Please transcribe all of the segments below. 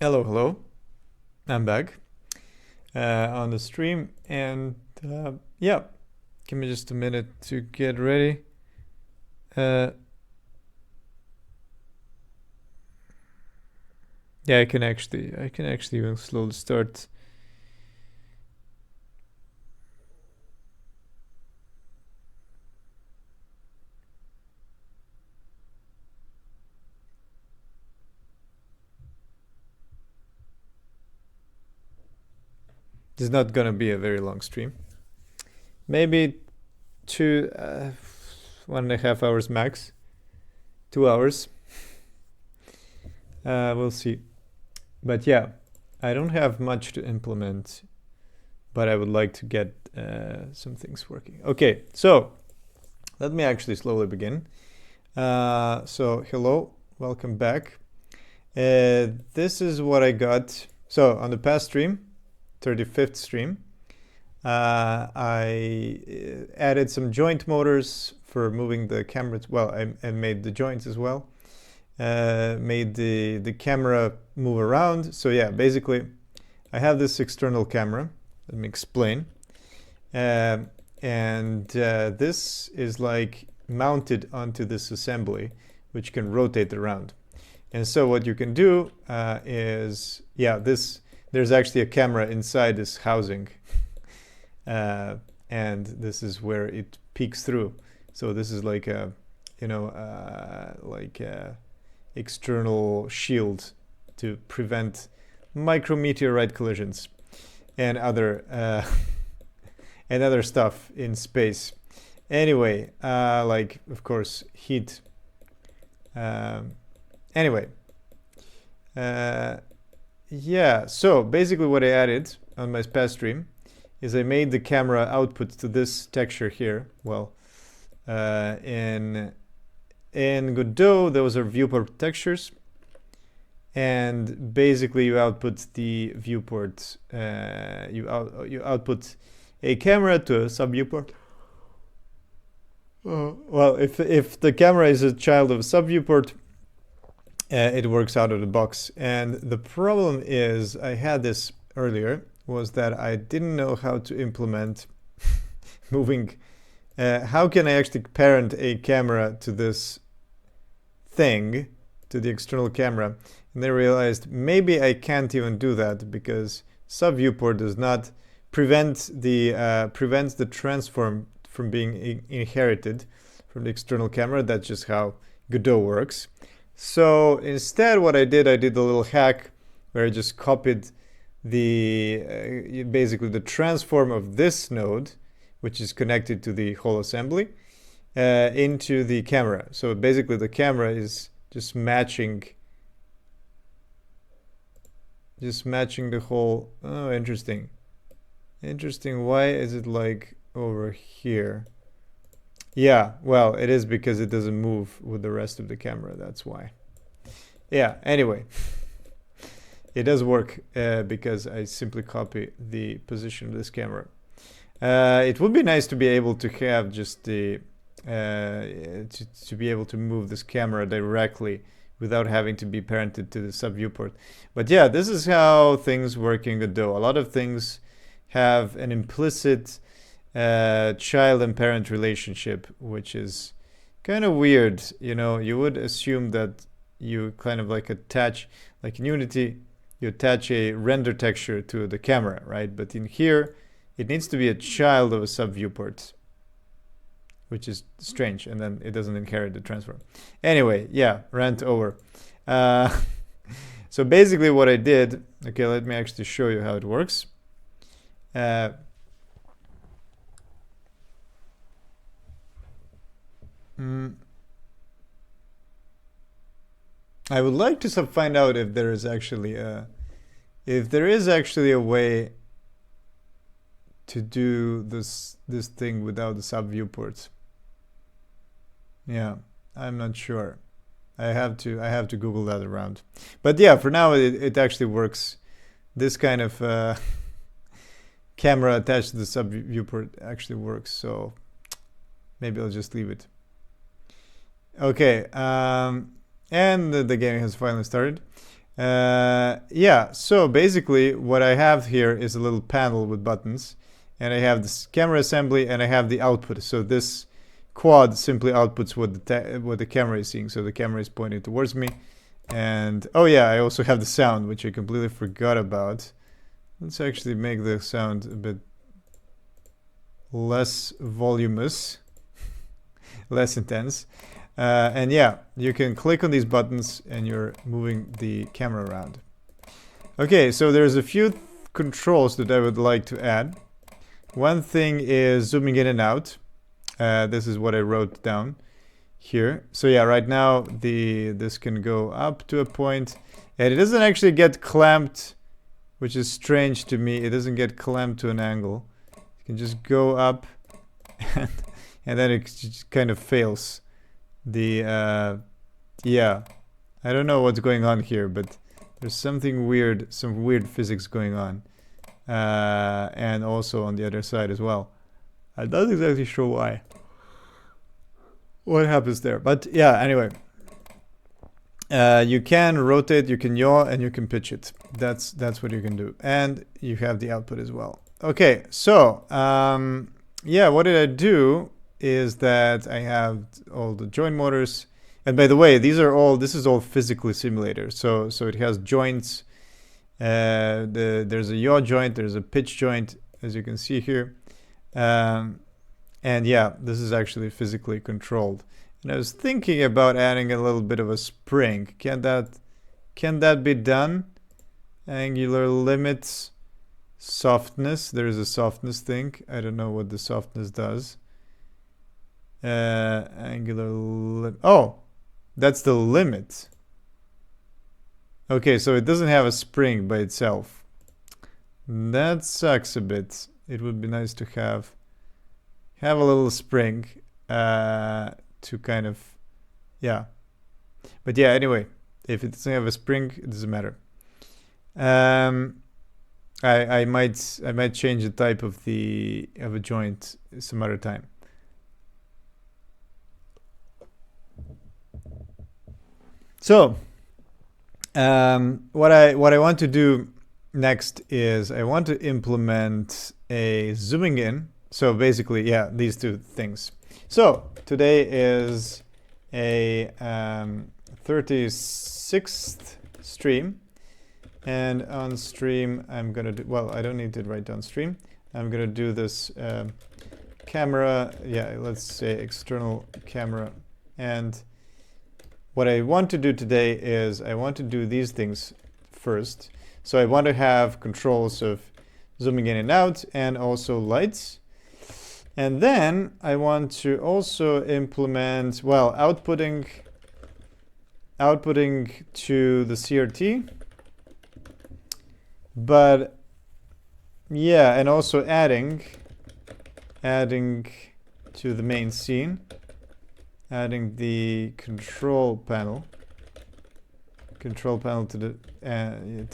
Hello. I'm back on the stream, and yeah, give me just a minute to get ready. Uh, yeah, I can actually even slowly start. This is not gonna be a very long stream. Maybe 1.5 hours max. 2 hours. We'll see. But yeah, I don't have much to implement, but I would like to get some things working. Okay, so let me actually slowly begin. So hello, welcome back. This is what I got. So on the past stream, 35th stream, I added some joint motors for moving the camera. Well, I made the joints as well. Made the camera move around. So yeah, basically, I have this external camera. Let me explain. And this is like mounted onto this assembly, which can rotate around. And so what you can do is, yeah, there's actually a camera inside this housing. And this is where it peeks through. So this is like a, like a external shield to prevent micrometeorite collisions and other and other stuff in space. Anyway, like of course heat. Anyway, yeah. So basically, what I added on my past stream is I made the camera output to this texture here. Well, in Godot, those are viewport textures, and basically you output the viewport. You output a camera to a sub viewport. Well, if the camera is a child of a sub viewport, it works out of the box. And the problem is, I had this earlier, was that I didn't know how to implement moving. How can I actually parent a camera to this thing, to the external camera? And then I realized maybe I can't even do that because sub viewport does not prevents the transform from being inherited from the external camera. That's just how Godot works. So instead, what I did a little hack where I just copied the basically the transform of this node, which is connected to the whole assembly, into the camera. So basically, the camera is just matching the whole. Oh, interesting. Why is it like over here? Yeah, well, it is because it doesn't move with the rest of the camera. That's why. Yeah, anyway. It does work because I simply copy the position of this camera. It would be nice to be able to have just the to be able to move this camera directly without having to be parented to the sub viewport. But yeah, this is how things work in Godot. A lot of things have an implicit child and parent relationship, which is kind of weird. You would assume that you kind of like attach, like in Unity, you attach a render texture to the camera, right? But in here, it needs to be a child of a sub viewport, which is strange, and then it doesn't inherit the transform. Anyway, yeah, rant over. So basically what I did, okay, let me actually show you how it works. I would like to find out if there is actually a way to do this thing without the sub viewports. Yeah, I'm not sure. I have to Google that around. But yeah, for now it actually works. This kind of camera attached to the sub viewport actually works. So maybe I'll just leave it. Okay. And the game has finally started. Yeah, so basically what I have here is a little panel with buttons, and I have this camera assembly and I have the output. So this quad simply outputs what the camera is seeing. So the camera is pointing towards me. And oh yeah, I also have the sound, which I completely forgot about. Let's actually make the sound a bit less voluminous, less intense. And yeah, you can click on these buttons and you're moving the camera around. Okay, so there's a few controls that I would like to add. One thing is zooming in and out. This is what I wrote down here. So yeah, right now this can go up to a point, and it doesn't actually get clamped, which is strange to me. It doesn't get clamped to an angle. You can just go up, and then it just kind of fails. Yeah, I don't know what's going on here, but there's something weird, some weird physics going on, and also on the other side as well. I'm not exactly sure why. What happens there? But yeah, anyway. You can rotate, you can yaw, and you can pitch it. That's what you can do. And you have the output as well. Okay, so yeah, what did I do is that I have all the joint motors. And by the way, this is all physically simulated. So it has joints. There's a yaw joint, there's a pitch joint, as you can see here. And yeah, this is actually physically controlled. And I was thinking about adding a little bit of a spring. Can that be done? Angular limits, softness. There's a softness thing. I don't know what the softness does. Oh, that's the limit. Okay, so it doesn't have a spring by itself. That sucks a bit. It would be nice to have a little spring to kind of, yeah. But yeah, anyway, if it doesn't have a spring, it doesn't matter. I might change the type of a joint some other time. So what I want to do next is I want to implement a zooming in. So basically, yeah, these two things. So today is a 36th stream, and on stream I'm gonna do, well, I don't need to write down stream. I'm gonna do this camera, yeah, let's say external camera. And what I want to do today is I want to do these things first. So I want to have controls of zooming in and out, and also lights. And then I want to also implement, well, outputting to the CRT. But yeah, and also adding to the main scene, adding the control panel to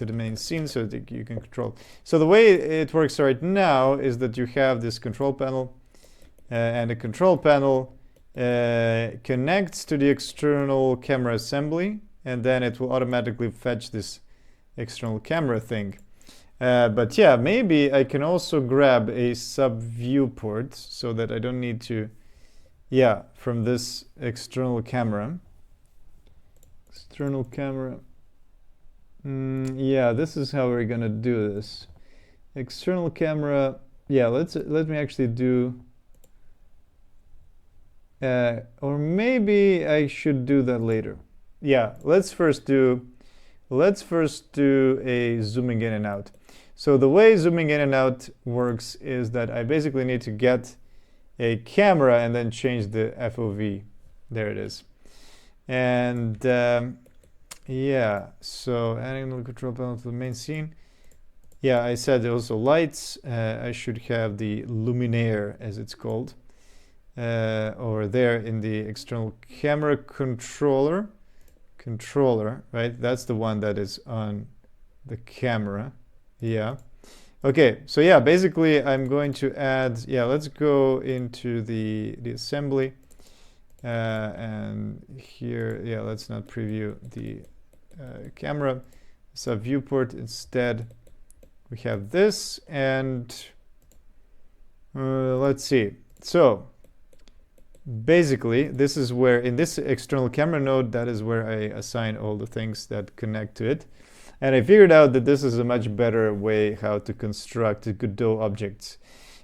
the main scene so that you can control. So the way it works right now is that you have this control panel, and the control panel connects to the external camera assembly, and then it will automatically fetch this external camera thing. But yeah, maybe I can also grab a sub viewport so that I don't need to, yeah, from this external camera. Yeah, this is how we're gonna do this. External camera, yeah, let me actually do, or maybe I should do that later. Yeah, let's first do a zooming in and out. So the way zooming in and out works is that I basically need to get a camera and then change the FOV. There it is. And yeah, so adding the control panel to the main scene. Yeah, I said also lights. I should have the luminaire, as it's called, over there in the external camera controller, right? That's the one that is on the camera. Yeah. Okay, so yeah, basically I'm going to add, yeah, let's go into the assembly, and here, yeah, let's not preview the camera. So viewport instead, we have this, and let's see. So basically, this is where, in this external camera node, that is where I assign all the things that connect to it. And I figured out that this is a much better way how to construct Godot objects,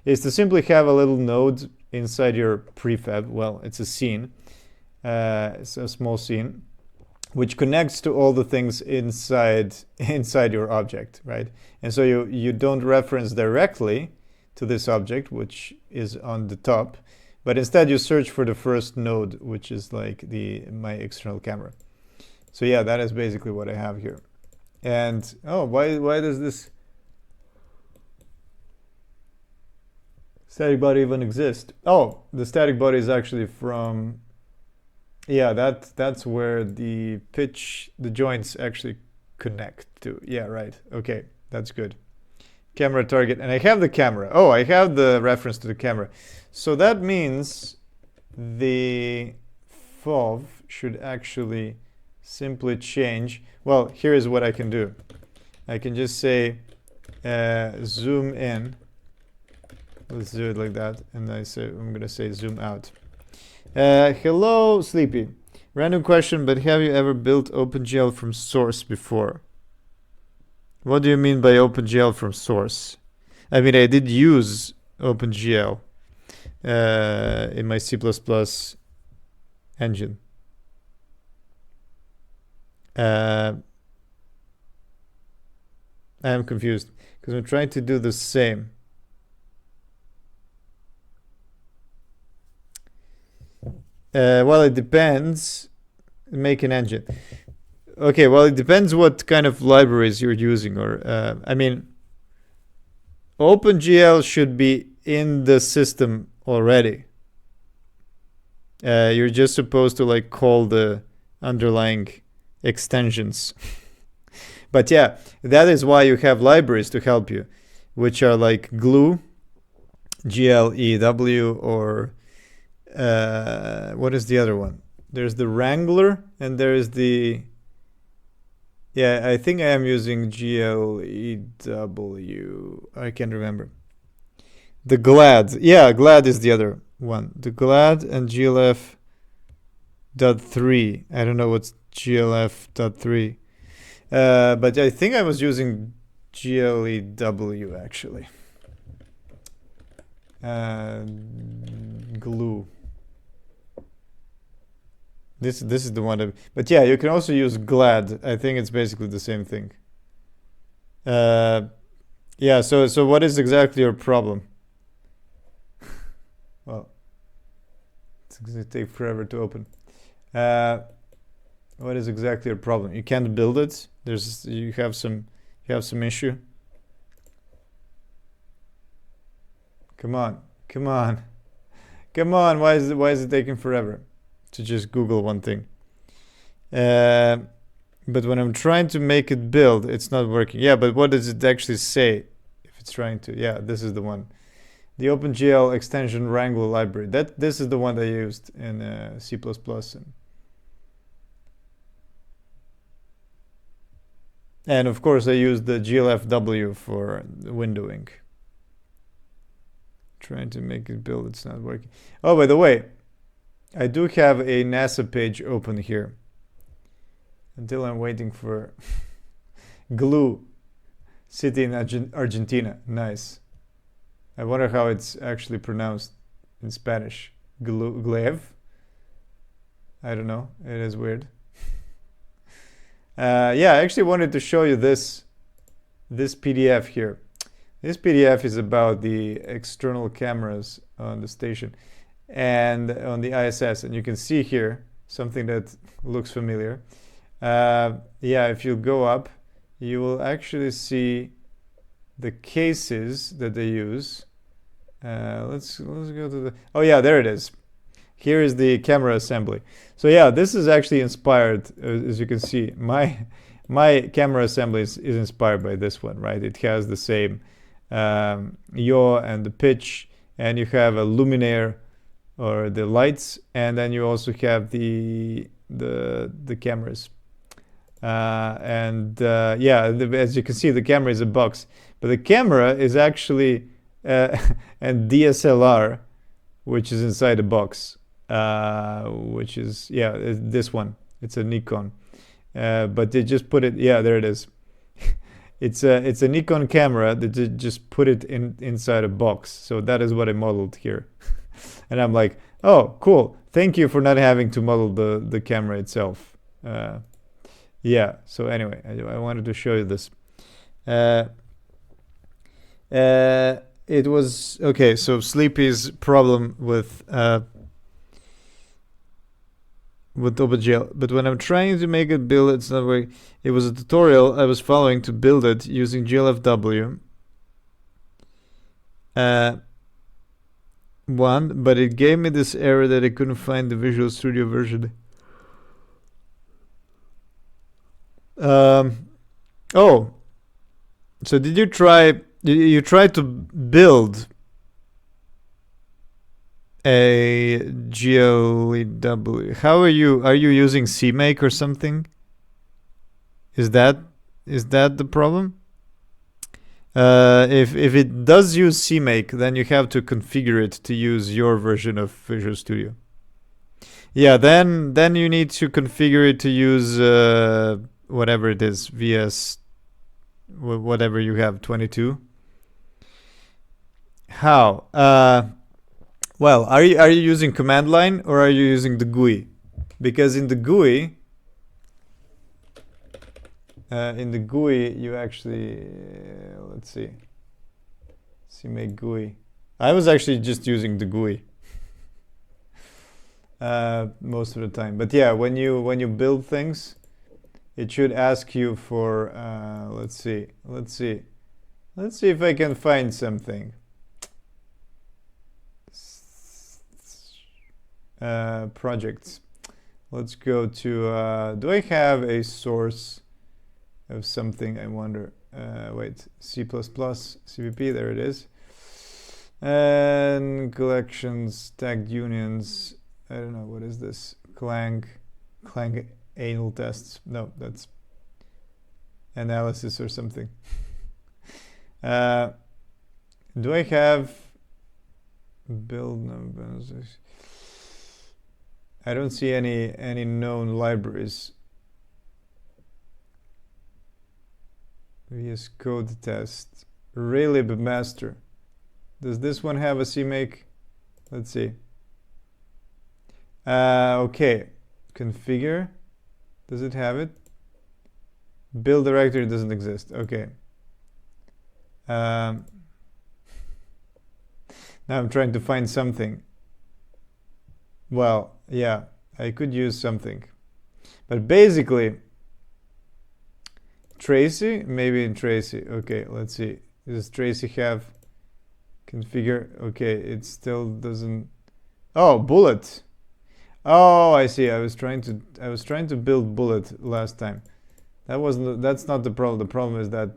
is to simply have a little node inside your prefab. Well, it's a scene, it's a small scene, which connects to all the things inside your object, right? And so you don't reference directly to this object, which is on the top, but instead you search for the first node, which is like my external camera. So yeah, that is basically what I have here. And oh, why does this static body even exist? Oh, the static body is actually from, yeah, that's where the joints actually connect to. Yeah, right. Okay, that's good. Camera target, and I have the camera. Oh, I have the reference to the camera. So that means the FOV should actually simply change. Well, here is what I can do. I can just say zoom in. Let's do it like that, and I'm gonna say zoom out. Hello, Sleepy. Random question, but have you ever built OpenGL from source before? What do you mean by OpenGL from source? I mean, I did use OpenGL in my C++ engine. I am confused because I'm trying to do the same. Well, it depends. Make an engine. Okay, well, it depends what kind of libraries you're using, or I mean, OpenGL should be in the system already. You're just supposed to like call the underlying extensions. But yeah, that is why you have libraries to help you, which are like glue, GLEW, or what is the other one? There's the Wrangler, and there is the, yeah, I think I am using GLEW. I can't remember. The GLAD. Yeah, GLAD is the other one. The GLAD and GLF.3. I don't know what's GLF.3. But I think I was using GLEW actually. Glue. This is the one but yeah, you can also use GLAD. I think it's basically the same thing. Yeah, so what is exactly your problem? Well, it's going to take forever to open. What is exactly your problem? You can't build it. You have some issue. Come on. Why is it taking forever to just Google one thing? But when I'm trying to make it build, it's not working. Yeah, but what does it actually say if it's trying to? Yeah, this is the one. The OpenGL extension Wrangler library. This is the one that I used in C++. And of course I used the GLFW for windowing. Trying to make it build, it's not working. Oh, by the way, I do have a NASA page open here. Until I'm waiting for Glue city in Argentina. Nice. I wonder how it's actually pronounced in Spanish. Glaive? I don't know. It is weird. Yeah, I actually wanted to show you this PDF here. This PDF is about the external cameras on the station and on the ISS, and you can see here something that looks familiar. Yeah, if you go up, you will actually see the cases that they use. Let's go to the, oh yeah, there it is. Here is the camera assembly. So yeah, this is actually inspired, as you can see, my camera assembly is inspired by this one, right? It has the same yaw and the pitch, and you have a luminaire or the lights, and then you also have the cameras. Yeah, as you can see, the camera is a box, but the camera is actually and DSLR, which is inside a box, which is, yeah, this one. It's a Nikon, but they just put it. Yeah, there it is. It's a Nikon camera that they just put it inside a box. So that is what I modeled here, and I'm like, oh, cool. Thank you for not having to model the camera itself. Yeah. So anyway, I wanted to show you this. It was okay. So Sleepy's problem with OpenGL, but when I'm trying to make it build, it's not working. It was a tutorial I was following to build it using GLFW. One, but it gave me this error that I couldn't find the Visual Studio version. Oh, so did you try? You tried to build a GLEW? How are you? Are you using CMake or something? Is that the problem? If it does use CMake, then you have to configure it to use your version of Visual Studio. Yeah, then you need to configure it to use whatever it is, VS, whatever you have, 22. How? Well, are you using command line or are you using the GUI? Because in the GUI, you actually let's see, CMake GUI. I was actually just using the GUI most of the time. But yeah, when you build things, it should ask you for let's see if I can find something. Projects. Let's go to do I have a source of something? I wonder. Wait, C++, CVP, there it is. And collections, tagged unions. I don't know, what is this? Clang anal tests. No, that's analysis or something. Do I have build numbers? I don't see any known libraries. VS Code test. Relib master. Does this one have a CMake? Let's see. Okay. Configure. Does it have it? Build directory doesn't exist. Okay. Now I'm trying to find something. Well, yeah, I could use something. But basically, Tracy, maybe in Tracy. Okay, let's see. Does Tracy have configure? Okay, it still doesn't. Oh, bullet. Oh, I see. I was trying to build bullet last time. That's not the problem. The problem is that,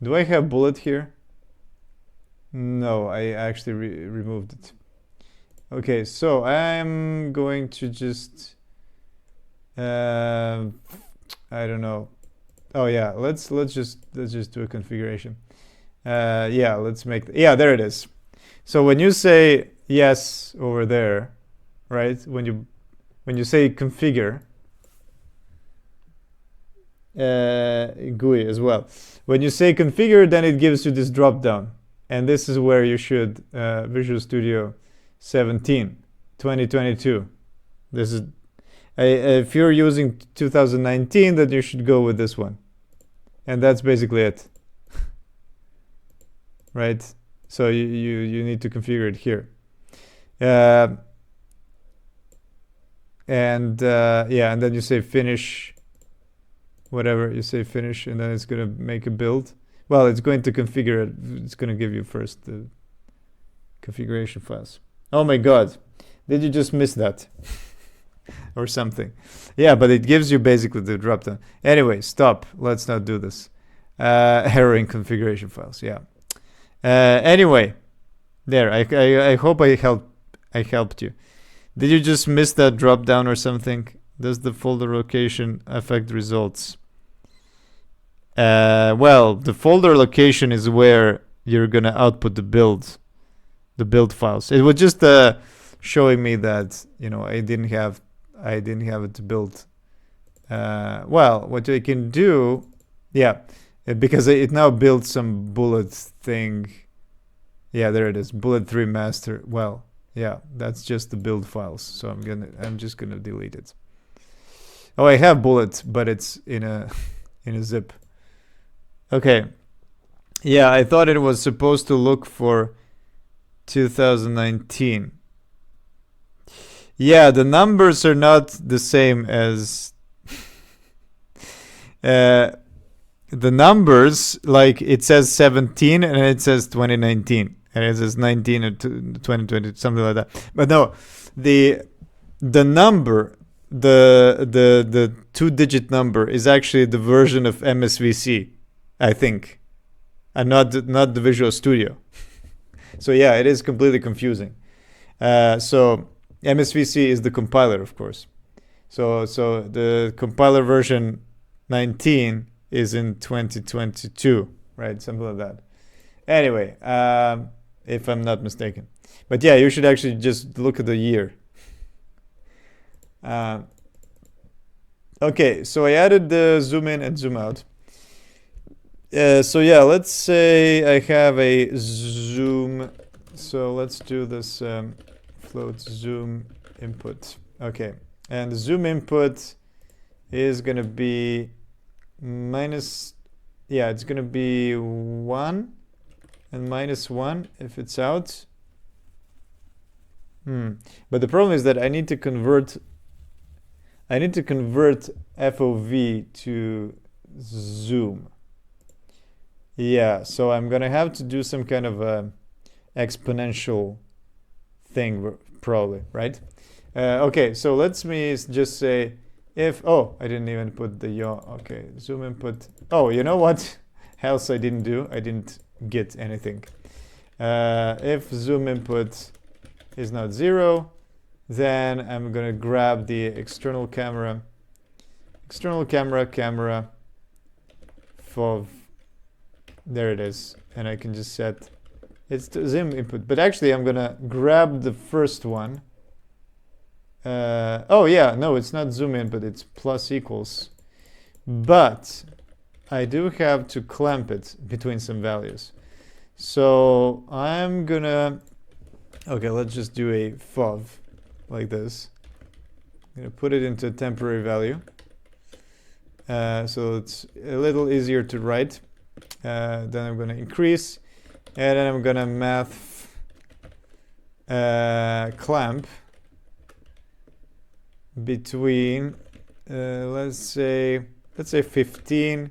do I have bullet here? No, I actually removed it. Okay, so I'm going to just I don't know. Oh yeah, let's just do a configuration. Yeah, let's make yeah, there it is. So when you say yes over there, right? When you say configure, GUI as well. When you say configure, then it gives you this drop down, and this is where you should Visual Studio 17 2022. This is if you're using 2019, then you should go with this one, and that's basically it. Right? So you need to configure it here. Yeah, and then you say finish, whatever you say finish, and then it's gonna make a build. Well, it's going to configure it. It's gonna give you first the configuration files. Oh my god, did you just miss that? Or something? Yeah, but it gives you basically the dropdown. Anyway, stop. Let's not do this. Error in configuration files. Yeah. Anyway, there. I hope I helped you. Did you just miss that drop down or something? Does the folder location affect results? Well, the folder location is where you're gonna output the build files. It was just showing me that I didn't have it to build. Well, what I can do, yeah, because it now built some bullet thing. Yeah, there it is, bullet 3 master. Well, yeah, that's just the build files. So I'm just gonna delete it. Oh, I have bullets, but it's in a zip. Okay. Yeah, I thought it was supposed to look for 2019. Yeah, the numbers are not the same as the numbers, like it says 17 and it says 2019 and it says 19 or 2020, something like that. But no, the number, the 2-digit number is actually the version of MSVC, I think, and not the Visual Studio. So yeah, it is completely confusing. So MSVC is the compiler, of course. So the compiler version 19 is in 2022, right? Something like that. Anyway, if I'm not mistaken. But yeah, you should actually just look at the year. Okay, so I added the zoom in and zoom out. So yeah, let's say I have a zoom. So let's do this float zoom input. Okay, and the zoom input is going to be minus, yeah, it's going to be 1 and minus 1 if it's out. But the problem is that I need to convert FOV to zoom. Yeah, so I'm gonna have to do some kind of a exponential thing, probably, right? Okay, so let's me just say if, oh, I didn't even put the yaw. Okay, zoom input. Oh, you know what else I didn't do? I didn't get anything. If zoom input is not 0, then I'm gonna grab the external camera FOV. There it is, and I can just set it's the zoom input. But actually, I'm gonna grab the first one. Oh yeah, no, it's not zoom in, but it's plus equals. But I do have to clamp it between some values. So I'm gonna, okay, let's just do a FOV like this. I'm gonna put it into a temporary value. So it's a little easier to write. Then I'm gonna increase, and then I'm gonna math clamp between let's say 15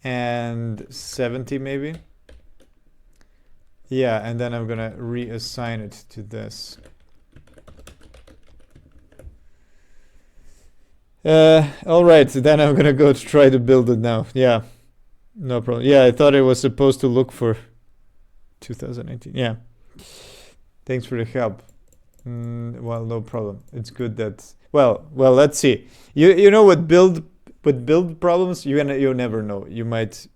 and 70 maybe. Yeah, and then I'm gonna reassign it to this. All right, so then I'm gonna go to try to build it now. Yeah, no problem. Yeah, I thought it was supposed to look for 2018. Yeah, thanks for the help. Well, no problem. It's good that, well, let's see. You know what build problems, you never know. You might,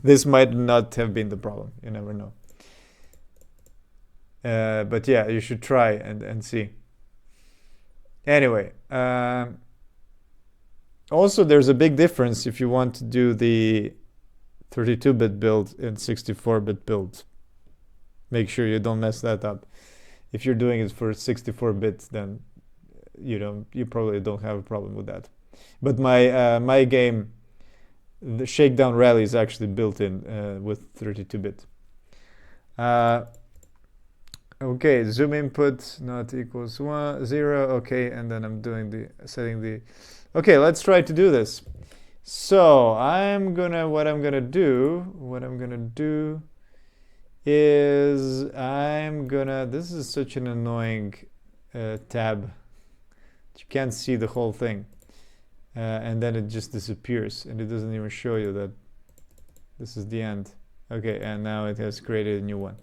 this might not have been the problem. You never know. But yeah, you should try and see. Anyway, also there's a big difference if you want to do the 32-bit build and 64-bit build. Make sure you don't mess that up. If you're doing it for 64-bit, then you probably don't have a problem with that. But my game, the Shakedown Rally, is actually built in with 32-bit. Okay, zoom input not equals 0. Okay, and then I'm doing setting the. Okay, let's try to do this. So what I'm gonna do is this is such an annoying tab. You can't see the whole thing, and then it just disappears, and it doesn't even show you that this is the end. Okay, and now it has created a new one.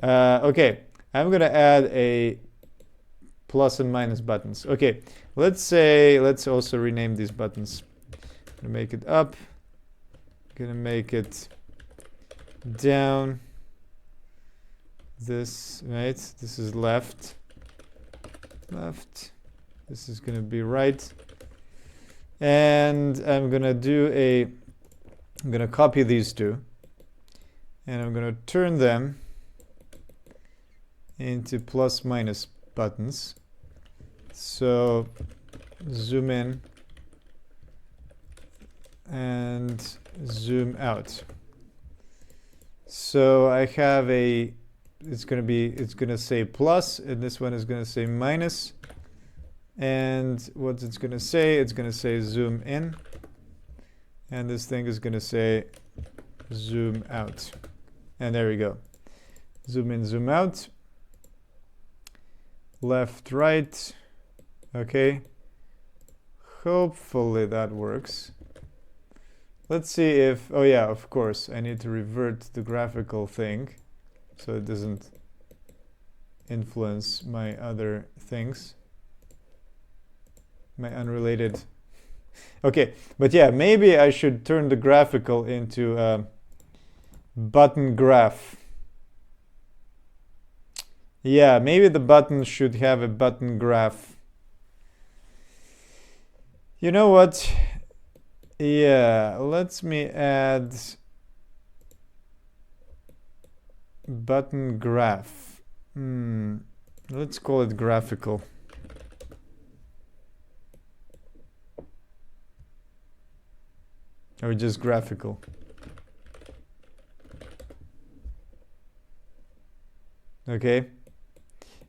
Okay, I'm gonna add a plus and minus buttons. Okay, let's also rename these buttons. Gonna make it up, gonna make it down, this, right, this is left, this is gonna be right, and I'm gonna copy these two, and I'm gonna turn them into plus minus buttons. So zoom in and zoom out. So I have it's gonna say plus, and this one is gonna say minus. And what it's gonna say, it's gonna say zoom in, and this thing is gonna say zoom out. And there we go. Zoom in, zoom out. Left, right. Okay. Hopefully that works. Let's see if, oh yeah, of course, I need to revert the graphical thing so it doesn't influence my other things, my unrelated. Okay, but yeah, maybe I should turn the graphical into a button graph. Yeah, maybe the button should have a button graph. You know what? Yeah, let me add button graph. Let's call it graphical. Or just graphical. Okay.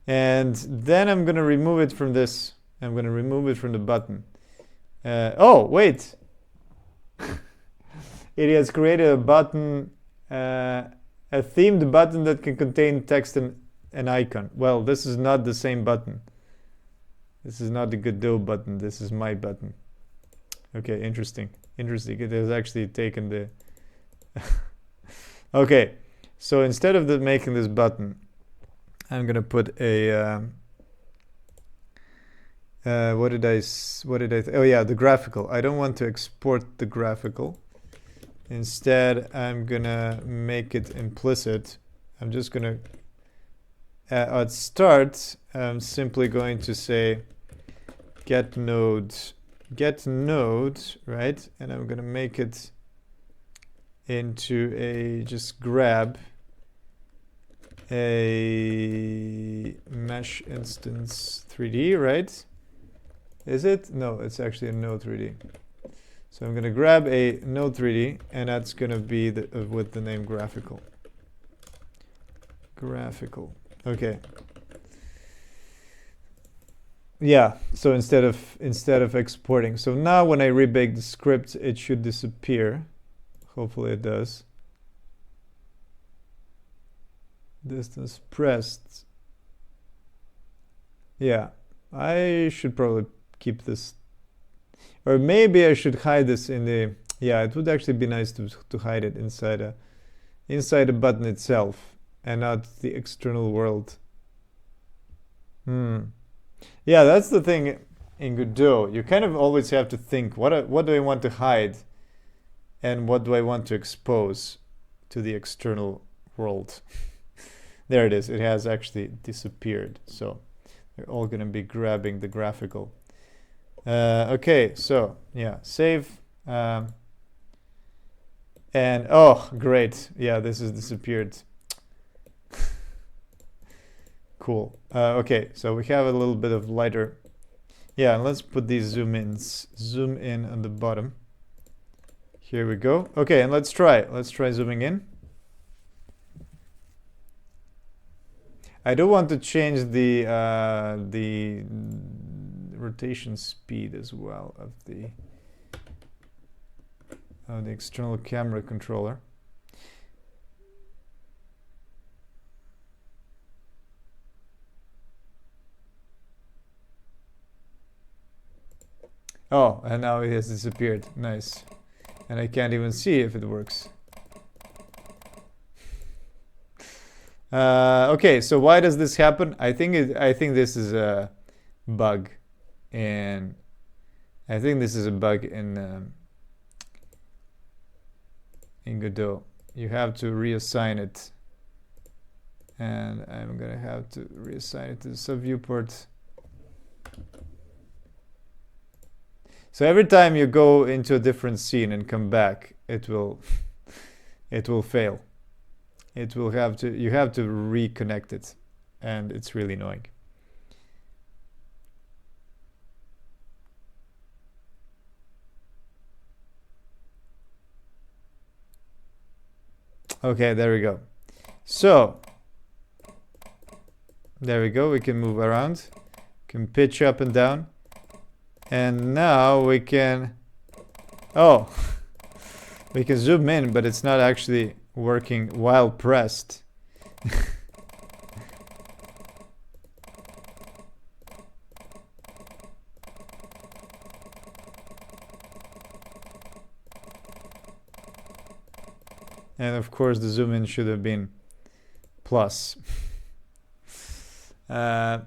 And then I'm going to remove it from this. I'm going to remove it from the button. Oh, wait. It has created a button, a themed button that can contain text and an icon. Well, this is not the same button. This is not the Godot button. This is my button. Okay, interesting. Interesting. It has actually taken the... Okay, so instead of making this button, I'm gonna put a oh yeah, the graphical. I don't want to export the graphical. Instead, I'm gonna make it implicit. I'm just gonna at start, I'm simply going to say get node, right? And I'm gonna make it into a just grab a mesh instance 3D, right? Is it? No, it's actually a node 3D. So I'm going to grab a node 3D, and that's going to be with the name graphical. Graphical. Okay. Yeah. So instead of exporting, so now when I rebake the script, it should disappear. Hopefully it does. Distance pressed. Yeah, I should probably keep this, or maybe I should hide this in the, yeah, it would actually be nice to hide it inside a button itself and not the external world. Yeah, that's the thing in Godot. You kind of always have to think, what do I want to hide and what do I want to expose to the external world? There it is. It has actually disappeared. So they're all going to be grabbing the graphical. Okay, so yeah, save. And oh, great. Yeah, this has disappeared. Cool. Okay, so we have a little bit of lighter. Yeah, and let's put these zoom in on the bottom. Here we go. Okay, and let's try zooming in. I do want to change the rotation speed as well of the external camera controller. Oh, and now it has disappeared. Nice. And I can't even see if it works. Okay, so why does this happen? I think this is bug in, I think this is a bug in Godot. You have to reassign it, and I'm gonna have to reassign it to the subviewport. So every time you go into a different scene and come back, it will fail. It will have to, you have to reconnect it, and it's really annoying. Okay, there we go. So there we go. We can move around, can pitch up and down, and now we can, oh, we can zoom in, but it's not actually working while pressed. And of course the zoom in should have been plus. Yeah,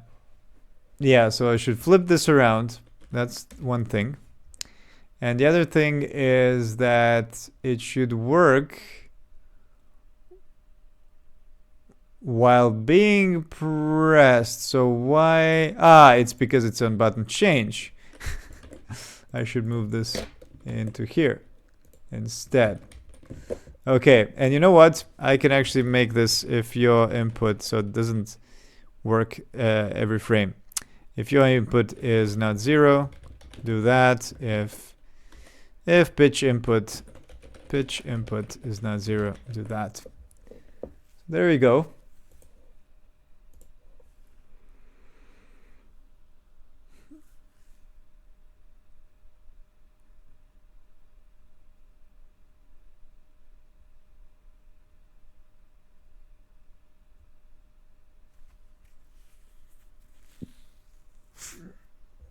so I should flip this around. That's one thing. And the other thing is that it should work while being pressed. So why? Ah, it's because it's on button change. I should move this into here instead. Okay, and you know what? I can actually make this if your input, so it doesn't work every frame. If your input is not 0, do that. If pitch input is not 0, do that. There we go.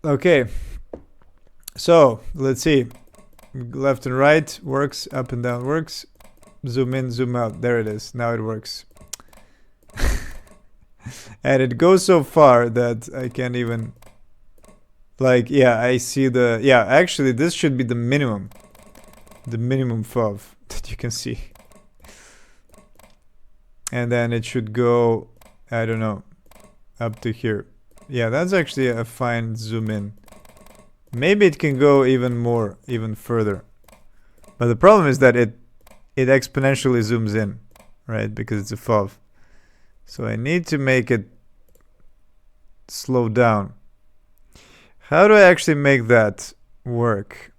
Okay, so let's see. Left and right works, up and down works, zoom in, zoom out. There it is. Now it works. And it goes so far that I can't even, like, yeah, I see the, yeah, actually this should be the minimum FOV that you can see. And then it should go, I don't know, up to here. Yeah, that's actually a fine zoom in. Maybe it can go even more, even further. But the problem is that it exponentially zooms in, right? Because it's a FOV. So I need to make it slow down. How do I actually make that work?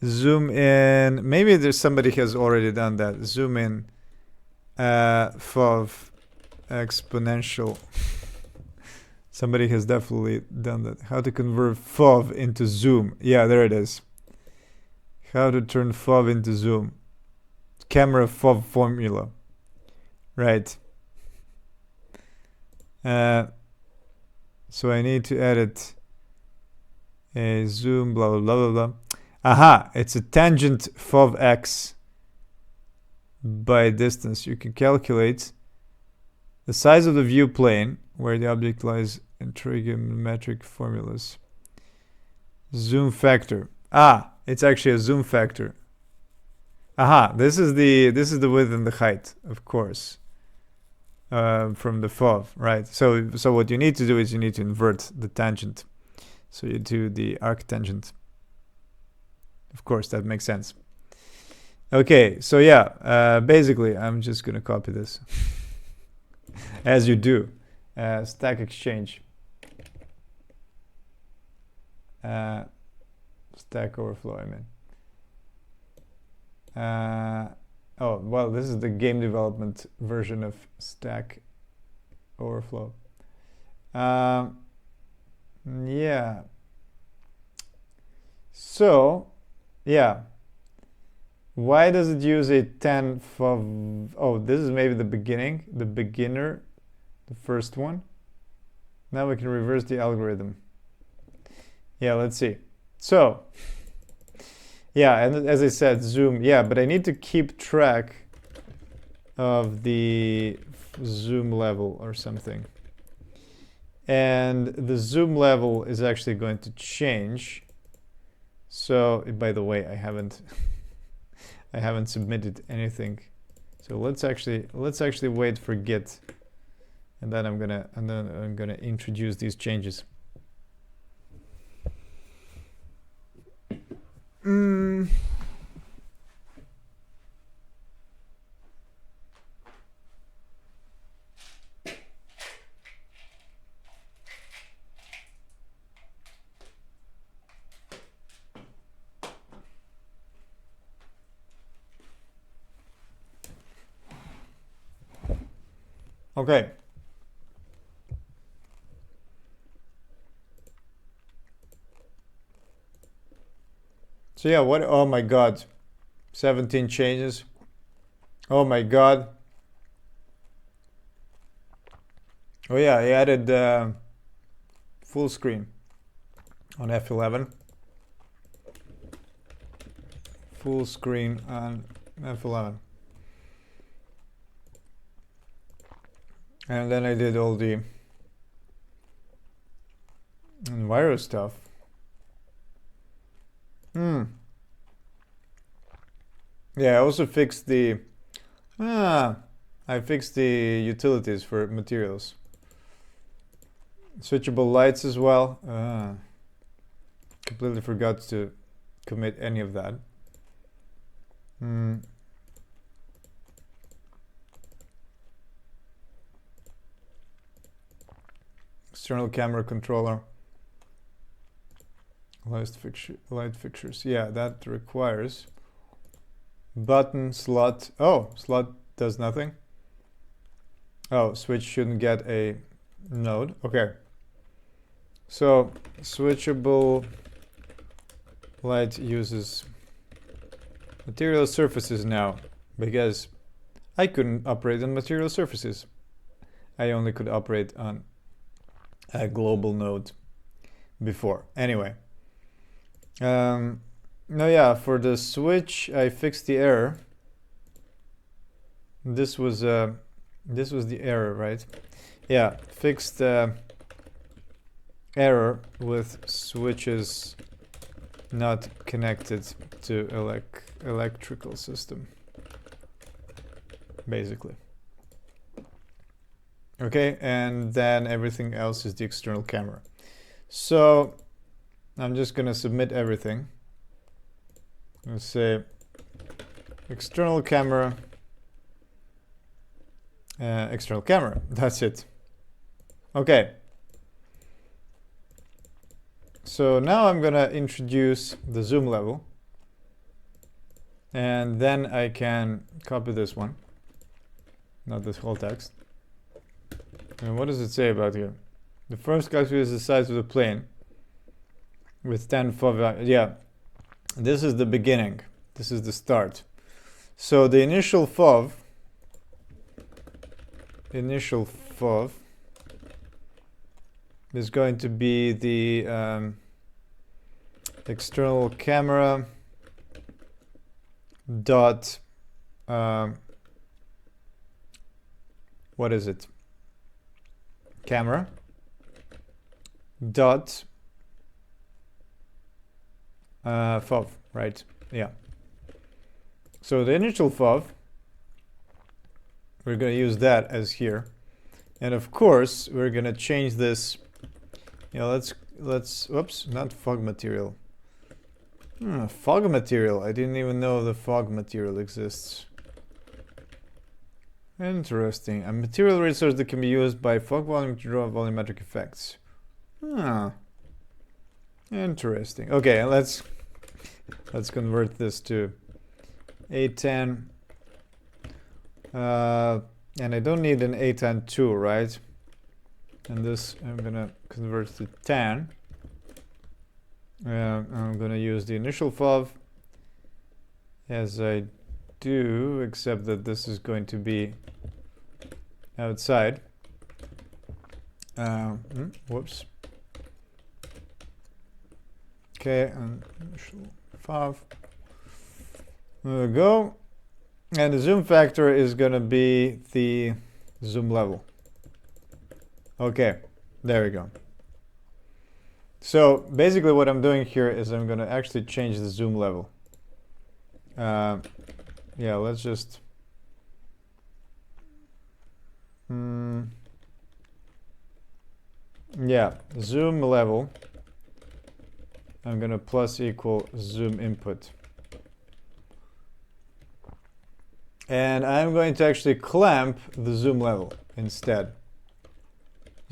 Zoom in. Maybe there's somebody has already done that. Zoom in, FOV, exponential. Somebody has definitely done that. How to convert FOV into zoom. Yeah, there it is. How to turn FOV into zoom. Camera FOV formula. Right. So I need to edit a zoom, blah, blah, blah, blah, blah. Aha, it's a tangent FOV x by distance. You can calculate the size of the view plane where the object lies in trigonometric formulas. Zoom factor. Ah, it's actually a zoom factor. Aha, this is the width and the height, of course, from the FOV, right? So what you need to do is you need to invert the tangent. So you do the arctangent. Of course, that makes sense. Okay, so yeah, basically, I'm just gonna copy this, as you do. Stack Exchange. Stack Overflow, I mean. Oh, well, this is the game development version of Stack Overflow. Yeah. So, yeah. Why does it use a 10 FOV? Oh, this is maybe the beginner, the first one. Now we can reverse the algorithm. Yeah, let's see. So, yeah, and as I said, zoom. Yeah, but I need to keep track of the zoom level or something. And the zoom level is actually going to change. So, by the way, I haven't I haven't submitted anything. So let's actually wait for Git, and then I'm gonna introduce these changes. Okay. So yeah, what? Oh my God, 17 changes. Oh my God. Oh yeah, I added full screen on F11. Full screen on F11. And then I did all the virus stuff. Yeah, I also fixed the I fixed the utilities for materials. Switchable lights as well. Completely forgot to commit any of that. External camera controller. Light fixtures. Yeah, that requires button slot. Oh, slot does nothing. Oh, switch shouldn't get a node. Okay. So switchable light uses material surfaces now, because I couldn't operate on material surfaces. I only could operate on a global node before. Anyway. No, yeah, for the switch, I fixed the error. This was the error, right? Yeah, fixed error with switches not connected to electrical system, basically. Okay, and then everything else is the external camera. So I'm just gonna submit everything. Let's say external camera, external camera. That's it. Okay. So now I'm gonna introduce the zoom level, and then I can copy this one, not this whole text. And what does it say about here? The first calculates the size of the plane with 10 FOV. Yeah, this is the beginning. This is the start. So the initial FOV is going to be the external camera dot what is it? Camera dot FOV, right? Yeah. So the initial FOV, we're going to use that as here, and of course we're going to change this. You know, let's whoops, not fog material. Fog material. I didn't even know the fog material exists. Interesting. A material resource that can be used by fog volume to draw volumetric effects. Interesting. Okay, let's convert this to A10. And I don't need an A10 2, right? And this I'm gonna convert to 10. I'm gonna use the initial FOV as I do, except that this is going to be outside. Whoops. Okay, and initial FOV. There we go. And the zoom factor is gonna be the zoom level. Okay, There we go. So basically what I'm doing here is I'm going to actually change the zoom level. Yeah, let's just... yeah, zoom level. I'm going to plus equal zoom input. And I'm going to actually clamp the zoom level instead.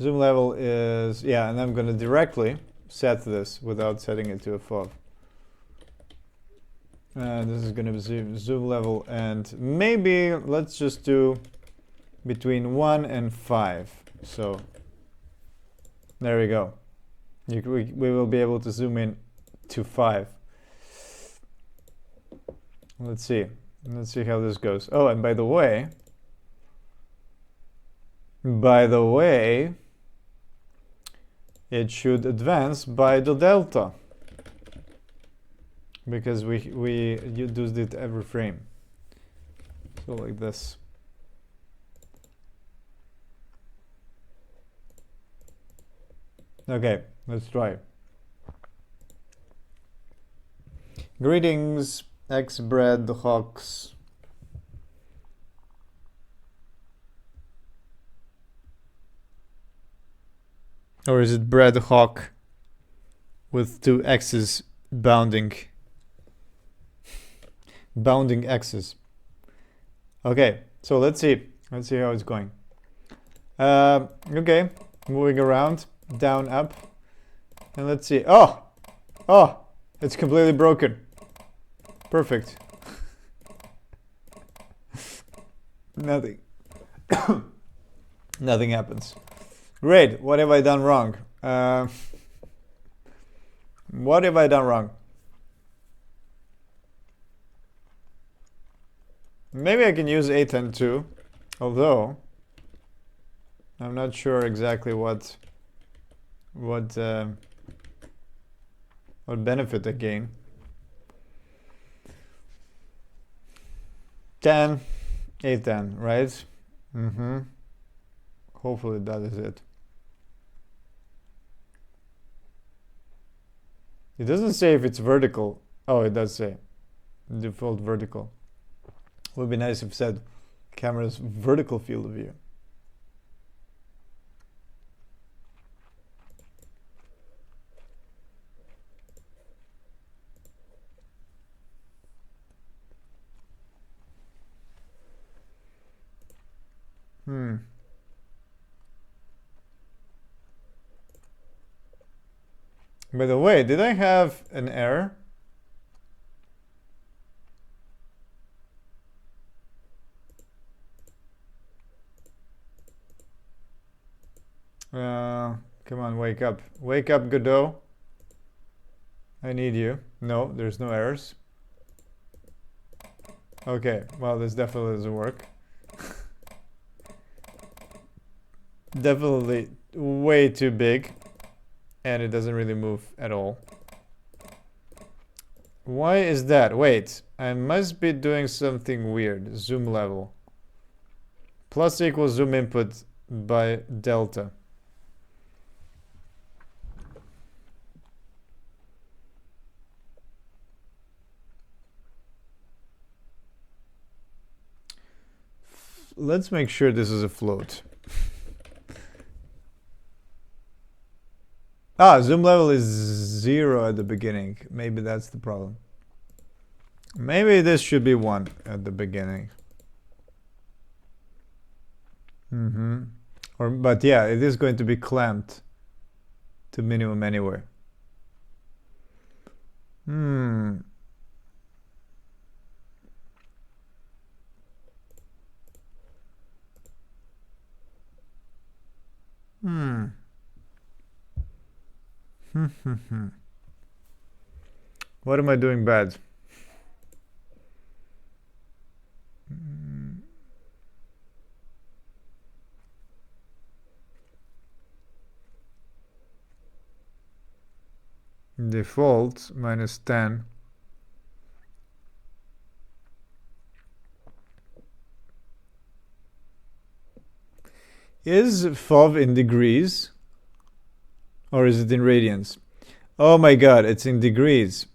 Zoom level is, yeah, and I'm going to directly set this without setting it to a FOV. And this is going to be zoom level, and maybe let's just do between 1 and 5. So there we go. We will be able to zoom in to 5. Let's see. Let's see how this goes. Oh, and by the way, it should advance by the delta, because we used it every frame. So like this. Okay, let's try. Greetings, X-Bread Hawks. Or is it Bread Hawk with 2 X's bounding X's? Okay, so let's see how it's going. Okay, moving around, down, up, and let's see. Oh, it's completely broken. Perfect. Nothing. Nothing happens. Great. What have I done wrong? What have I done wrong? Maybe I can use A10 although I'm not sure exactly what benefit I gain. 10, A10, right? Hopefully that is it. It doesn't say if it's vertical. Oh, it does say default vertical. Would be nice if it said camera's vertical field of view. By the way, did I have an error? Come on, wake up. Wake up, Godot. I need you. No, there's no errors. Okay, well, this definitely doesn't work. Definitely way too big. And it doesn't really move at all. Why is that? Wait, I must be doing something weird. Zoom level. Plus equals zoom input by delta. Let's make sure this is a float. Zoom level is 0 at the beginning. Maybe that's the problem. Maybe this should be 1 at the beginning. But yeah, it is going to be clamped to minimum anyway. What am I doing bad? Default minus 10. Is FOV in degrees? Or is it in radians? Oh my god, it's in degrees.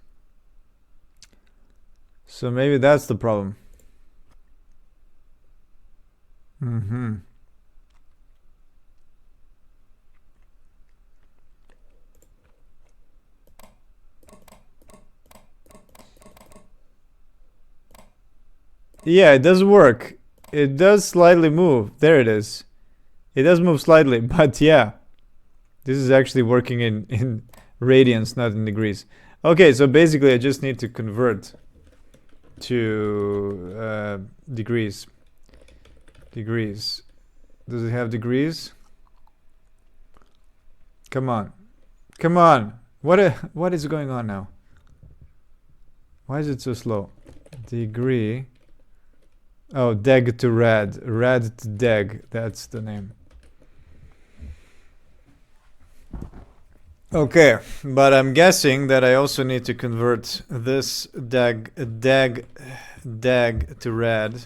So maybe that's the problem. Mm-hmm. Yeah, it does work. It does slightly move. There it is. It does move slightly, but yeah. This is actually working in radians, not in degrees. Okay, so basically I just need to convert to degrees. Degrees. Does it have degrees? Come on. Come on. What is going on now? Why is it so slow? Degree. Oh, deg to rad. Rad to deg. That's the name. Okay, but I'm guessing that I also need to convert this deg to rad.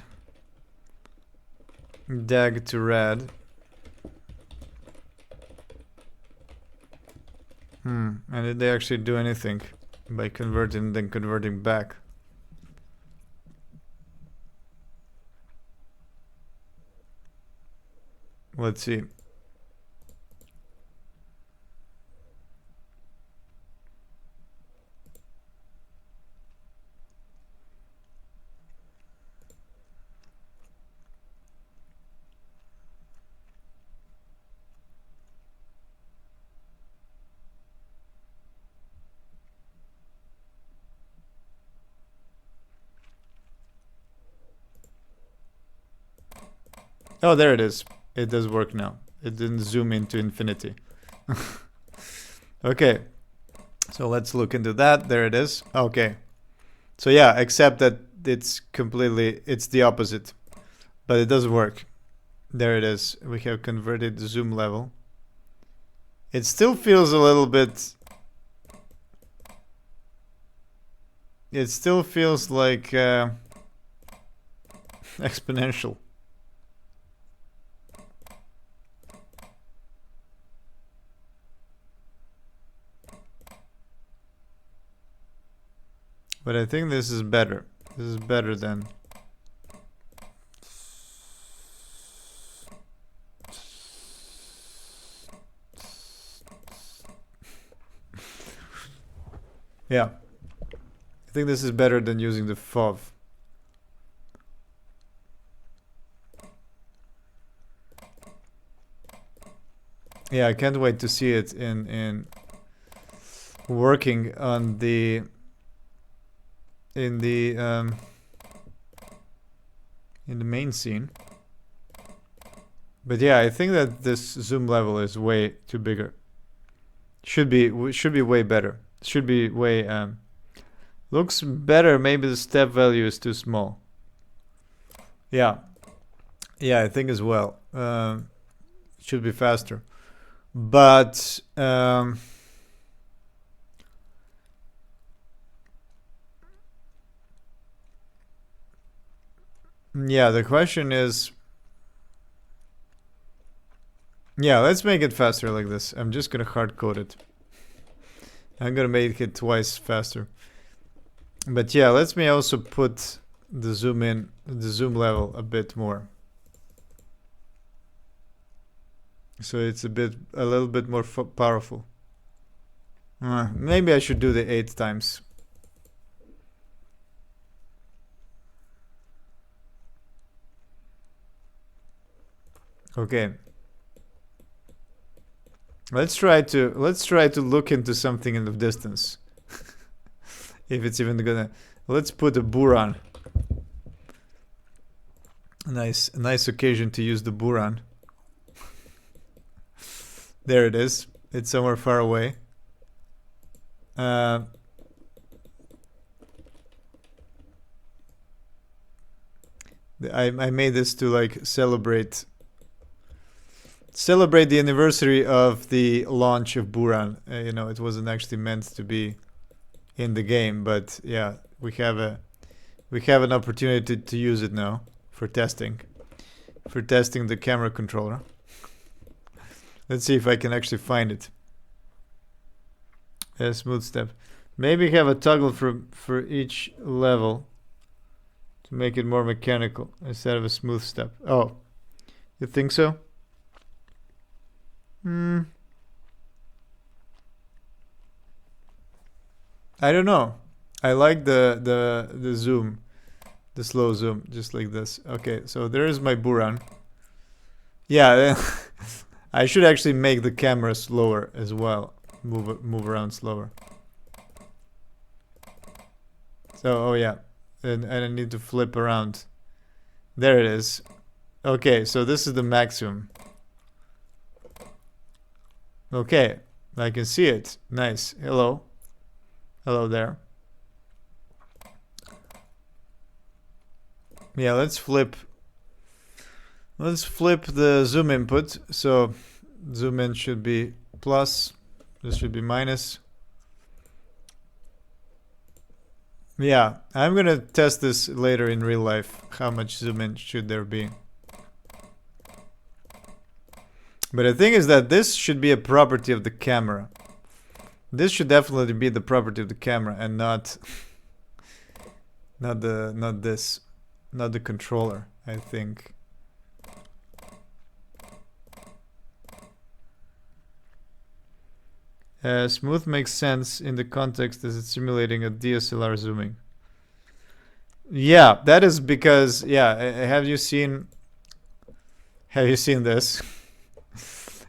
Deg to rad. And did they actually do anything by converting and then converting back? Let's see. Oh, there it is. It does work now. It didn't zoom into infinity. Okay. So let's look into that. There it is. Okay. So yeah, except that it's the opposite. But it does work. There it is. We have converted the zoom level. It still feels a little bit... It still feels like exponential. But I think this is better. This is better than... Yeah. I think this is better than using the FOV. Yeah, I can't wait to see it in working on the in the main scene. But yeah, I think that this zoom level is way too bigger. Should be way better. Should be way looks better. Maybe the step value is too small. Yeah, yeah, I think as well. Should be faster, but yeah, the question is, yeah, let's make it faster like this. I'm just gonna hard code it. I'm gonna make it twice faster. But yeah, let me also put the zoom level a bit more. So it's a little bit more powerful. Maybe I should do the 8 times. Okay. Let's try to look into something in the distance. If it's even gonna... Let's put a Buran. Nice occasion to use the Buran. There it is. It's somewhere far away. I made this to like celebrate the anniversary of the launch of Buran. You know, it wasn't actually meant to be in the game, but yeah, we have an opportunity to use it now for testing the camera controller. Let's see if I can actually find it. A smooth step. Maybe have a toggle for each level to make it more mechanical instead of a smooth step. Oh, you think so? I don't know. I like the zoom, the slow zoom, just like this. Okay, so there is my Buran. Yeah, I should actually make the camera slower as well. Move around slower. So, oh yeah, and I need to flip around. There it is. Okay, so this is the maximum. Okay, I can see it. Nice. Hello. Hello there. Yeah, let's flip the zoom input. So zoom in should be plus, this should be minus. Yeah, I'm gonna test this later in real life. How much zoom in should there be? But the thing is that this should be a property of the camera. This should definitely be the property of the camera and not not the controller, I think. Smooth makes sense in the context as it's simulating a DSLR zooming. Yeah, that is because, yeah, have you seen this?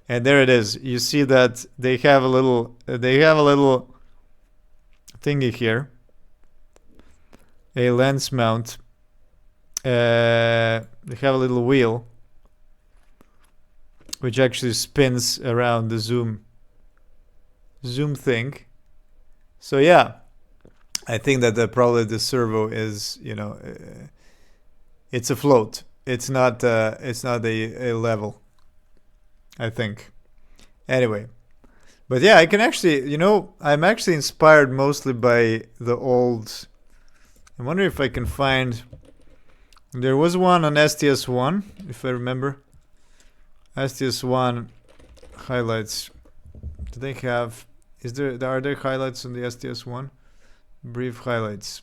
And there it is. You see that they have a little thingy here. A lens mount. They have a little wheel which actually spins around the zoom thing. So yeah, I think that probably the servo is, it's a float. It's not a level, I think. Anyway, but yeah, I can actually, I'm actually inspired mostly by the old. I wonder if I can find. There was one on STS1, if I remember. STS1 highlights. Do they have? Are there highlights on the STS1? Brief highlights.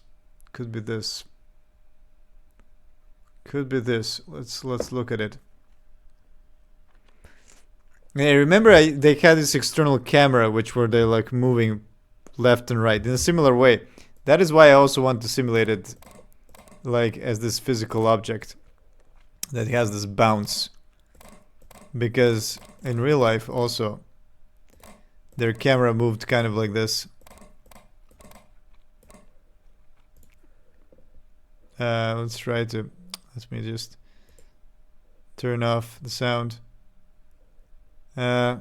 Could be this. Could be this. Let's look at it. I remember they had this external camera which were they like moving left and right in a similar way. That is why I also want to simulate it like as this physical object that has this bounce. Because in real life also their camera moved kind of like this. Let's try to. Let me just turn off the sound. There's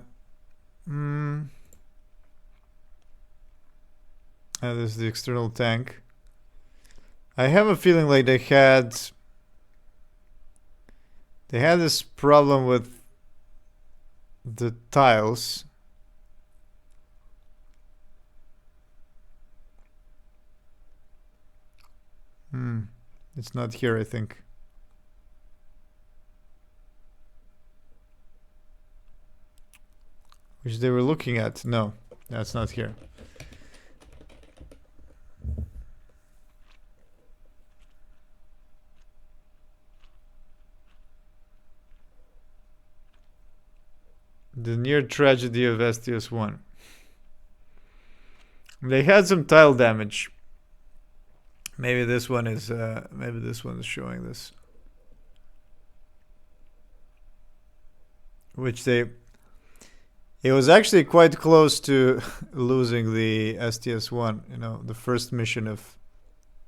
the external tank. I have a feeling like they had this problem with the tiles. It's not here, I think. Which they were looking at. No, that's not here. The near tragedy of STS1. They had some tile damage. Maybe this one is showing this. Which it was actually quite close to losing the STS1, the first mission of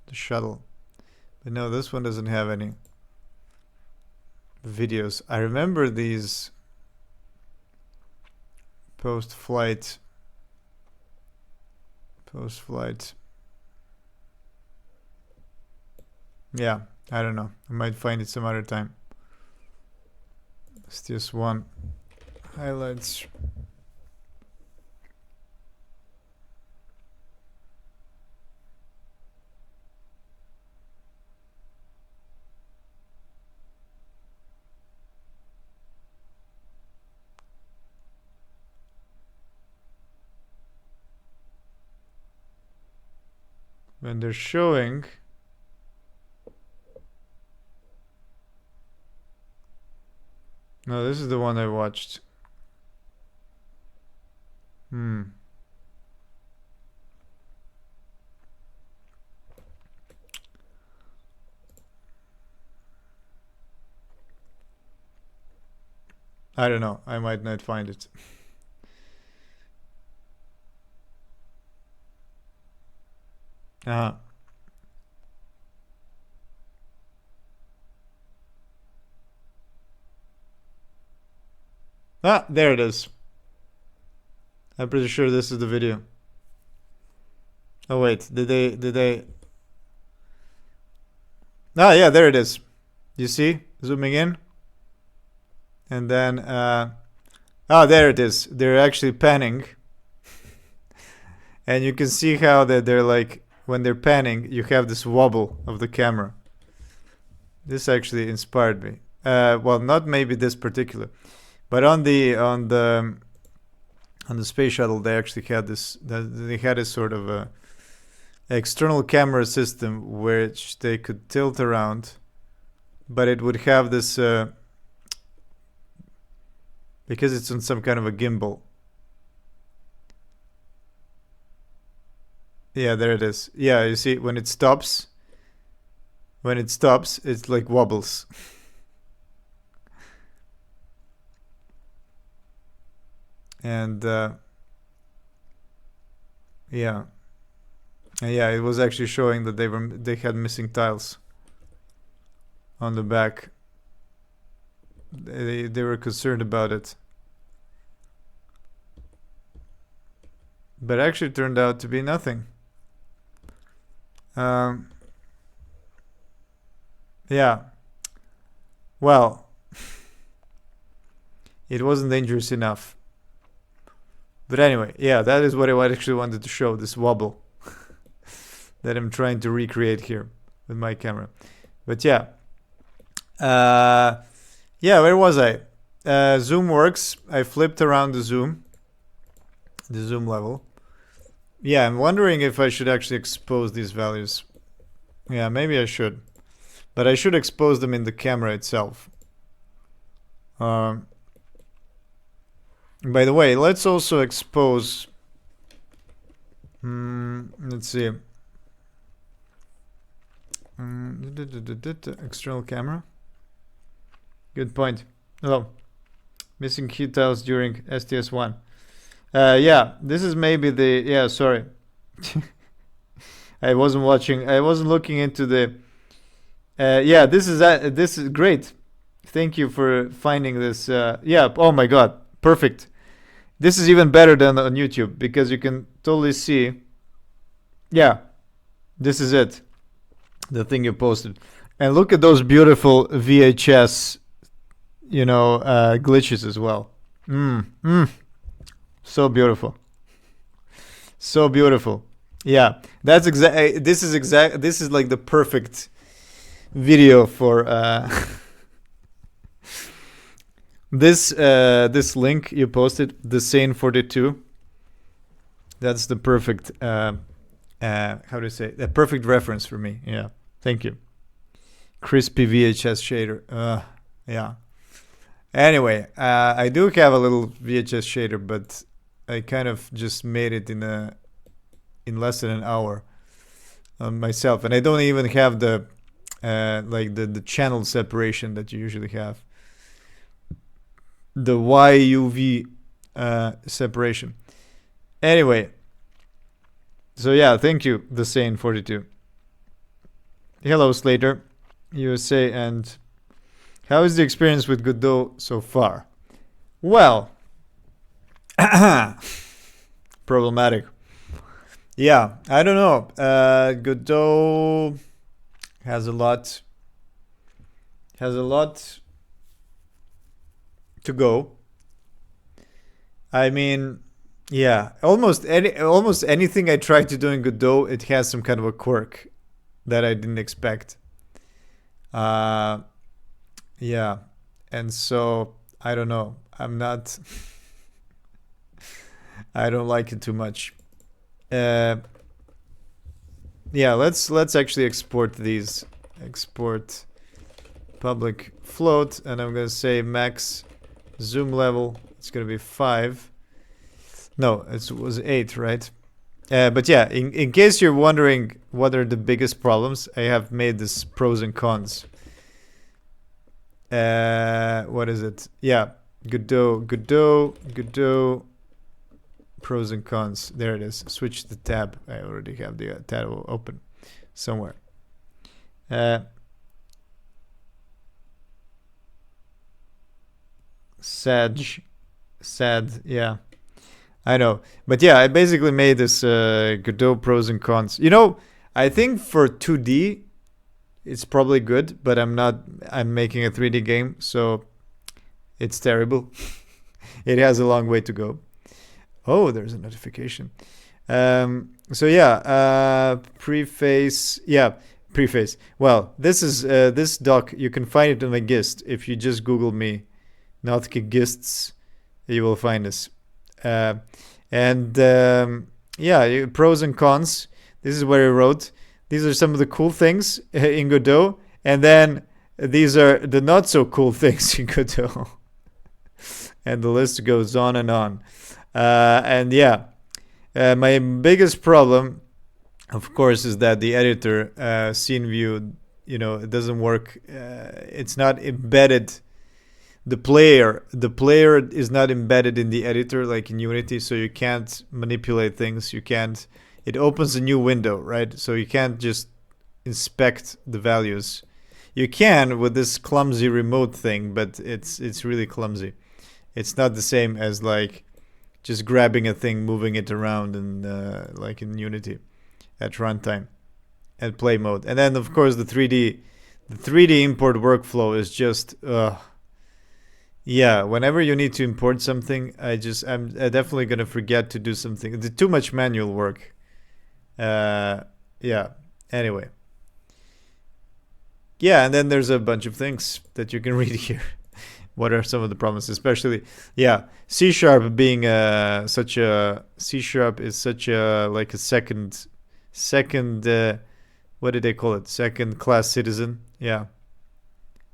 the shuttle. But no, this one doesn't have any videos. I remember these post-flight. Yeah, I don't know. I might find it some other time. STS1 highlights. when they're showing. No, this is the one I watched. I don't know. I might not find it. Uh-huh. Ah, there it is. I'm pretty sure this is the video. Oh wait, did they? Ah, yeah, there it is. You see? Zooming in. And then, there it is. They're actually panning. And you can see how they're like, when they're panning, you have this wobble of the camera. This actually inspired me. Well, not maybe this particular, but on the space shuttle, they actually had this. They had a sort of a external camera system which they could tilt around, but it would have this because it's on some kind of a gimbal. Yeah, there it is. Yeah, you see when it stops, it's like wobbles. And yeah, it was actually showing that they had missing tiles on the back. They were concerned about it, but actually turned out to be nothing. Yeah. Well, it wasn't dangerous enough. But anyway, yeah, that is what I actually wanted to show, this wobble that I'm trying to recreate here with my camera. But yeah. Yeah, where was I? Zoom works. I flipped around the zoom level. Yeah, I'm wondering if I should actually expose these values. Yeah, maybe I should. But I should expose them in the camera itself. By the way, let's also expose... let's see. External camera. Good point. Oh, missing key tiles during STS1. Yeah, this is maybe the... Yeah, sorry. I wasn't watching. I wasn't looking into the... yeah, this is great. Thank you for finding this. Yeah, oh my god. Perfect. This is even better than on YouTube because you can totally see. Yeah, this is it. The thing you posted. And look at those beautiful VHS, glitches as well. So beautiful. So beautiful. Yeah, that's exact. This is like the perfect video for this link you posted, the Sane 42. That's the perfect how do you say, the perfect reference for me. Yeah, thank you. Crispy VHS shader. Yeah. Anyway, I do have a little VHS shader, but I kind of just made it in less than an hour myself, and I don't even have the like the channel separation that you usually have, the YUV separation. Anyway, so yeah, thank you, the Sane 42. Hello, Slater, USA, and how is the experience with Godot so far? Well, problematic. Yeah, I don't know. Godot has a lot to go. I mean, yeah, almost anything I try to do in Godot, it has some kind of a quirk that I didn't expect. Yeah, and so I don't know. I'm not. I don't like it too much. yeah, let's actually export these. Export public float, and I'm gonna say max zoom level. It's gonna be 5. No, it was 8, right? But yeah, in case you're wondering what are the biggest problems, I have made this pros and cons. What is it? Yeah, Godot, pros and cons. There it is. Switch the tab. I already have the tab open somewhere. Sad, yeah. I know. But yeah, I basically made this Godot pros and cons. You know, I think for 2D, it's probably good, but I'm making a 3D game, so it's terrible. It has a long way to go. Oh, there's a notification. So yeah, preface. Yeah, preface. Well, this is this doc. You can find it on my Gist. If you just Google me, Nautica Gists, you will find this. And yeah, pros and cons. This is where I wrote. These are some of the cool things in Godot, and then these are the not so cool things in Godot. And the list goes on and on. And yeah, my biggest problem, of course, is that the editor, scene view, you know, it doesn't work. It's not embedded. The player is not embedded in the editor like in Unity, so you can't manipulate things. You can't. It opens a new window, right? So you can't just inspect the values. You can with this clumsy remote thing, but it's really clumsy. It's not the same as like just grabbing a thing, moving it around, and like in Unity at runtime at play mode. And then of course the 3D import workflow is just yeah, whenever you need to import something, I'm definitely gonna forget to do something. It's too much manual work. Yeah. Anyway. Yeah, and then there's a bunch of things that you can read here. What are some of the problems? Especially, yeah, C# being such a C# is such a like a second. What did they call it? Second class citizen. Yeah.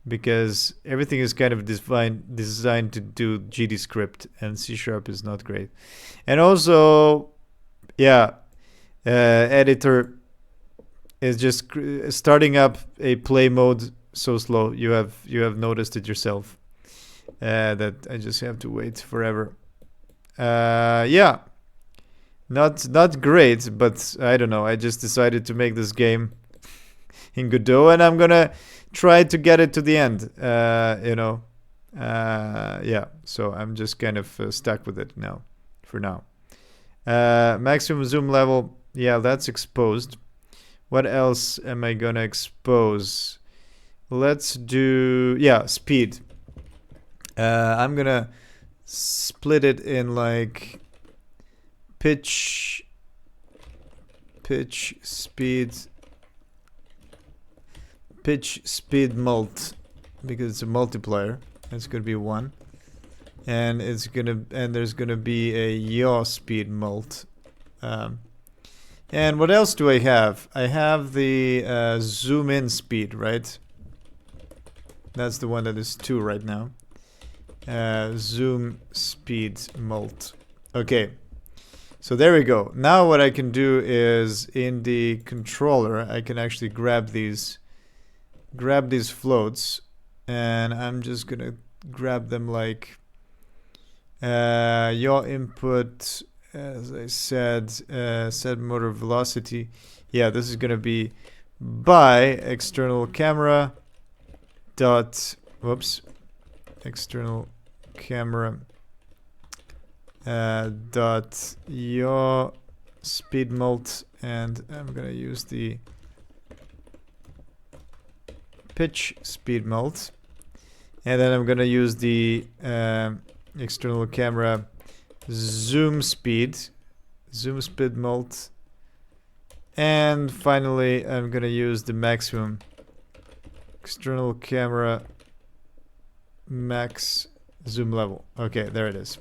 Because everything is kind of designed to do GDScript, and C# is not great. And also, yeah, editor is just starting up a play mode so slow. You have noticed it yourself. That I just have to wait forever. Yeah, not great, but I don't know. I just decided to make this game in Godot, and I'm gonna try to get it to the end. You know, yeah. So I'm just kind of stuck with it now, for now. Maximum zoom level. Yeah, that's exposed. What else am I gonna expose? Let's do, yeah, speed. I'm gonna split it in like pitch, speed, mult, because it's a multiplier. It's gonna be 1, and there's gonna be a yaw speed mult. And what else do I have? I have the zoom in speed, right? That's the one that is 2 right now. Zoom speed mult. Okay, so there we go. Now what I can do is in the controller I can actually grab these floats, and I'm just gonna grab them like yaw input, as I said, set motor velocity. Yeah, this is gonna be by external camera dot, whoops, external camera dot yaw speed mult, and I'm gonna use the pitch speed mult, and then I'm gonna use the external camera zoom speed mult, and finally I'm gonna use the maximum external camera max zoom level. Okay, there it is.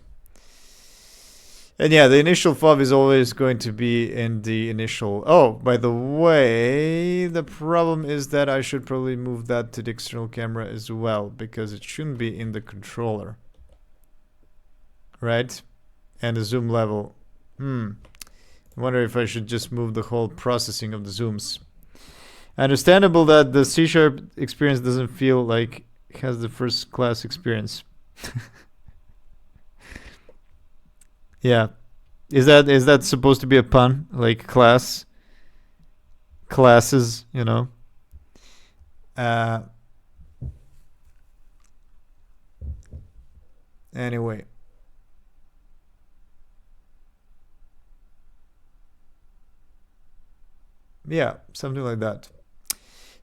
And yeah, the initial fob is always going to be in the initial. Oh, by the way, the problem is that I should probably move that to the external camera as well, because it shouldn't be in the controller. Right? And the zoom level. I wonder if I should just move the whole processing of the zooms. Understandable that the C# experience doesn't feel like it has the first class experience. Yeah. Is that supposed to be a pun? Like classes, you know? Anyway. Yeah, something like that.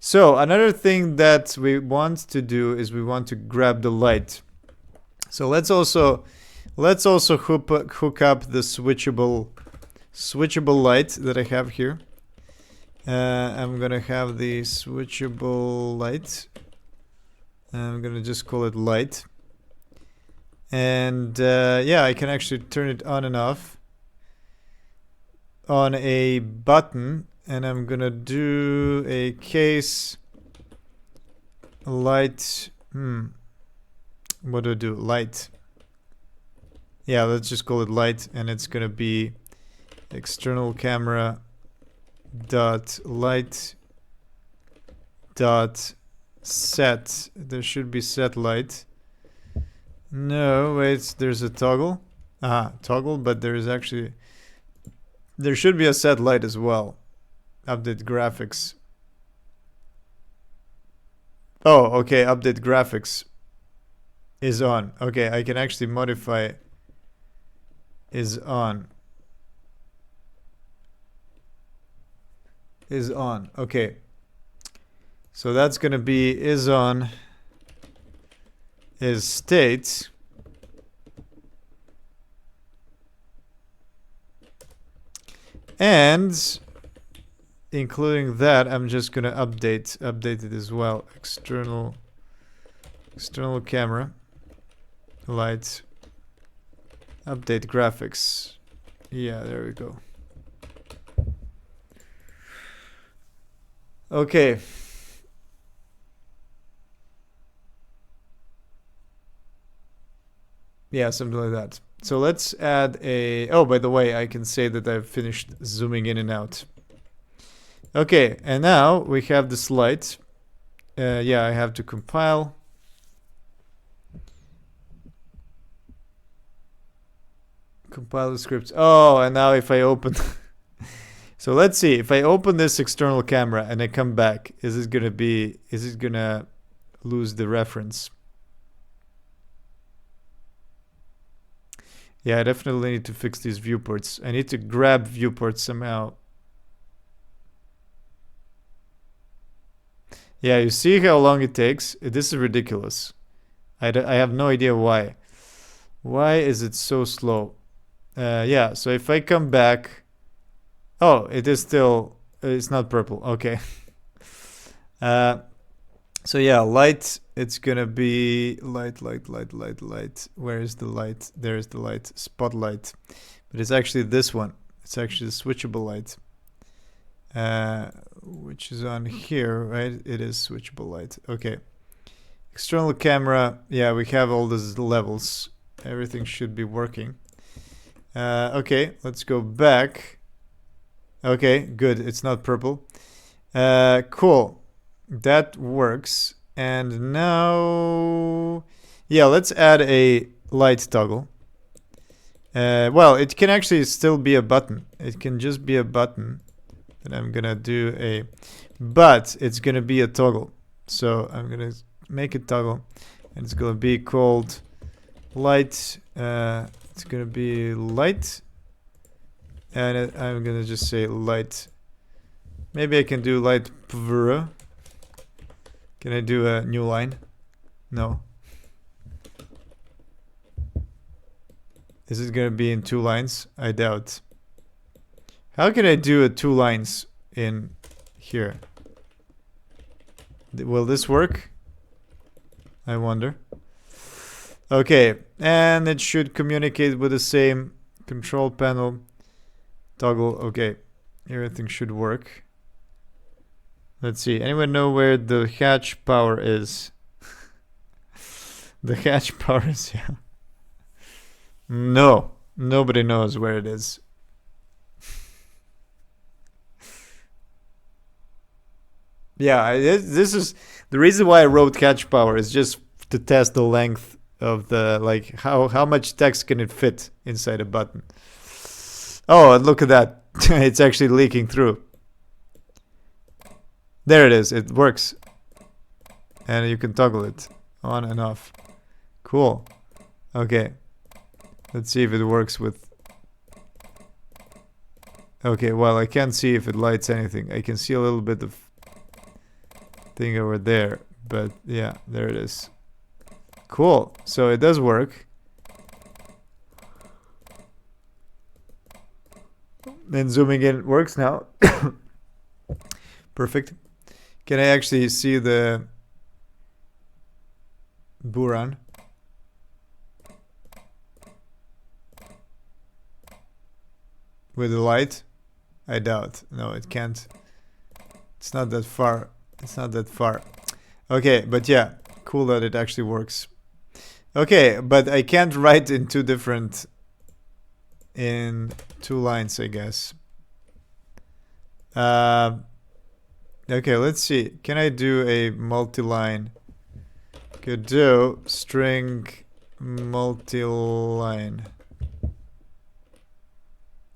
So another thing that we want to do is we want to grab the light. So let's also hook up the switchable light that I have here. I'm gonna have the switchable light. I'm gonna just call it light. And yeah, I can actually turn it on and off on a button. And I'm gonna do a case light. What do I do? Light. Yeah, let's just call it light, and it's gonna be external camera dot light dot set. There should be set light. No, wait, there's a toggle. Toggle, but there should be a set light as well. Update graphics. Oh, okay, update graphics is on. Okay, I can actually modify is on. Is on. Okay. So that's going to be is on is state. And including that, I'm just gonna update it as well. External camera, light, update graphics. Yeah, there we go. Okay. Yeah, something like that. So let's add a. Oh, by the way, I can say that I've finished zooming in and out. Okay, and now we have this light. Yeah, I have to compile. Compile the script. Oh, and now if I open... So let's see. If I open this external camera and I come back, is it gonna lose the reference? Yeah, I definitely need to fix these viewports. I need to grab viewports somehow. Yeah, you see how long it takes? This is ridiculous. I have no idea why. Why is it so slow? Yeah, so if I come back... Oh, it is still... It's not purple. Okay. So yeah, light, it's gonna be light. Where is the light? There is the light. Spotlight. But it's actually this one. It's actually the switchable light. Which is on here, right? It is switchable light. Okay. External camera. Yeah, we have all these levels. Everything should be working. Okay, let's go back. Okay, good. It's not purple. Cool. That works. And now... Yeah, let's add a light toggle. Well, it can actually still be a button. It can just be a button. And I'm gonna do a... But it's gonna be a toggle. So I'm gonna make a toggle. And it's gonna be called light. It's gonna be light. And I'm gonna just say light. Maybe I can do light pvr. Can I do a new line? No. Is it gonna be in 2 lines? I doubt. How can I do 2 lines in here? Will this work? I wonder. Okay, and it should communicate with the same control panel, toggle. Okay, everything should work. Let's see. Anyone know where the hatch power is? The hatch power is, yeah. No, nobody knows where it is. Yeah, this is the reason why I wrote hatch power is just to test the length of the, like, how much text can it fit inside a button. Oh, and look at that. It's actually leaking through. There it is. It works. And you can toggle it on and off. Cool. Okay. Let's see if it works with... Okay, well, I can't see if it lights anything. I can see a little bit of thing over there. But yeah, there it is. Cool. So it does work. Then zooming in works now. Perfect. Can I actually see the Buran? With the light? I doubt. No, it can't. It's not that far. It's not that far. Okay, but yeah, cool that it actually works. Okay, but I can't write in two lines, I guess. Okay, let's see. Can I do a multi-line? Godot string multi-line.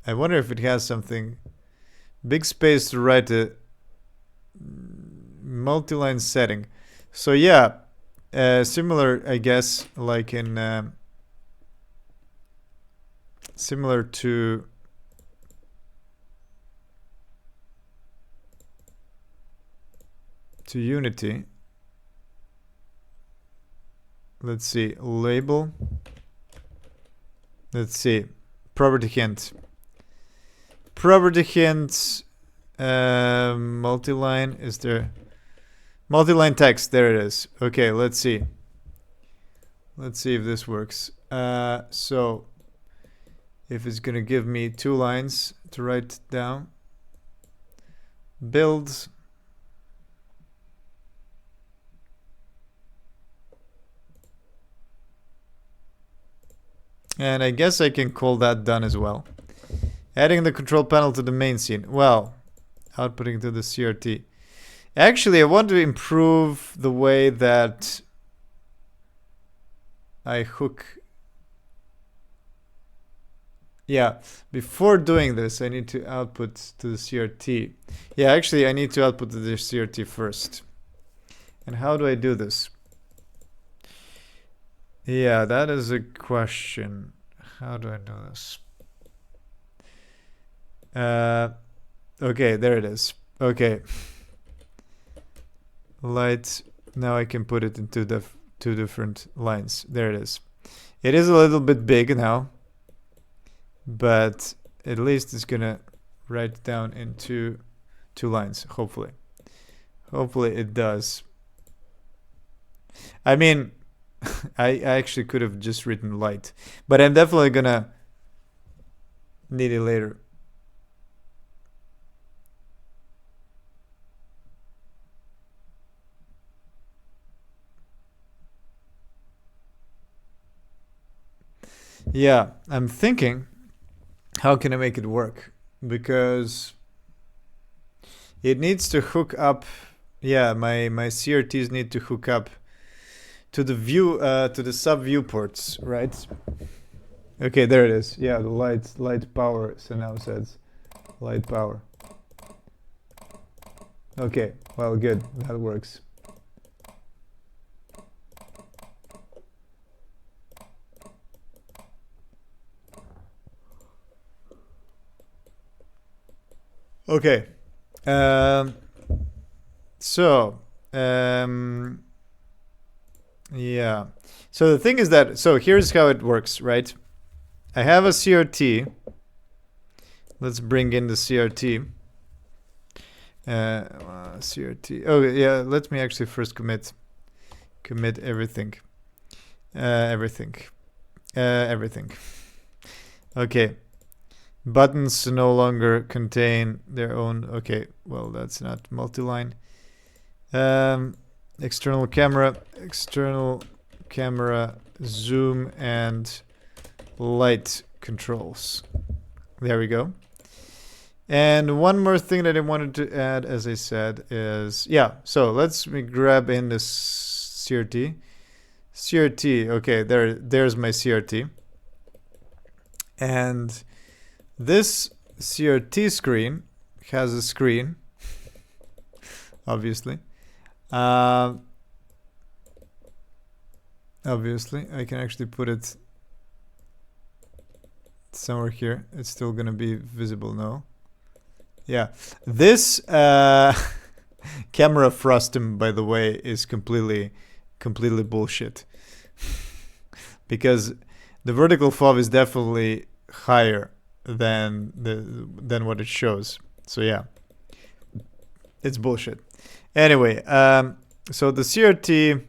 I wonder if it has something. Big space to write a multi-line setting. So yeah, similar, I guess, like in similar to Unity. Let's see, label. Let's see, property hint. Property hint, multi-line, is there? Multi-line text, there it is. Okay, let's see. Let's see if this works. So, if it's gonna give me 2 lines to write down. Build. And I guess I can call that done as well. Adding the control panel to the main scene. Well, outputting to the CRT. Actually, I want to improve the way that I hook. Yeah, before doing this, I need to output to the CRT. Yeah, actually, I need to output to the CRT first. And how do I do this? Yeah, that is a question. How do I do this? Okay, there it is. Okay. Light. Now I can put it into the 2 different lines. There it is. It is a little bit big now, but at least it's gonna write down into 2 lines, hopefully. Hopefully it does. I mean, I actually could have just written light, but I'm definitely gonna need it later. Yeah, I'm thinking, how can I make it work? Because it needs to hook up. Yeah, my CRTs need to hook up to the view, to the sub viewports, right? Okay, there it is. Yeah, the light power. So now it says light power. Okay, well, good. That works. Okay. So, yeah. So the thing is that, so here's how it works, right? I have a CRT. Let's bring in the CRT. CRT. Oh, yeah, let me actually first commit everything. Everything. Okay. Buttons no longer contain their own. Okay, well, that's not multi-line. External camera, zoom, and light controls. There we go. And one more thing that I wanted to add, as I said, is, yeah, so let's grab in this CRT. CRT, okay, there's my CRT. And this CRT screen has a screen, obviously. Obviously, I can actually put it somewhere here. It's still gonna be visible now. Yeah, this camera frustum, by the way, is completely bullshit. Because the vertical FOV is definitely higher than what it shows. So yeah, it's bullshit. Anyway, so the CRT,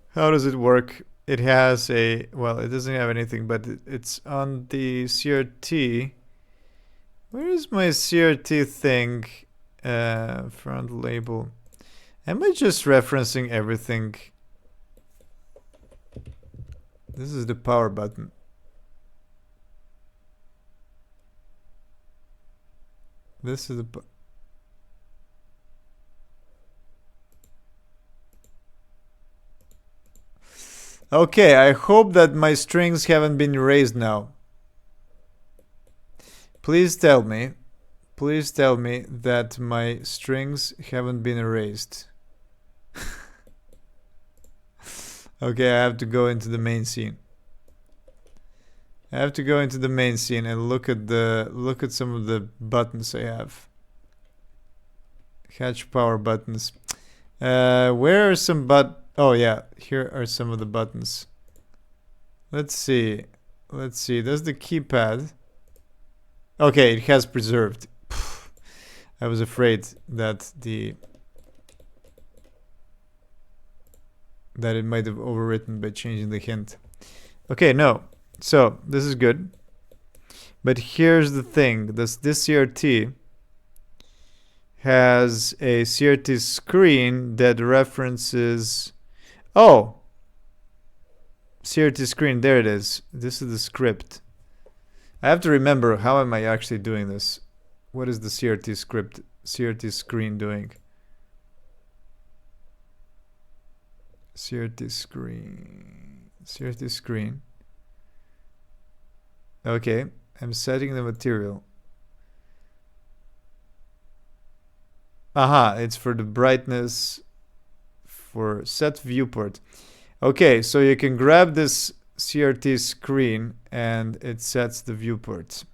how does it work? It has a, well, it doesn't have anything, but it's on the CRT. Where is my CRT thing? Front label. Am I just referencing everything? This is the power button. This is the... Okay, I hope that my strings haven't been erased now. Please tell me that my strings haven't been erased. Okay, I have to go into the main scene. I have to go into the main scene and look at some of the buttons I have. Hatch power buttons. Where are some oh yeah, here are some of the buttons. Let's see. Does the keypad... Okay, it has preserved. I was afraid that it might have overwritten by changing the hint. Okay, no. So, this is good. But here's the thing. This CRT has a CRT screen that references... Oh! CRT screen, there it is. This is the script. I have to remember, how am I actually doing this? What is the CRT screen doing? CRT screen. Okay, I'm setting the material. Aha, it's for the brightness, for set viewport. Okay, so you can grab this CRT screen and it sets the viewports.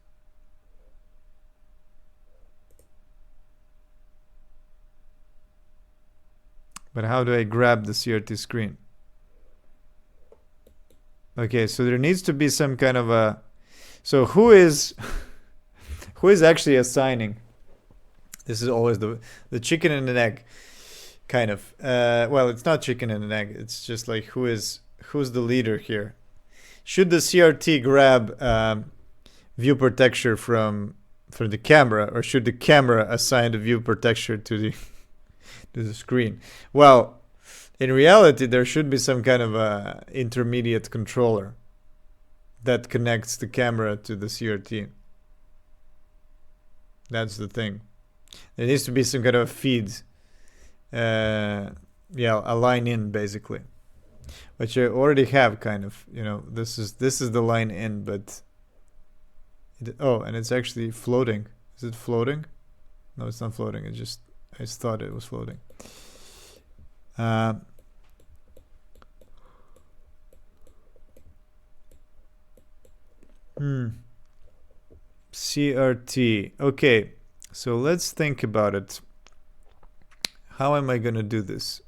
But how do I grab the CRT screen? Okay, so there needs to be some kind of a... So who is actually assigning? This is always the chicken and an egg, kind of. Well, it's not chicken and an egg. It's just like who's the leader here? Should the CRT grab viewport texture from the camera, or should the camera assign the viewport texture to the screen? Well, in reality, there should be some kind of a intermediate controller that connects the camera to the CRT. That's the thing. There needs to be some kind of a feed. Yeah, a line in, basically. Which I already have, kind of. You know, this is the line in, but... oh, and it's actually floating. Is it floating? No, it's not floating. I just thought it was floating. CRT. Okay, so let's think about it. How am I gonna do this?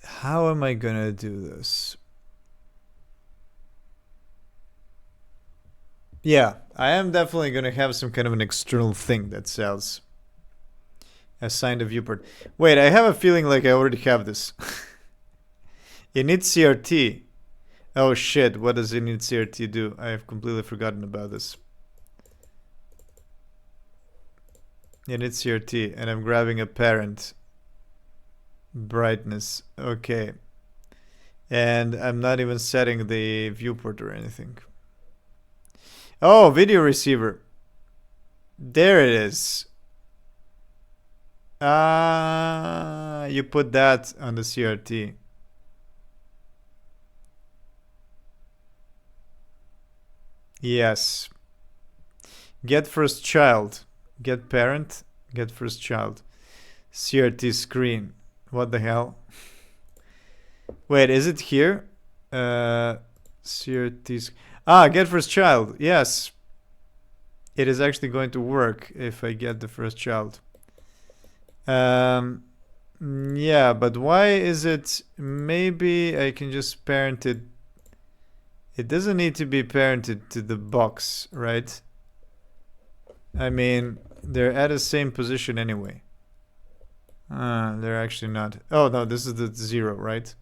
How am I gonna do this? Yeah, I am definitely gonna have some kind of an external thing that says assign a viewport. Wait, I have a feeling like I already have this. Init CRT. Oh shit, what does init CRT do? I have completely forgotten about this. Init CRT, and I'm grabbing a parent. Brightness, okay. And I'm not even setting the viewport or anything. Oh, video receiver. There it is. Ah, you put that on the CRT. Yes. Get first child. Get parent. Get first child. CRT screen. What the hell? Wait, is it here? CRT. Get first child. Yes. It is actually going to work if I get the first child. Yeah, but why is it? Maybe I can just parent it. It doesn't need to be parented to the box, right? I mean, they're at the same position anyway. They're actually not. Oh, no, this is the 0, right?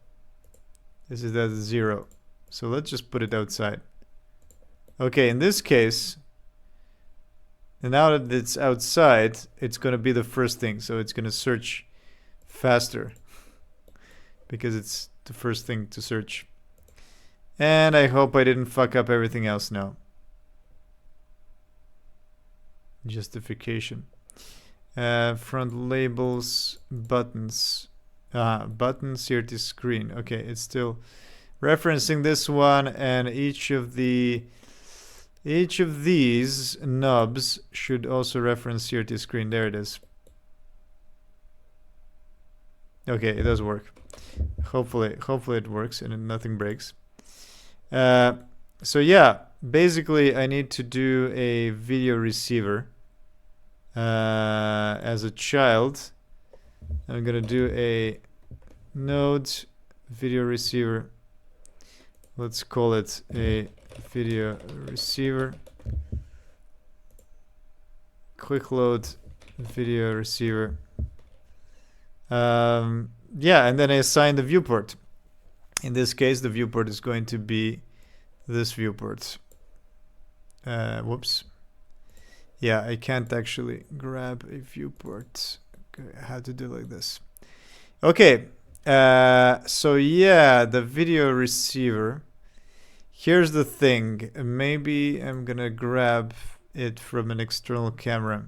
This is the 0. So let's just put it outside. Okay, in this case, and now that it's outside, it's going to be the first thing. So it's going to search faster because it's the first thing to search. And I hope I didn't fuck up everything else now. Justification. Front labels, buttons. Button, CRT screen. Okay, it's still referencing this one, and each of these knobs should also reference CRT screen. There it is. Okay, it does work. Hopefully it works and nothing breaks. So yeah, basically I need to do a video receiver as a child. I'm gonna do a node video receiver. Let's call it a video receiver. Quick load video receiver. Yeah, and then I assign the viewport. In this case, the viewport is going to be this viewport. Whoops. Yeah, I can't actually grab a viewport. Okay, I have to do like this. Okay. So yeah, the video receiver. Here's the thing. Maybe I'm gonna grab it from an external camera.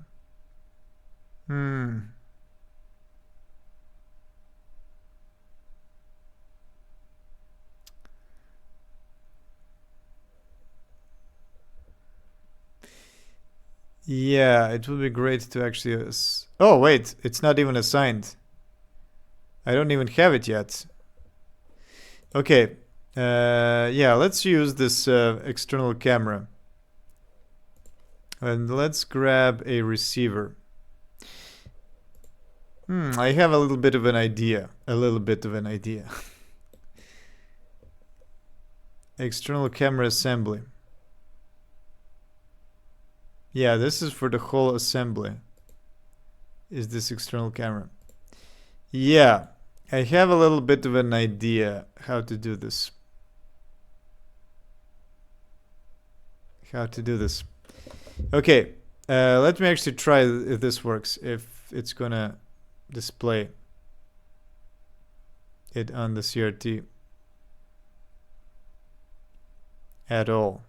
Yeah, it would be great to actually... Oh, wait, it's not even assigned. I don't even have it yet. Okay, yeah, let's use this external camera. And let's grab a receiver. I have a little bit of an idea. External camera assembly. Yeah, this is for the whole assembly. Is this external camera? Yeah, I have a little bit of an idea how to do this. Okay, let me actually try if this works, if it's gonna display it on the CRT at all.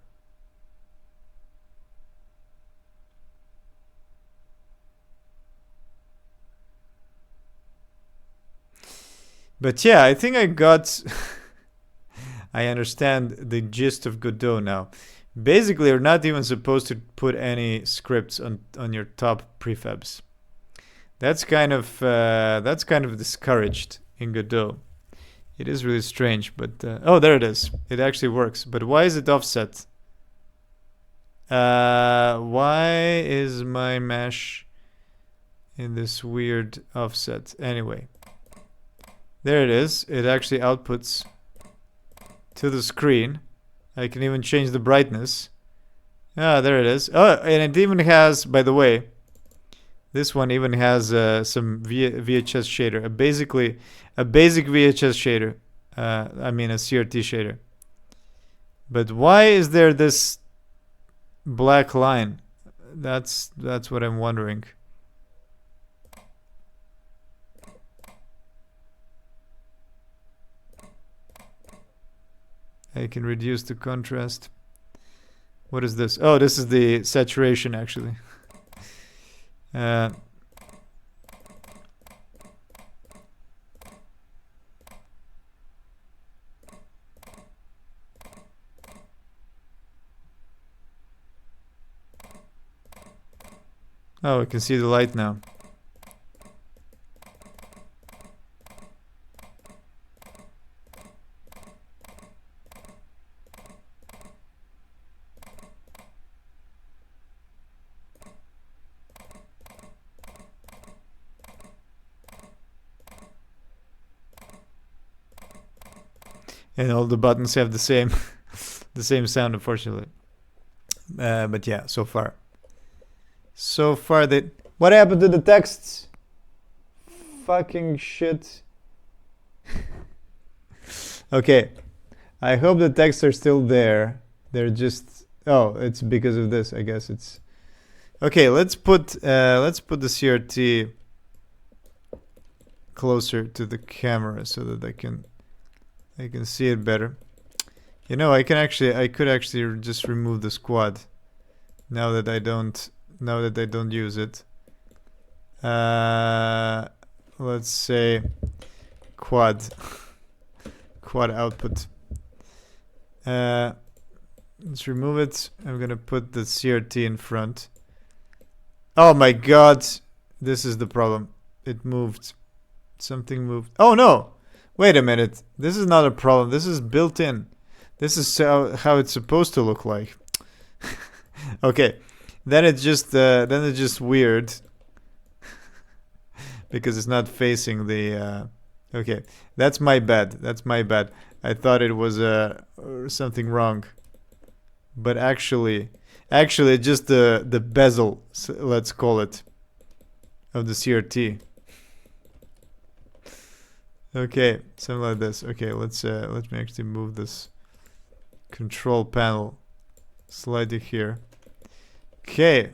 But yeah, I think I got... I understand the gist of Godot now. Basically, you're not even supposed to put any scripts on your top prefabs. That's kind of discouraged in Godot. It is really strange, but oh, there it is. It actually works. But why is it offset? Why is my mesh in this weird offset? Anyway, there it is. It actually outputs to the screen. I can even change the brightness. There it is. Oh, and it even has, by the way, this one even has some VHS shader. A basic VHS shader. I mean a CRT shader. But why is there this black line? That's what I'm wondering. I can reduce the contrast. What is this? Oh, this is the saturation actually. Uh, oh, I can see the light now. And all the buttons have the same the same sound, unfortunately. But yeah, so far that. What happened to the texts? Fucking shit. Okay, I hope the texts are still there. They're just, oh, it's because of this. I guess it's okay. Let's put the CRT closer to the camera so that I can see it better. You know, I could actually just remove the squad now that I don't use it. Let's say quad output. Let's remove it. I'm gonna put the CRT in front. Oh my god, this is the problem. It moved. Something moved. Oh no! Wait a minute. This is not a problem. This is built in. This is how it's supposed to look like. Okay. Then it's just weird because it's not facing the. Okay, that's my bad. I thought it was something wrong, but actually, just the bezel, let's call it, of the CRT. Okay, something like this. Okay, let me actually move this control panel slightly here. Okay.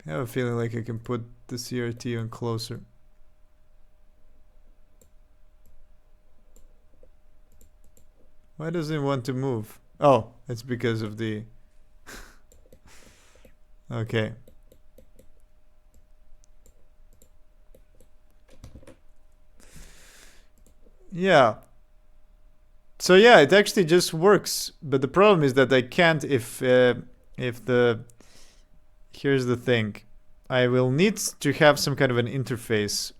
I have a feeling like I can put the CRT on closer. Why doesn't it want to move? Oh, it's because of the... Okay. Yeah. So yeah, it actually just works. But the problem is that I can't if the... Here's the thing. I will need to have some kind of an interface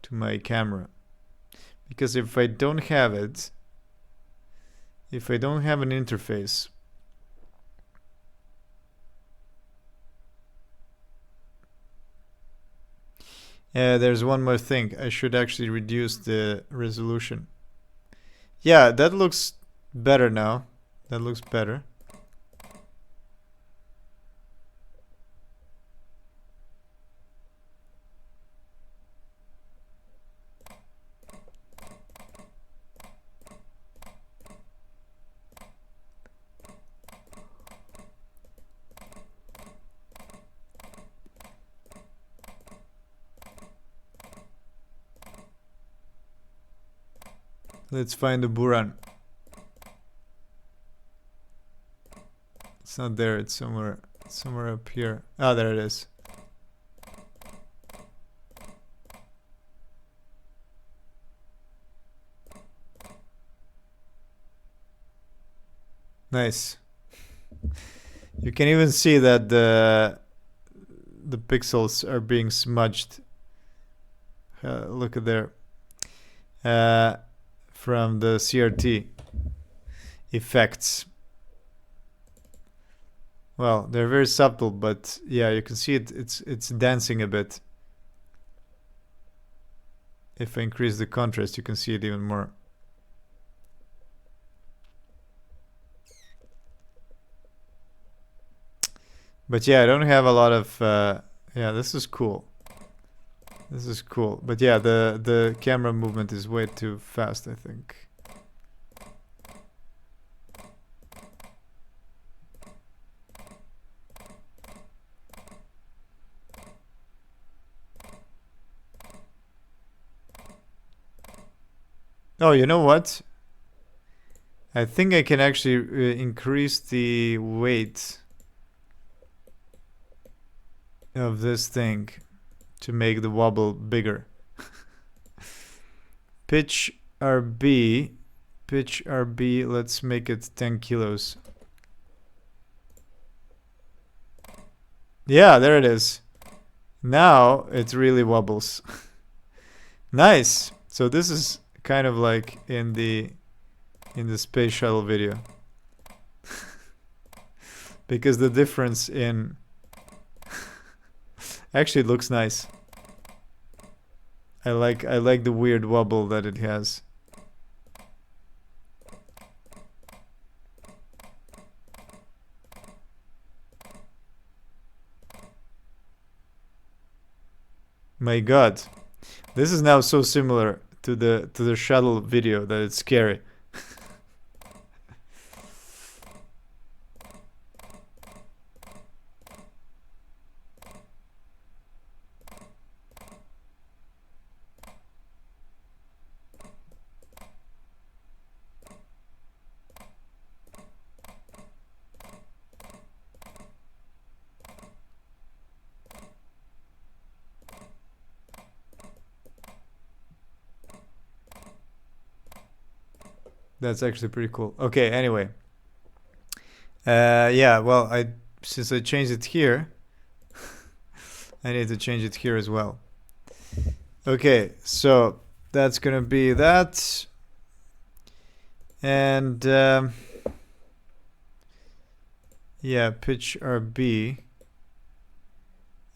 to my camera. Because if I don't have it, if I don't have an interface, there's one more thing. I should actually reduce the resolution. Yeah, that looks better now. That looks better. Let's find the Buran. It's not there, it's somewhere up here. Ah, there it is. Nice. You can even see that the pixels are being smudged. Look at there. From the CRT effects. Well, they're very subtle, but yeah, you can see it. It's dancing a bit. If I increase the contrast, you can see it even more. But yeah, I don't have a lot of. Yeah, this is cool. This is cool. But yeah, the camera movement is way too fast, I think. Oh, you know what? I think I can actually increase the weight of this thing to make the wobble bigger. Pitch RB. Pitch RB. Let's make it 10 kilos. Yeah, there it is. Now it really wobbles. Nice. So this is kind of like in the space shuttle video. Because the difference in actually it looks nice. I like the weird wobble that it has. My god. This is now so similar to the shuttle video that it's scary. That's actually pretty cool. Okay, anyway. Yeah, well, since I changed it here, I need to change it here as well. Okay, so that's gonna be that. And yeah, pitch RB.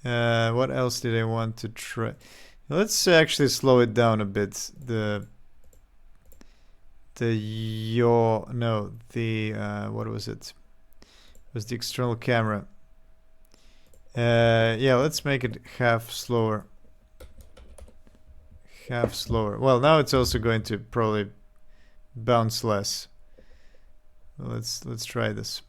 What else did I want to try? Let's actually slow it down a bit. What was it? It was the external camera. Yeah, let's make it half slower. Half slower. Well, now it's also going to probably bounce less. Let's try this.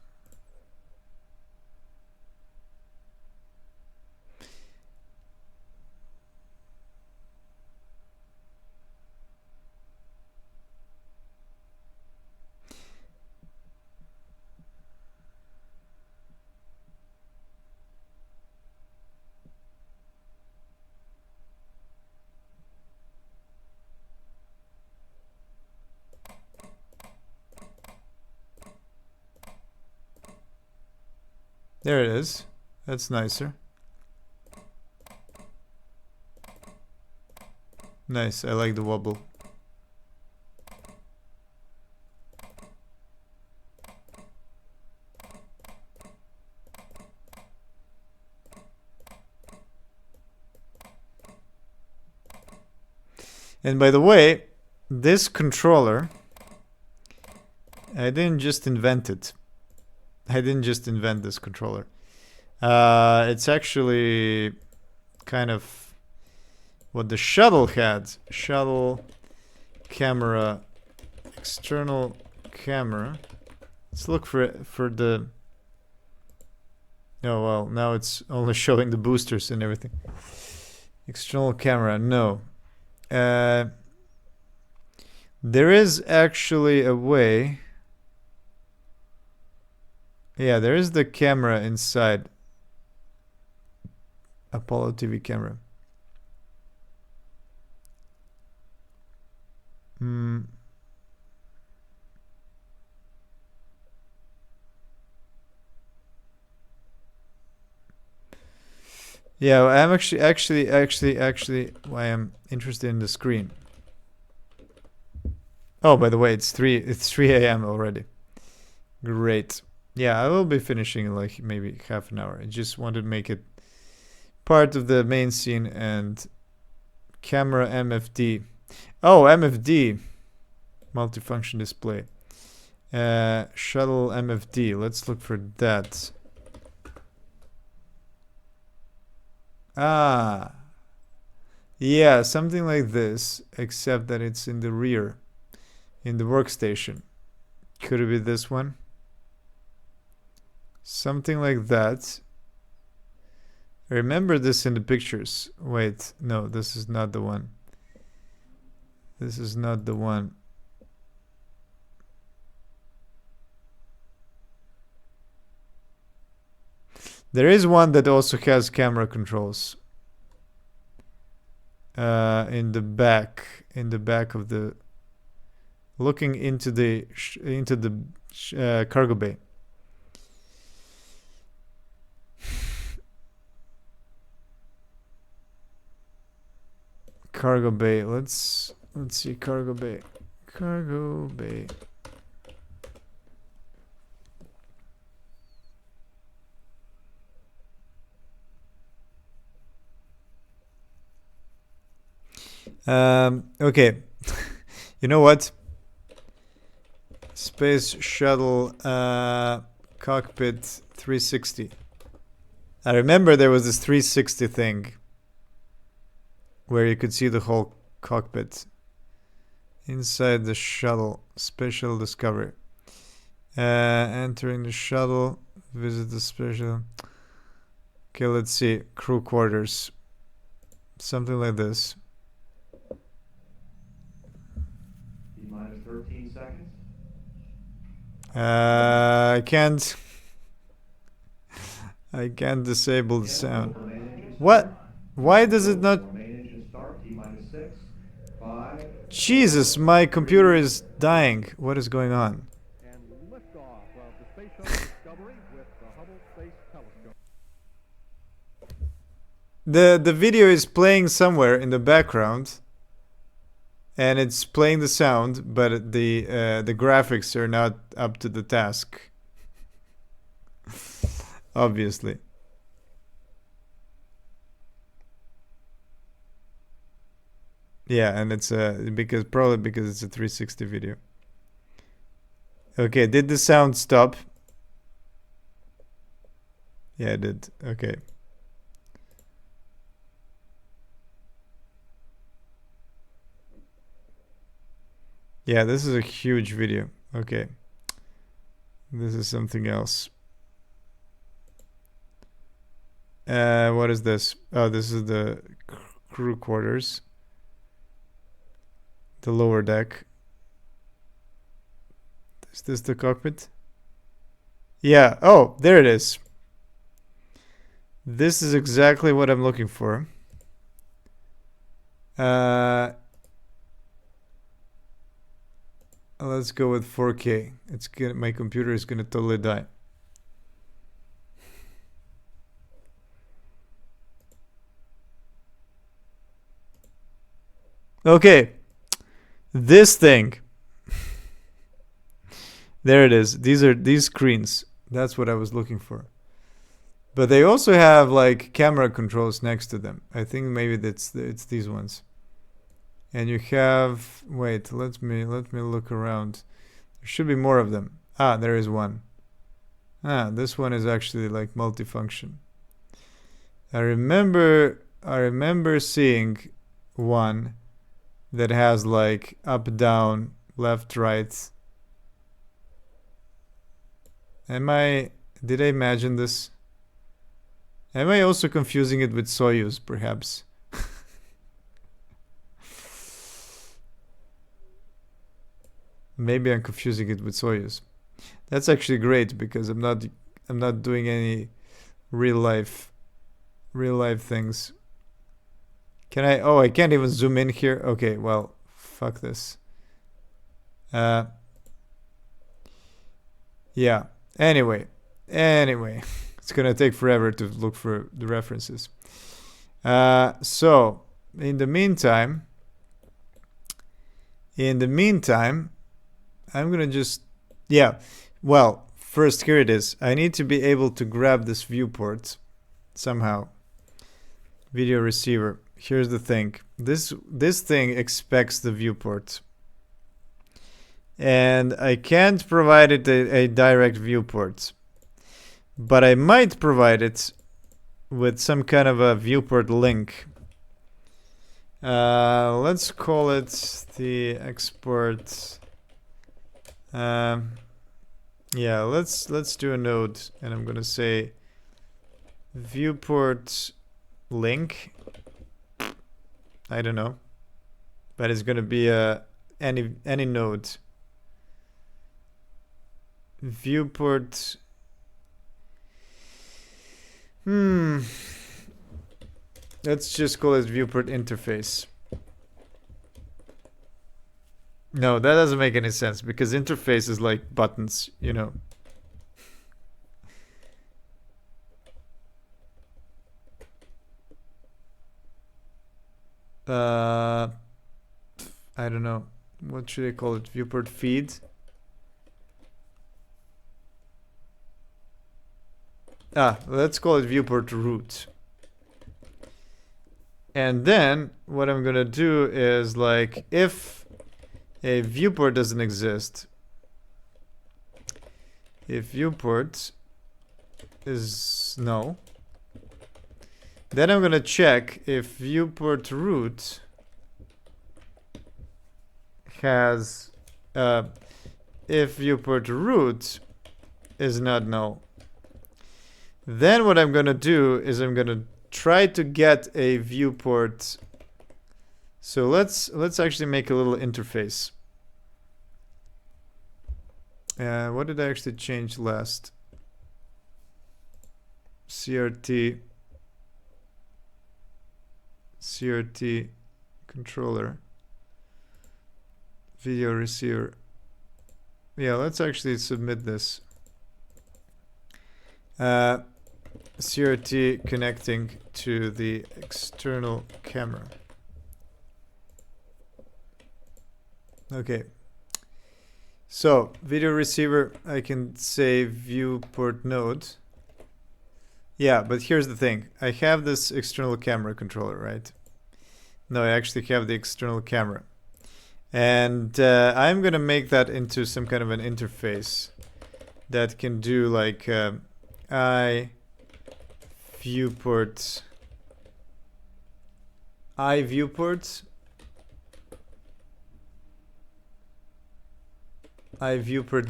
There it is. That's nicer. Nice. I like the wobble. And by the way, this controller, I didn't just invent it. I didn't just invent this controller. It's actually kind of what the shuttle had. Shuttle camera, external camera. Let's look for the... Oh, well, now it's only showing the boosters and everything. External camera, no. There is actually a way... Yeah, there is the camera inside Apollo TV camera. Yeah, I'm actually, I am interested in the screen. Oh, by the way, it's 3 a.m. already. Great. Yeah, I will be finishing in like maybe half an hour. I just wanted to make it part of the main scene. And camera MFD. Oh, MFD. Multifunction display. Shuttle MFD. Let's look for that. Ah. Yeah, something like this, except that it's in the rear, in the workstation. Could it be this one? Something like that. Remember this in the pictures. Wait, no, this is not the one. This is not the one. There is one that also has camera controls. In the back of the, looking into the cargo bay. Cargo bay. Let's see cargo bay. Cargo bay. Okay. You know what? Space Shuttle cockpit 360. I remember there was this 360 thing where you could see the whole cockpit inside the shuttle. Special discovery. Entering the shuttle, visit the special. Okay, let's see. Crew quarters. Something like this. Minus 13 seconds. I can't disable the sound. What? Why does it not? Jesus, my computer is dying. What is going on? And liftoff of the Space Shuttle Discovery with the Hubble Space Telescope. The video is playing somewhere in the background, and it's playing the sound, but the graphics are not up to the task. Obviously. Yeah, and it's probably because it's a 360 video. Okay, did the sound stop? Yeah, it did. Okay. Yeah, this is a huge video. Okay. This is something else. What is this? Oh, this is the crew quarters. The lower deck. Is this the cockpit? Yeah. Oh, there it is. This is exactly what I'm looking for. Let's go with 4K. My computer is gonna totally die. Okay. This thing. There it is. These are these screens. That's what I was looking for. But they also have like camera controls next to them. I think maybe it's these ones. And you have, wait, let me look around. There should be more of them. Ah, there is one. Ah, this one is actually like multifunction. I remember seeing one that has like up, down, left, right. Did I imagine this? Am I also confusing it with Soyuz, perhaps? Maybe I'm confusing it with Soyuz. That's actually great because I'm not doing any real life things. Can I? Oh, I can't even zoom in here. Okay, well, fuck this. Yeah. Anyway, it's gonna take forever to look for the references. So in the meantime, I'm gonna just, yeah. Well, first here it is. I need to be able to grab this viewport somehow. Video receiver. Here's the thing. This thing expects the viewport. And I can't provide it a direct viewport. But I might provide it with some kind of a viewport link. Let's call it the export. Yeah, let's do a node, and I'm gonna say viewport link. I don't know, but it's gonna be any node. Viewport. Let's just call it viewport interface. No, that doesn't make any sense because interface is like buttons, you know. I don't know. What should I call it? Viewport feed? Let's call it viewport root. And then what I'm gonna do is like if a viewport doesn't exist, if viewport is no, then I'm gonna check if viewport root has if viewport root is not null. Then what I'm gonna do is I'm gonna try to get a viewport. So let's actually make a little interface. What did I actually change last? CRT controller, video receiver. Yeah, let's actually submit this. CRT connecting to the external camera. Okay. So, video receiver, I can say viewport node. Yeah, but here's the thing. I have this external camera controller, right? No, I actually have the external camera. And I'm going to make that into some kind of an interface that can do like iViewport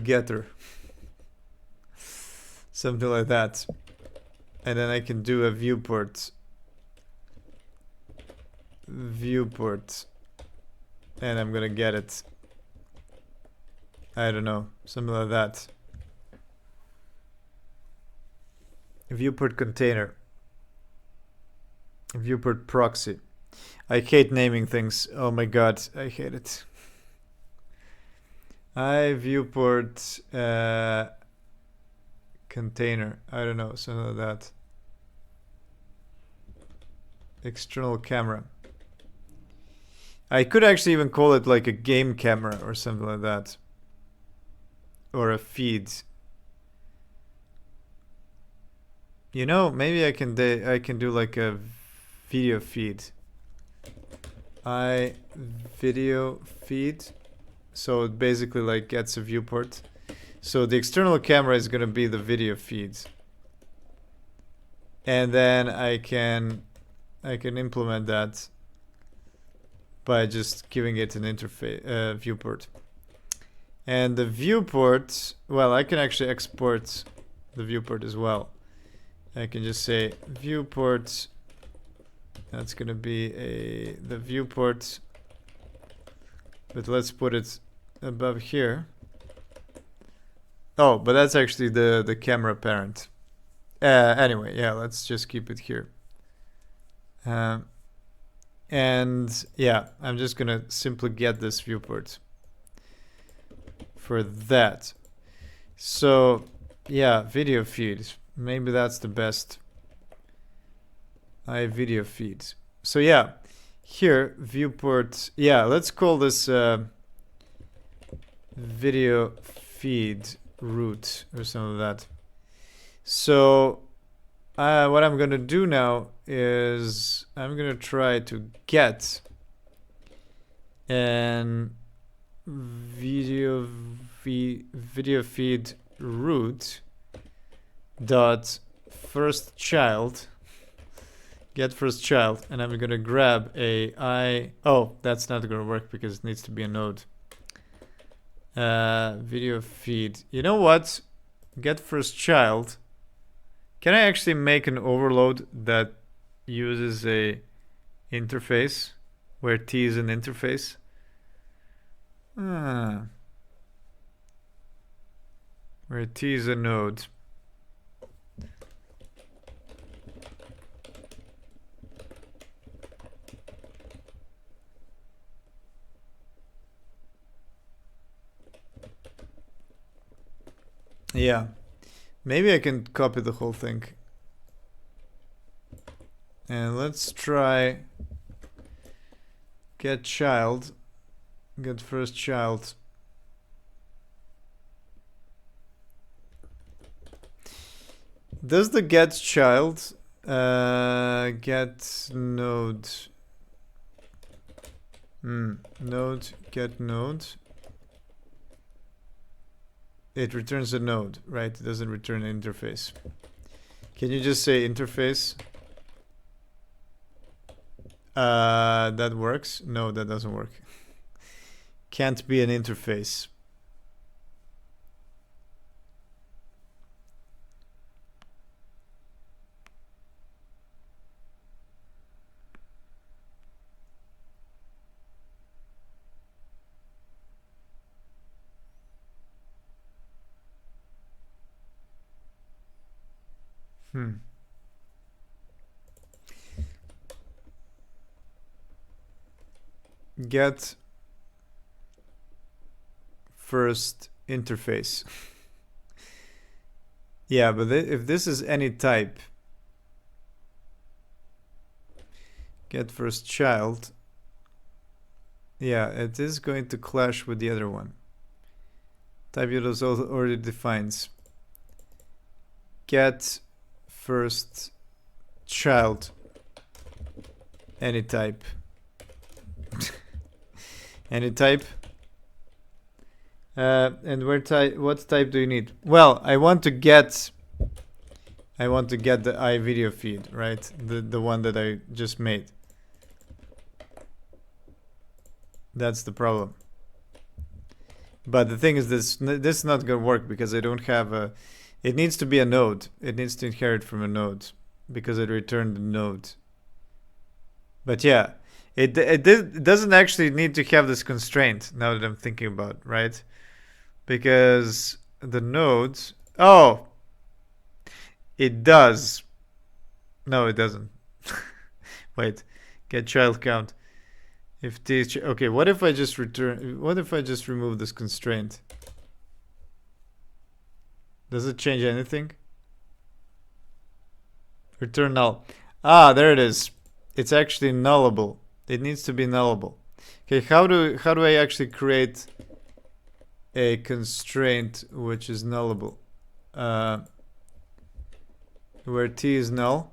getter. Something like that. And then I can do a viewport. And I'm gonna get it. I don't know. Something like that. Viewport container. Viewport proxy. I hate naming things. Oh my god, I hate it. iViewport container. I don't know, something like that. External camera. I could actually even call it like a game camera or something like that. Or a feed. You know, maybe I can do like a video feed. Video feed. So it basically like gets a viewport. So the external camera is gonna be the video feed. And then I can implement that by just giving it an interface viewport. And the viewport, well, I can actually export the viewport as well. I can just say viewport. That's gonna be the viewport, but let's put it above here. Oh, but that's actually the camera parent. Anyway, yeah, let's just keep it here. And yeah, I'm just gonna simply get this viewport for that. So yeah, video feed. Maybe that's the best. Video feed. So yeah, here viewport. Yeah, let's call this video feed root or something like that. So what I'm gonna do now is I'm gonna try to get an video feed root dot first child get first child, and I'm gonna grab a I. Oh, that's not gonna work because it needs to be a node. Video feed. You know what? Get first child. Can I actually make an overload that uses a interface where T is an interface? Where T is a node. Yeah. Maybe I can copy the whole thing. And let's try get child. Get first child. Does the get child get node? Node get node. It returns a node, right? It doesn't return an interface. Can you just say interface? That works? No, that doesn't work. Can't be an interface. Get first interface. Yeah, but if this is any type, get first child, yeah, it is going to clash with the other one. Type utils already defines get first child any type. Any type. And what type do you need? Well, I want to get the iVideo feed, right? The one that I just made. That's the problem. But the thing is, this is not gonna work because I don't have a. It needs to be a node. It needs to inherit from a node because it returned the node. But yeah, it doesn't actually need to have this constraint. Now that I'm thinking about it, right? Because the nodes. Oh, it does. No, it doesn't. Wait, get child count. If teach. Okay, what if I just return? What if I just remove this constraint? Does it change anything? Return null. Ah, there it is. It's actually nullable. It needs to be nullable. Okay, how do I actually create a constraint which is nullable? Where T is null?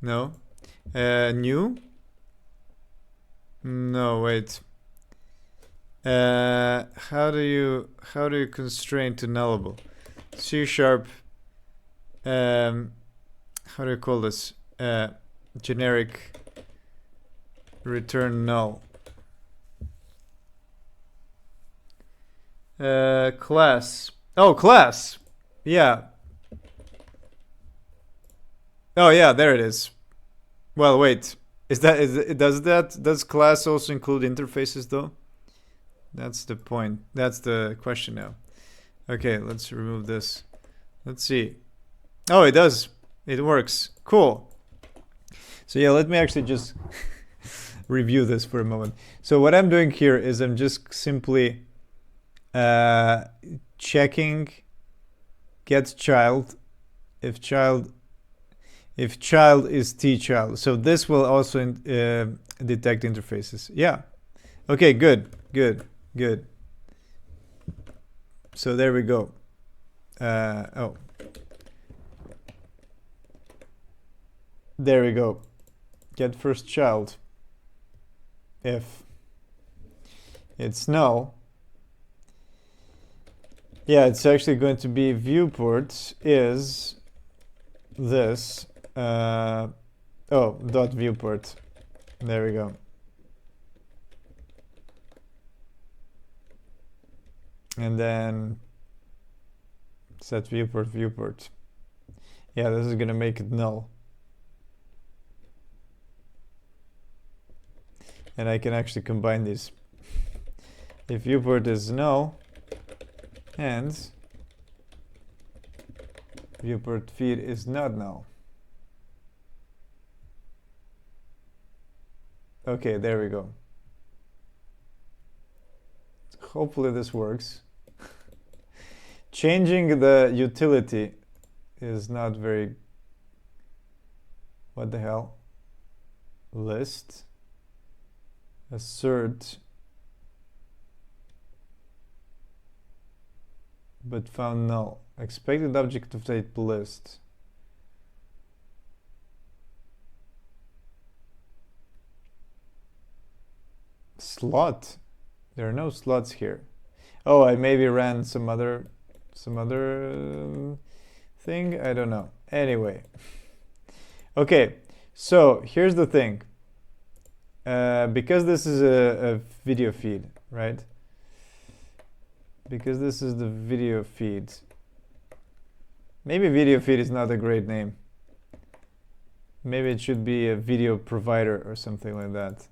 No. New? No, wait. How do you constrain to nullable? C#. How do you call this? Generic return null. Class. Oh, class. Yeah. Oh yeah, there it is. Well, wait. Does class also include interfaces though? That's the point. That's the question now. Okay, let's remove this. Let's see. Oh, it does. It works. Cool. So yeah, let me actually just review this for a moment. So what I'm doing here is I'm just simply checking get child if child is T child. So this will also detect interfaces. Yeah. Okay, good. So there we go. Oh. There we go. Get first child. If it's null. Yeah, it's actually going to be viewport is this. Oh, dot viewport. There we go. And then set viewport. Yeah, this is gonna make it null. And I can actually combine these. If viewport is null and viewport feed is not null. Okay, there we go. Hopefully this works. Changing the utility is not very... What the hell? List. Assert. But found null. Expected object of type list. Slot. There are no slots here. Oh, I maybe ran some other thing. I don't know. Anyway. Okay. So here's the thing. Because this is a video feed, right? Because this is the video feed. Maybe video feed is not a great name. Maybe it should be a video provider or something like that.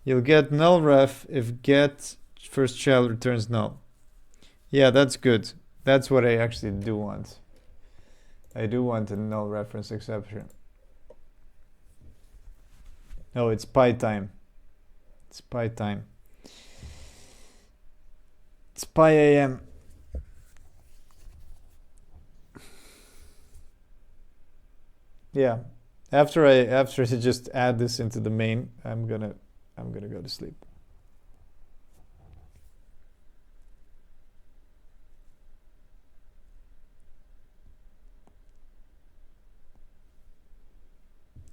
You'll get null ref if get first child returns null. Yeah, that's good. That's what I actually do want. I do want a null reference exception. No, it's pi time. It's pi time. It's pi AM. Yeah. After I just add this into the main, I'm gonna go to sleep.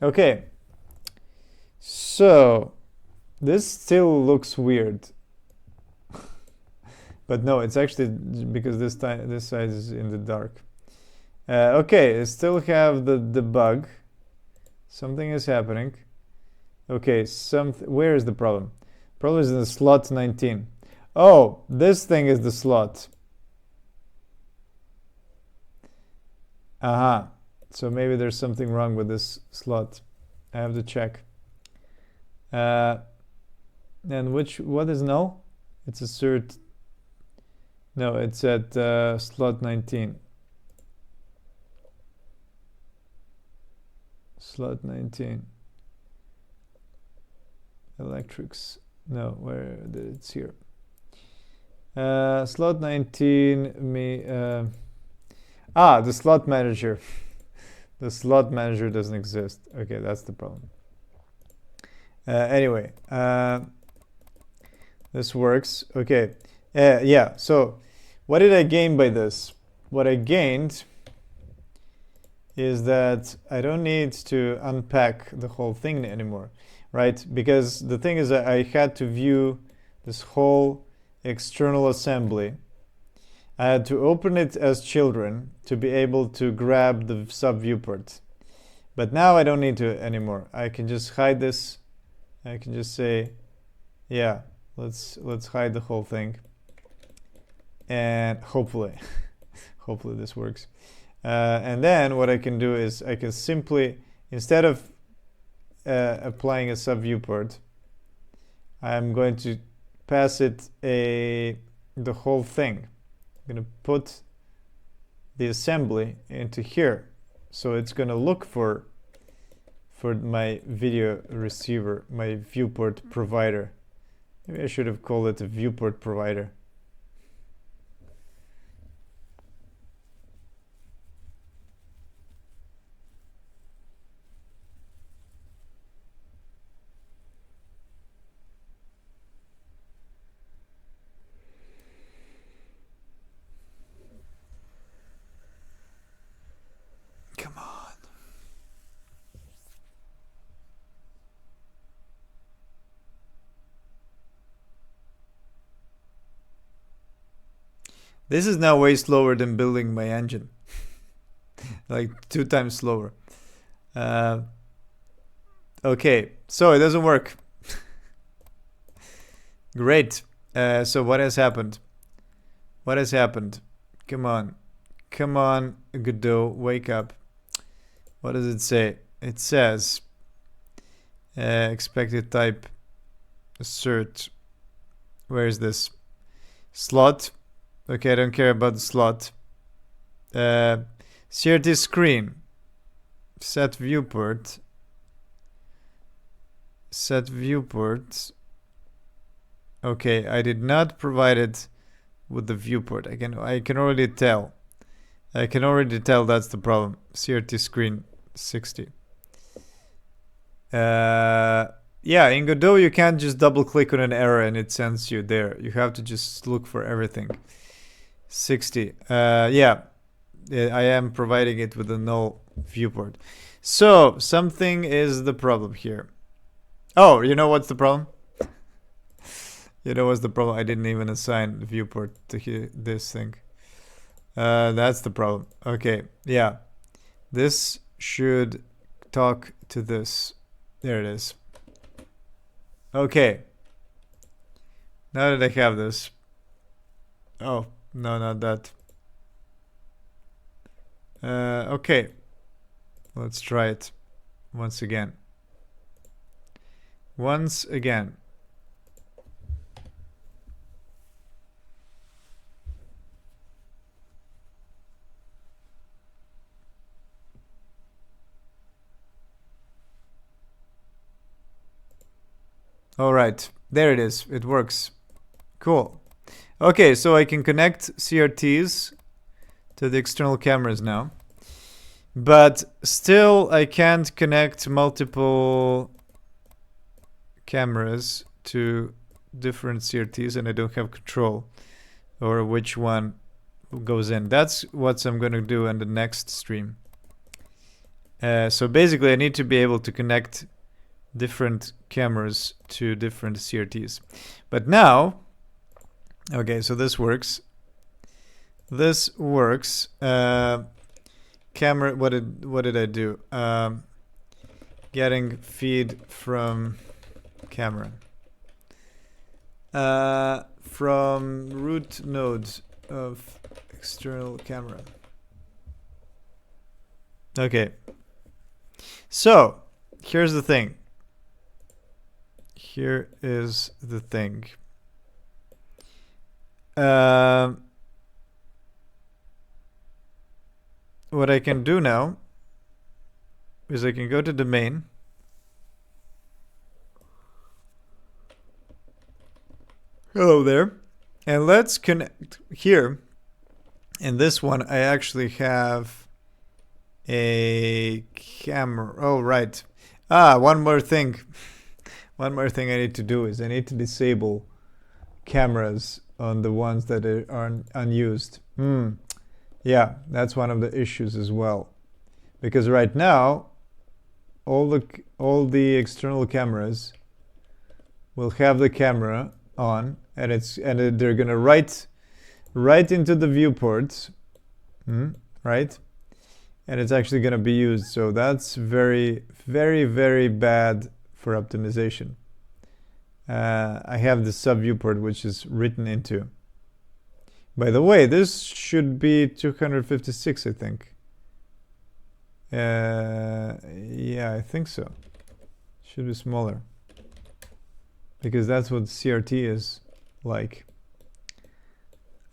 Okay. So this still looks weird. But no, it's actually because this side is in the dark. Okay, I still have the bug. Something is happening. Okay, where is the problem? Problem is in the slot 19. Oh, this thing is the slot. Aha. So maybe there's something wrong with this slot. I have to check. And what is null? It's assert. No, it's at slot 19. Slot 19. Electrics. No, where it's here. Slot 19. The slot manager. The slot manager doesn't exist. Okay, that's the problem. Anyway, this works. Okay. Yeah, so what did I gain by this? What I gained is that I don't need to unpack the whole thing anymore, right? Because the thing is that I had to view this whole external assembly. I had to open it as children to be able to grab the sub viewport. But now I don't need to anymore. I can just hide this. I can just say, yeah, let's hide the whole thing. And hopefully this works. And then what I can do is I can simply, instead of applying a sub viewport, I'm going to pass it the whole thing. I'm going to put the assembly into here. So it's going to look for my video receiver, my viewport provider. Maybe I should have called it a viewport provider. Come on. This is now way slower than building my engine. like 2 times slower. Okay, so it doesn't work. Great. So what has happened? What has happened? Come on. Come on, Godot, wake up. What does it say? It says expected type assert. Where is this? Slot. Okay, I don't care about the slot. CRT screen. Set viewport. Set viewport. Okay, I did not provide it with the viewport. I can already tell. I can already tell that's the problem. CRT screen 60. Yeah, in Godot you can't just double click on an error and it sends you there. You have to just look for everything. 60. Yeah, I am providing it with a null viewport. So something is the problem here. Oh, you know what's the problem? You know what's the problem? I didn't even assign the viewport to this thing. That's the problem. Okay, yeah. This should talk to this. There it is. Okay. Now that I have this. Oh, no, not that. Okay. Let's try it once again. Once again. All right, there it is. It works. Cool. Okay, so I can connect CRTs to the external cameras now. But still, I can't connect multiple cameras to different CRTs, and I don't have control over which one goes in. That's what I'm going to do in the next stream. So basically, I need to be able to connect different cameras to different CRTs. But now, okay, so this works. This works. Camera, what did I do? Getting feed from camera. From root nodes of external camera. Okay. So, here's the thing. Here is the thing. What I can do now is I can go to domain. Hello there. And let's connect here. In this one, I actually have a camera. Oh, right. One more thing. One more thing I need to do is I need to disable cameras on the ones that are unused. Yeah, that's one of the issues as well. Because right now, all the external cameras will have the camera on, and they're gonna write into the viewports, right? And it's actually gonna be used. So that's very, very, very bad for optimization. I have the sub viewport which is written into. By the way, this should be 256, I think. Yeah, I think so. Should be smaller. Because that's what CRT is like.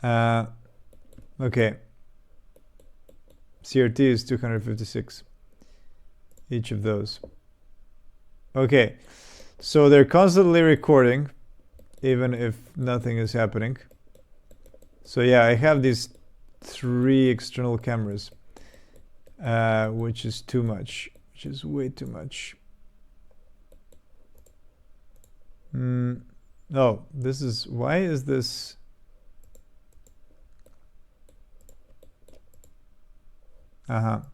Okay. CRT is 256. Each of those. Okay. So they're constantly recording, even if nothing is happening. So yeah, I have these 3 external cameras, which is too much, which is way too much. Oh, this is, why is this? Can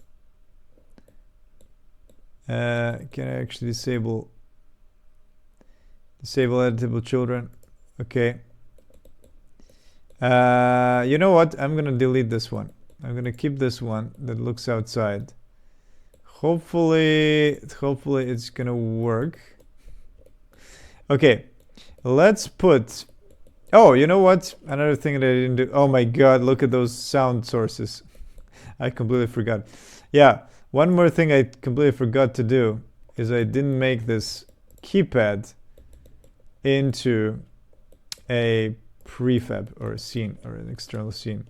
I actually disable editable children? Okay. You know what? I'm gonna delete this one I'm gonna keep this one that looks outside. Hopefully it's gonna work. Okay, let's put. Oh, you know what? Another thing that I didn't do. Oh my god, look at those sound sources. I completely forgot. Yeah, one more thing I completely forgot to do is I didn't make this keypad into a prefab or a scene or an external scene.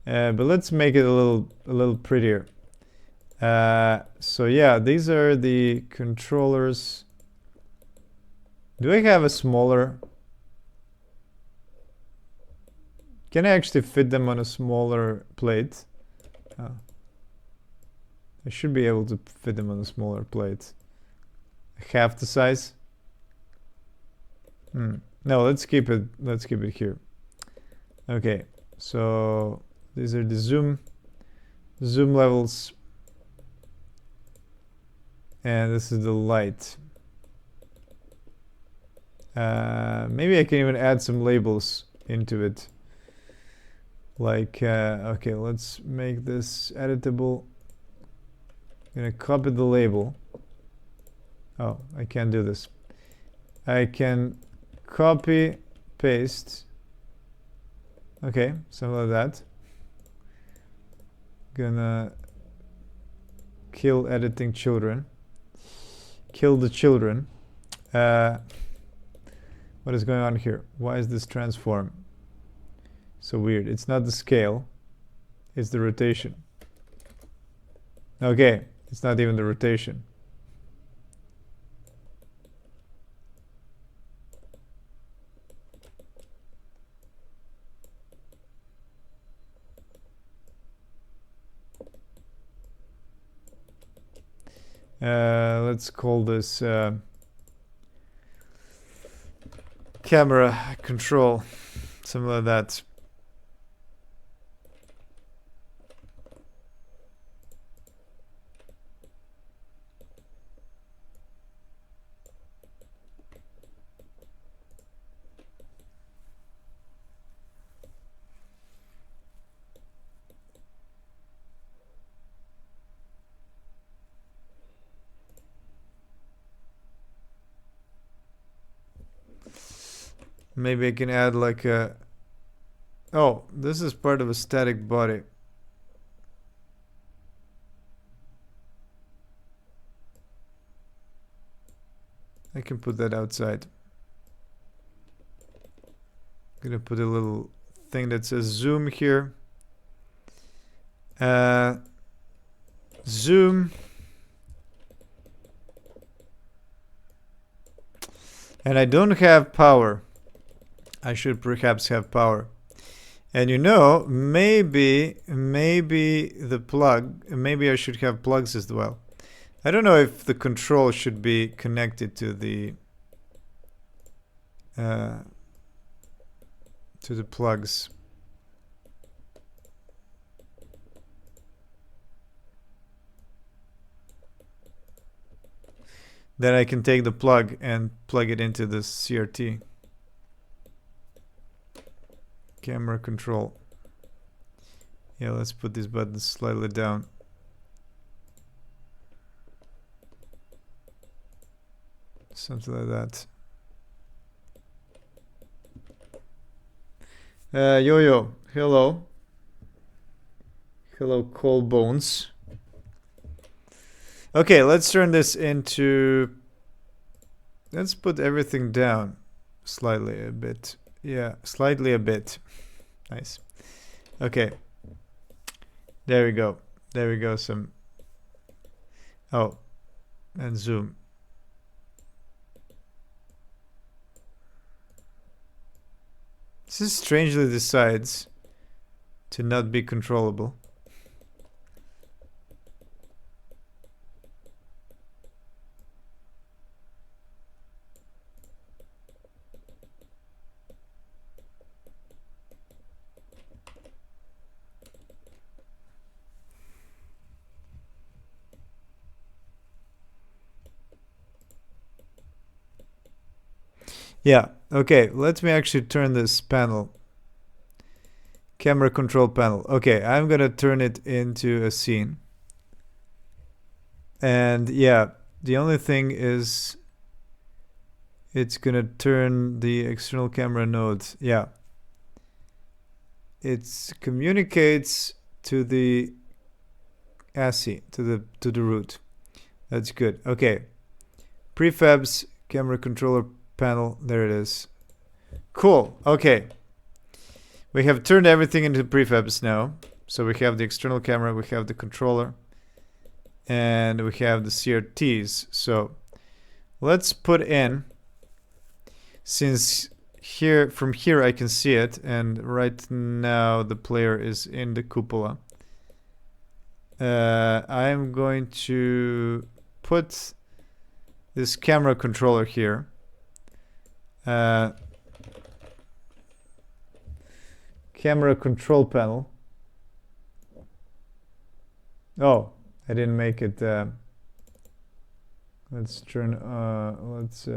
But let's make it a little prettier. So yeah, these are the controllers. Do I have a smaller? Can I actually fit them on a smaller plate? Oh. I should be able to fit them on a smaller plate. Half the size. No, let's keep it here. Okay, so these are the zoom levels, and this is the light. Maybe I can even add some labels into it. Like, okay, let's make this editable. I'm gonna copy the label. Oh, I can't do this. I can copy, paste. Okay, something like that. Gonna kill editing children. Kill the children. What is going on here? Why is this transform so weird? It's not the scale, it's the rotation. Okay, it's not even the rotation. Let's call this camera control, something like that. Maybe I can add like a. Oh, this is part of a static body. I can put that outside. I'm gonna put a little thing that says zoom here. Zoom. And I don't have power. I should perhaps have power. And you know, maybe the plug, maybe I should have plugs as well. I don't know if the control should be connected to the plugs. Then I can take the plug and plug it into the CRT. Camera control. Yeah, let's put these buttons slightly down. Something like that. Yo-Yo, hello. Hello, cold bones. Okay, let's turn this into. Let's put everything down slightly a bit. Yeah, slightly a bit. Nice. Okay. There we go. There we go. Some. Oh, and zoom. This strangely decides to not be controllable. Yeah, okay, let me actually turn this panel Camera control panel. Okay, I'm gonna turn it into a scene. And yeah, the only thing is it's gonna turn the external camera node. Yeah. It communicates to the ASCII, to the root. That's good. Okay. Prefabs, camera controller panel. There it is. Cool. Okay. We have turned everything into prefabs now. So we have the external camera, we have the controller, and we have the CRTs. So let's put in, since here, from here I can see it, and right now the player is in the cupola. I'm going to put this camera controller here. Camera control panel. Oh, I didn't make it. Let's turn. Let's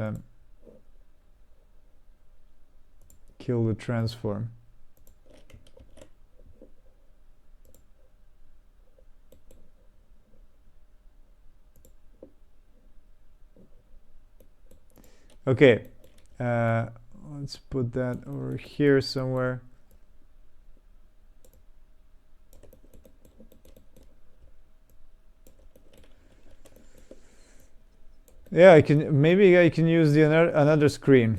kill the transform. Okay, let's put that over here somewhere. Yeah, maybe I can use the another screen,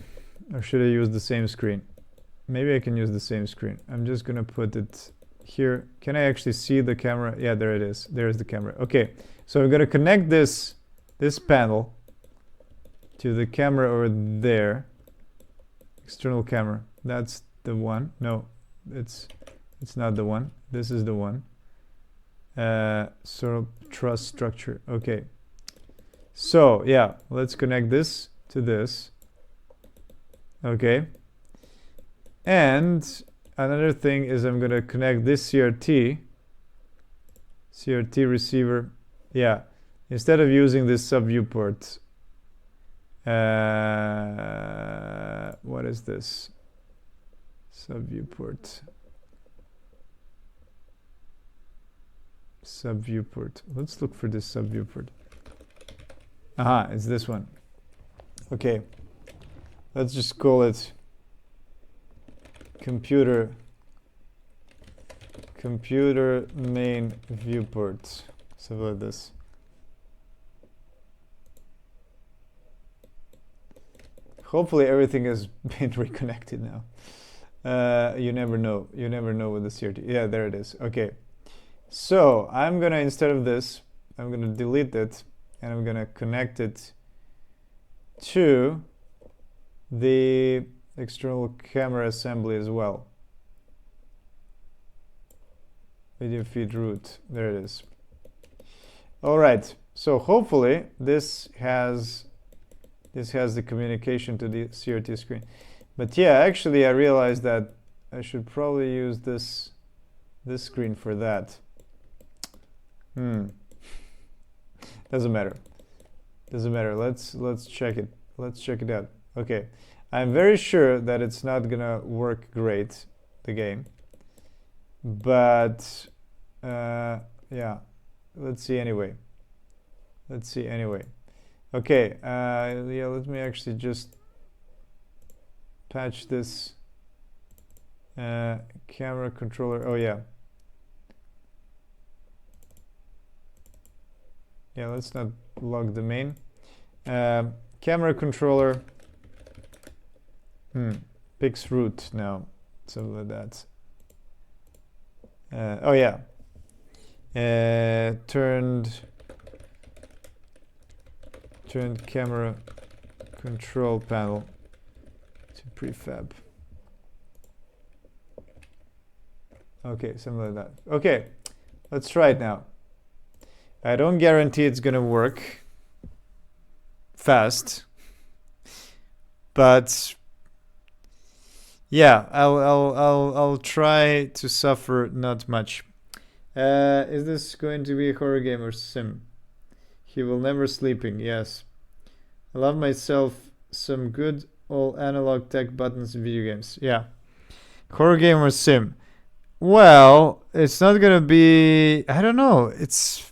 or should I use the same screen? Maybe I can use the same screen. I'm just gonna put it here. Can I actually see the camera? Yeah, there it is. There's the camera. Okay, so I'm gonna connect this panel to the camera over there. External camera. That's the one. No, it's not the one. This is the one. Sort of truss structure. Okay. So yeah, let's connect this to this. Okay. And another thing is I'm gonna connect this CRT receiver. Yeah, instead of using this sub viewport. What is this? Sub viewport. Sub viewport. Let's look for this sub viewport. Aha, it's this one. Okay, let's just call it computer main viewport, something like this. Hopefully everything has been reconnected now. You never know. You never know with the CRT. Yeah, there it is. Okay. So I'm gonna, instead of this, I'm gonna delete it, and I'm gonna connect it to the external camera assembly as well. Video feed root. There it is. All right. So hopefully this has the communication to the CRT screen. But yeah, actually I realized that I should probably use this screen for that. Doesn't matter. Let's check it. Let's check it out. Okay. I'm very sure that it's not gonna work great, the game. But yeah, let's see anyway. Okay, yeah, let me actually just patch this camera controller. Oh yeah. Yeah, let's not log the main. Camera controller. Pix root now. Something like that. Oh yeah. Turned camera control panel to prefab. Okay, something like that. Okay, let's try it now. I don't guarantee it's gonna work fast, but yeah, I'll try to suffer not much. Is this going to be a horror game or sim? He will never sleeping. Yes, I love myself some good old analog tech buttons in video games. Yeah, horror game or sim. Well, it's not gonna be. I don't know. It's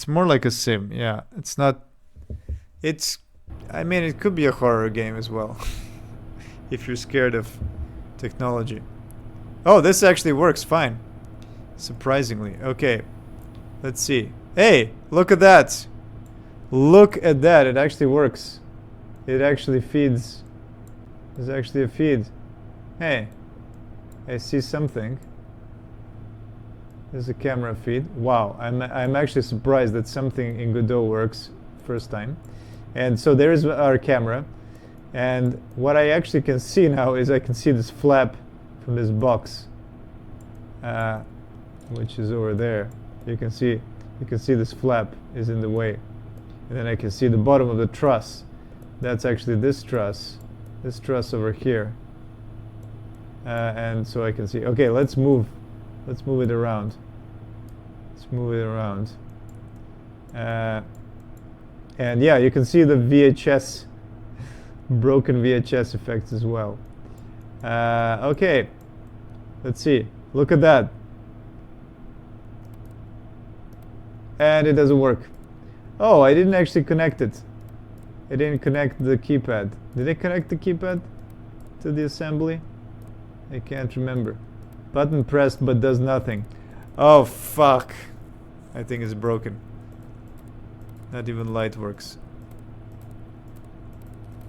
more like a sim. Yeah, it's not. It's. I mean, it could be a horror game as well, if you're scared of technology. Oh, this actually works fine. Surprisingly. Okay, let's see. Hey, look at that. Look at that. It actually works. It actually feeds. There's actually a feed. Hey, I see something. There's a camera feed. Wow, I'm actually surprised that something in Godot works first time. And so there is our camera. And what I actually can see now is I can see this flap from this box, which is over there. You can see this flap is in the way. And then I can see the bottom of the truss. That's actually this truss over here. And so I can see. Okay, let's move it around. Let's move it around. And yeah, you can see the VHS, broken VHS effects as well. Okay, let's see. Look at that. And it doesn't work. Oh, I didn't actually connect it. I didn't connect the keypad. Did I connect the keypad to the assembly? I can't remember. Button pressed but does nothing. Oh fuck. I think it's broken. Not even light works.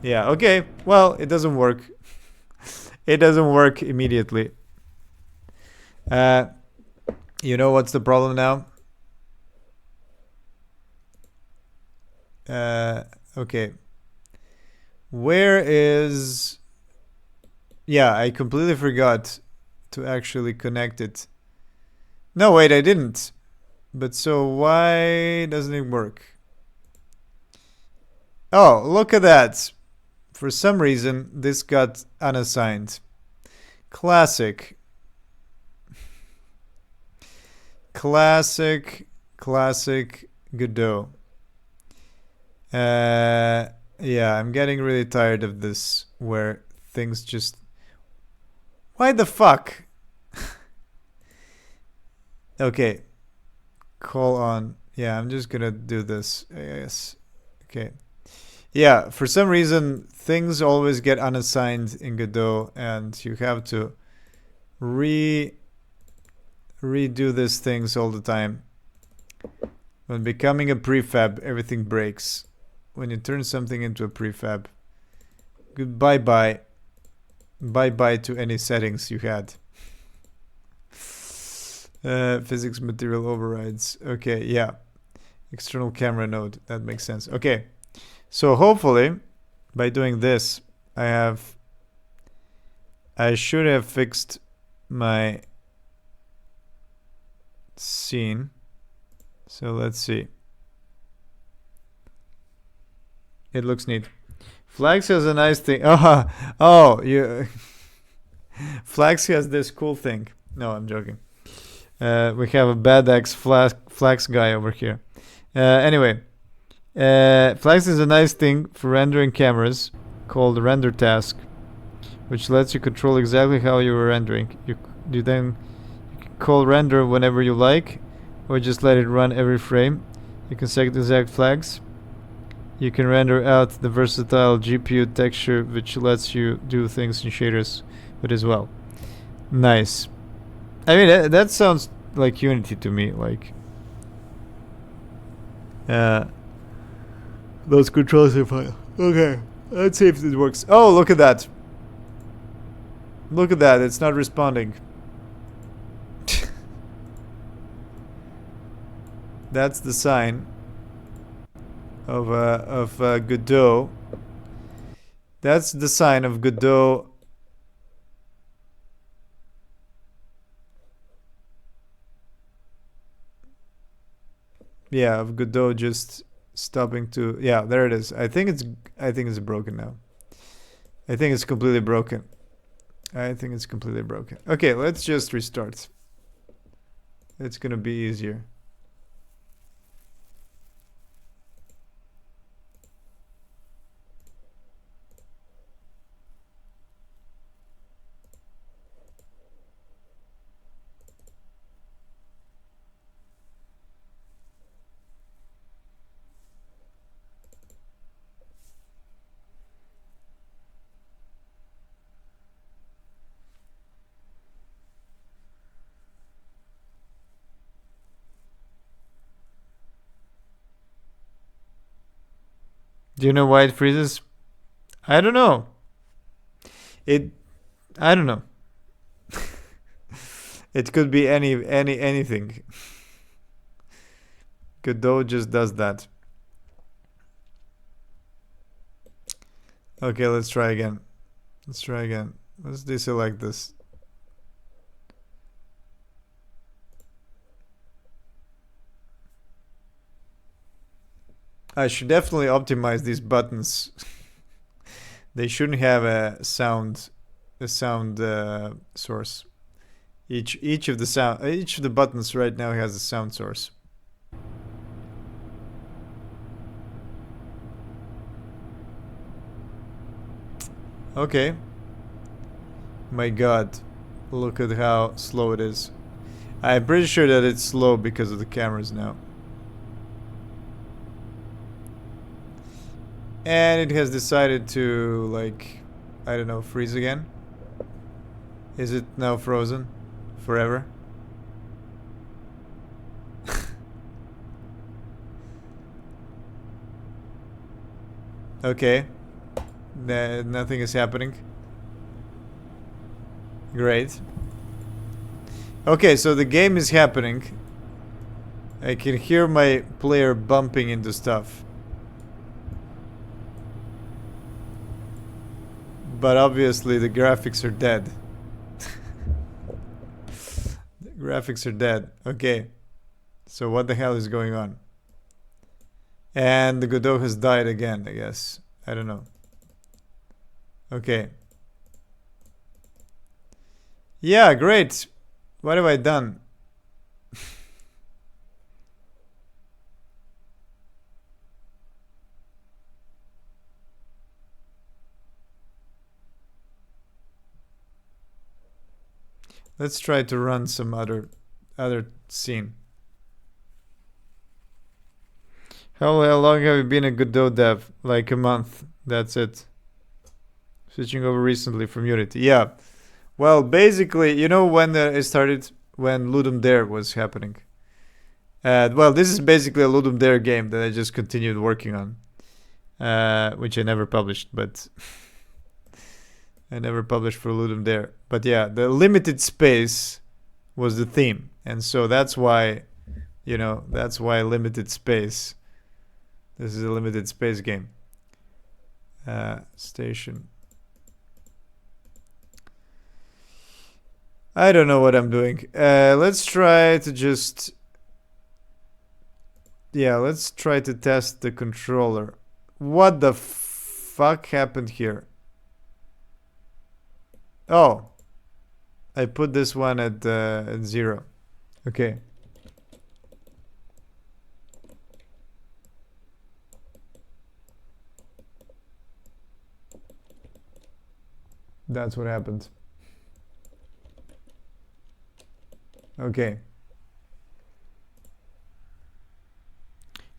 Yeah, okay. Well, it doesn't work. It doesn't work immediately. You know what's the problem now? Okay. Where is... Yeah, I completely forgot to actually connect it. No, wait, I didn't. But so why doesn't it work? Oh, look at that. For some reason, this got unassigned. Classic. Classic Godot. Yeah, I'm getting really tired of this where things just... Why the fuck? Okay. Call on. Yeah, I'm just gonna do this, I guess. Okay. Yeah, for some reason, things always get unassigned in Godot, and you have to redo these things all the time. When becoming a prefab, everything breaks. When you turn something into a prefab, goodbye-bye. Bye-bye to any settings you had. Physics material overrides. Okay, yeah. External camera node. That makes sense. Okay. So hopefully, by doing this, I should have fixed my scene. So let's see. It looks neat. Flags has a nice thing. You. Flags has this cool thing. No, I'm joking. We have a bad X Flags guy over here. Anyway, Flags is a nice thing for rendering cameras called render task, which lets you control exactly how you are rendering. You then call render whenever you like, or just let it run every frame. You can set exact flags. You can render out the versatile GPU texture, which lets you do things in shaders with as well. Nice. I mean, that sounds like Unity to me. Like, those controls are fine. Okay, let's see if this works. Oh, look at that. Look at that. It's not responding. That's the sign of Godot. That's the sign of Godot. Yeah, of Godot just stopping to... Yeah, there it is. I think it's broken now. I think it's completely broken. Okay, let's just restart. It's gonna be easier. Do you know why it freezes? I don't know. It. I don't know. It could be anything. Godot just does that. Okay, let's try again. Let's try again. Let's deselect this. I should definitely optimize these buttons. They shouldn't have a sound source. Each of the buttons right now has a sound source. Okay. My god. Look at how slow it is. I'm pretty sure that it's slow because of the cameras now. And it has decided to, like, I don't know, freeze again. Is it now frozen? Forever? Okay. Nothing is happening. Great. Okay, so the game is happening. I can hear my player bumping into stuff. But obviously the graphics are dead. The graphics are dead. Okay. So what the hell is going on? And the Godot has died again, I guess. I don't know. Okay. Yeah, great. What have I done? Let's try to run some other scene. How long have you been a Godot dev? Like a month. That's it. Switching over recently from Unity. Yeah. Well, basically, you know when it started? When Ludum Dare was happening. Well, this is basically a Ludum Dare game that I just continued working on. Which I never published, but... I never published for Ludum Dare. But yeah, the limited space was the theme. And so that's why, that's why limited space. This is a limited space game. Station. I don't know what I'm doing. Let's try to just... Yeah, let's try to test the controller. What the fuck happened here? Oh. I put this one at 0. Okay. That's what happened. Okay.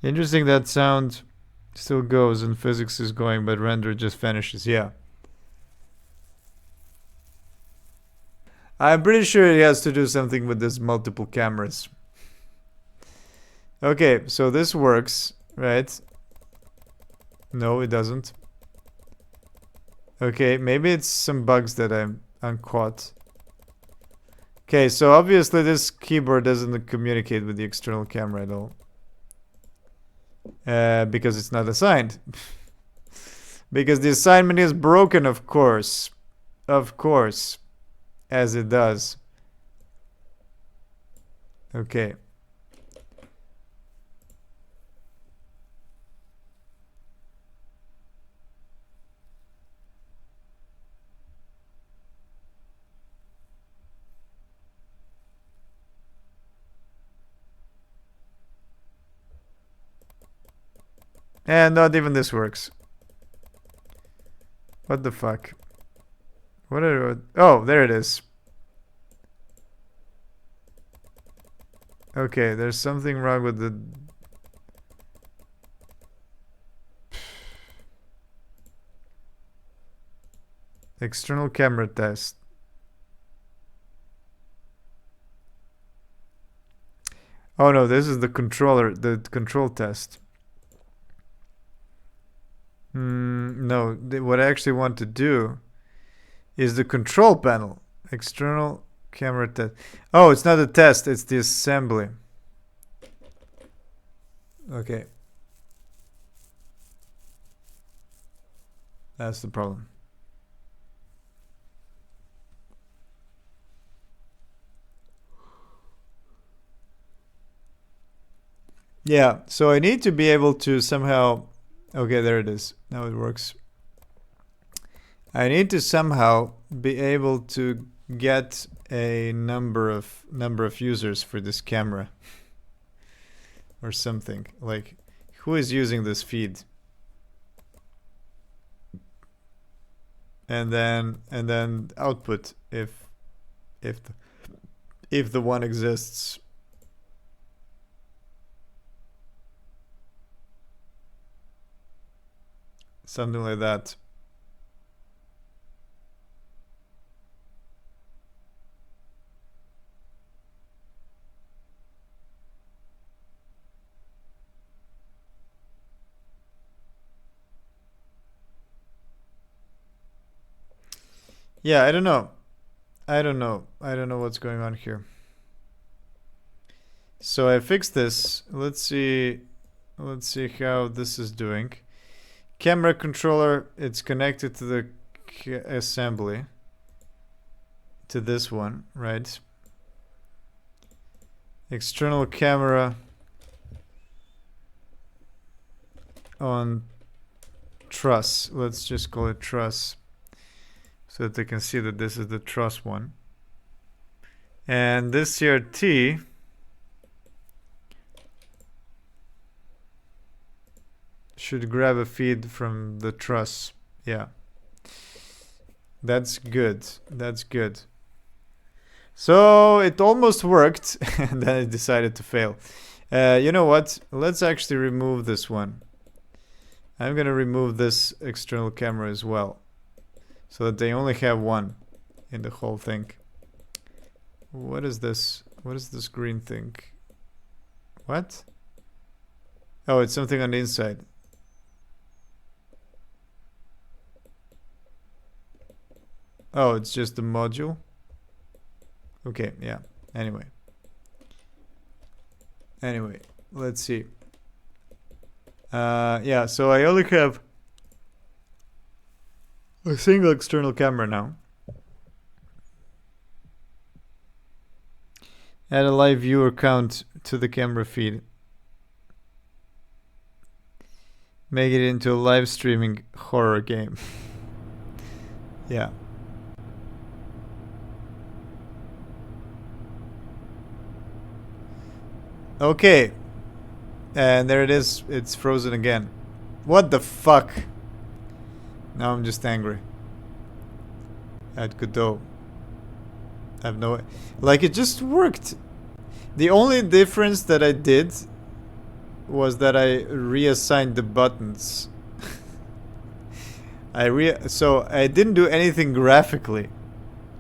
Interesting that sound still goes and physics is going, but render just vanishes. Yeah. I'm pretty sure it has to do something with this multiple cameras. Okay, so this works, right? No, it doesn't. Okay, maybe it's some bugs that I'm uncaught. Okay, so obviously this keyboard doesn't communicate with the external camera at all. Because it's not assigned. Because the assignment is broken, of course. Of course. As it does. Okay. And not even this works. What the fuck? What are... Oh, there it is. Okay, there's something wrong with the... External camera test. Oh no, this is the controller, the control test. no. What I actually want to do is the control panel. External camera test. Oh, it's not a test, it's the assembly. Okay. That's the problem. Yeah, so I need to be able to somehow... Okay, there it is. Now it works. I need to somehow be able to get a number of users for this camera. Or something. Like, who is using this feed? And then output if the one exists. Something like that. Yeah, I don't know. I don't know what's going on here. So I fixed this. Let's see how this is doing. Camera controller, it's connected to the assembly. To this one, right? External camera on truss. Let's just call it truss, so that they can see that this is the truss one. And this here T should grab a feed from the truss. Yeah. That's good. That's good. So it almost worked, and then it decided to fail. You know what? Let's actually remove this one. I'm gonna remove this external camera as well, so that they only have one in the whole thing. What is this? What is this green thing? What? Oh, it's something on the inside. Oh, it's just the module? Okay, yeah. Anyway, let's see. Yeah, so I only have a single external camera now. Add a live viewer count to the camera feed. Make it into a live streaming horror game. Yeah. Okay. And there it is. It's frozen again. What the fuck? Now I'm just angry. At Godot. I have no... Like, it just worked. The only difference that I did was that I reassigned the buttons. So I didn't do anything graphically.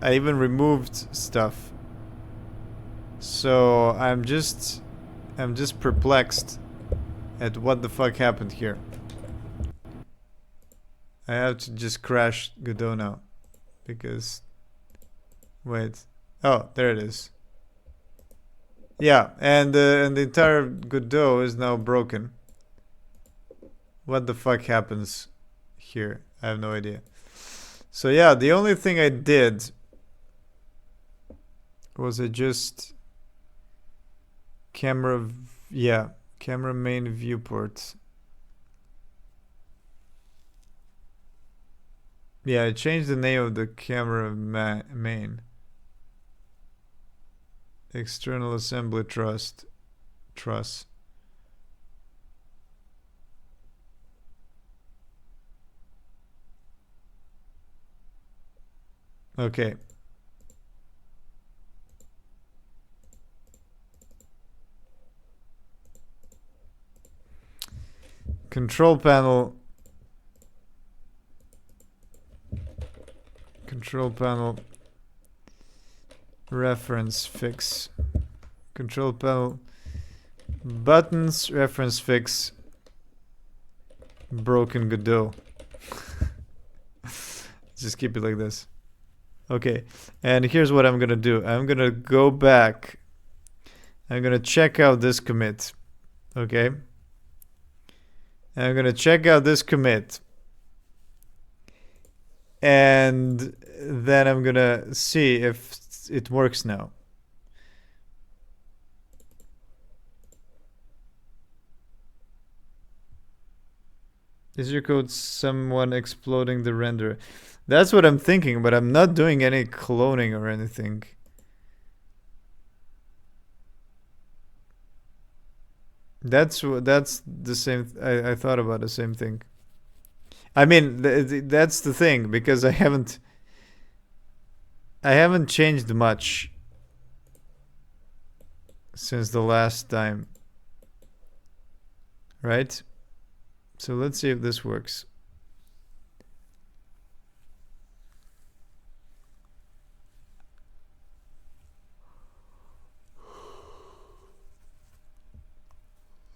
I even removed stuff. So I'm just perplexed at what the fuck happened here. I have to just crash Godot now, because wait. Oh, there it is. Yeah, and the entire Godot is now broken. What the fuck happens here? I have no idea. So yeah, the only thing I did was I just camera main viewport. Yeah, I changed the name of the camera main. External assembly truss. Okay. Control panel. Reference fix. Control panel buttons reference fix. Broken Godot. Just keep it like this. Okay, and here's what I'm gonna do. I'm gonna go back. I'm gonna check out this commit. Okay. I'm gonna check out this commit. And then I'm gonna see if it works now. Is your code someone exploding the render? That's what I'm thinking, but I'm not doing any cloning or anything. That's the same. I thought about the same thing. I mean, that's the thing because I haven't changed much since the last time, right? So let's see if this works.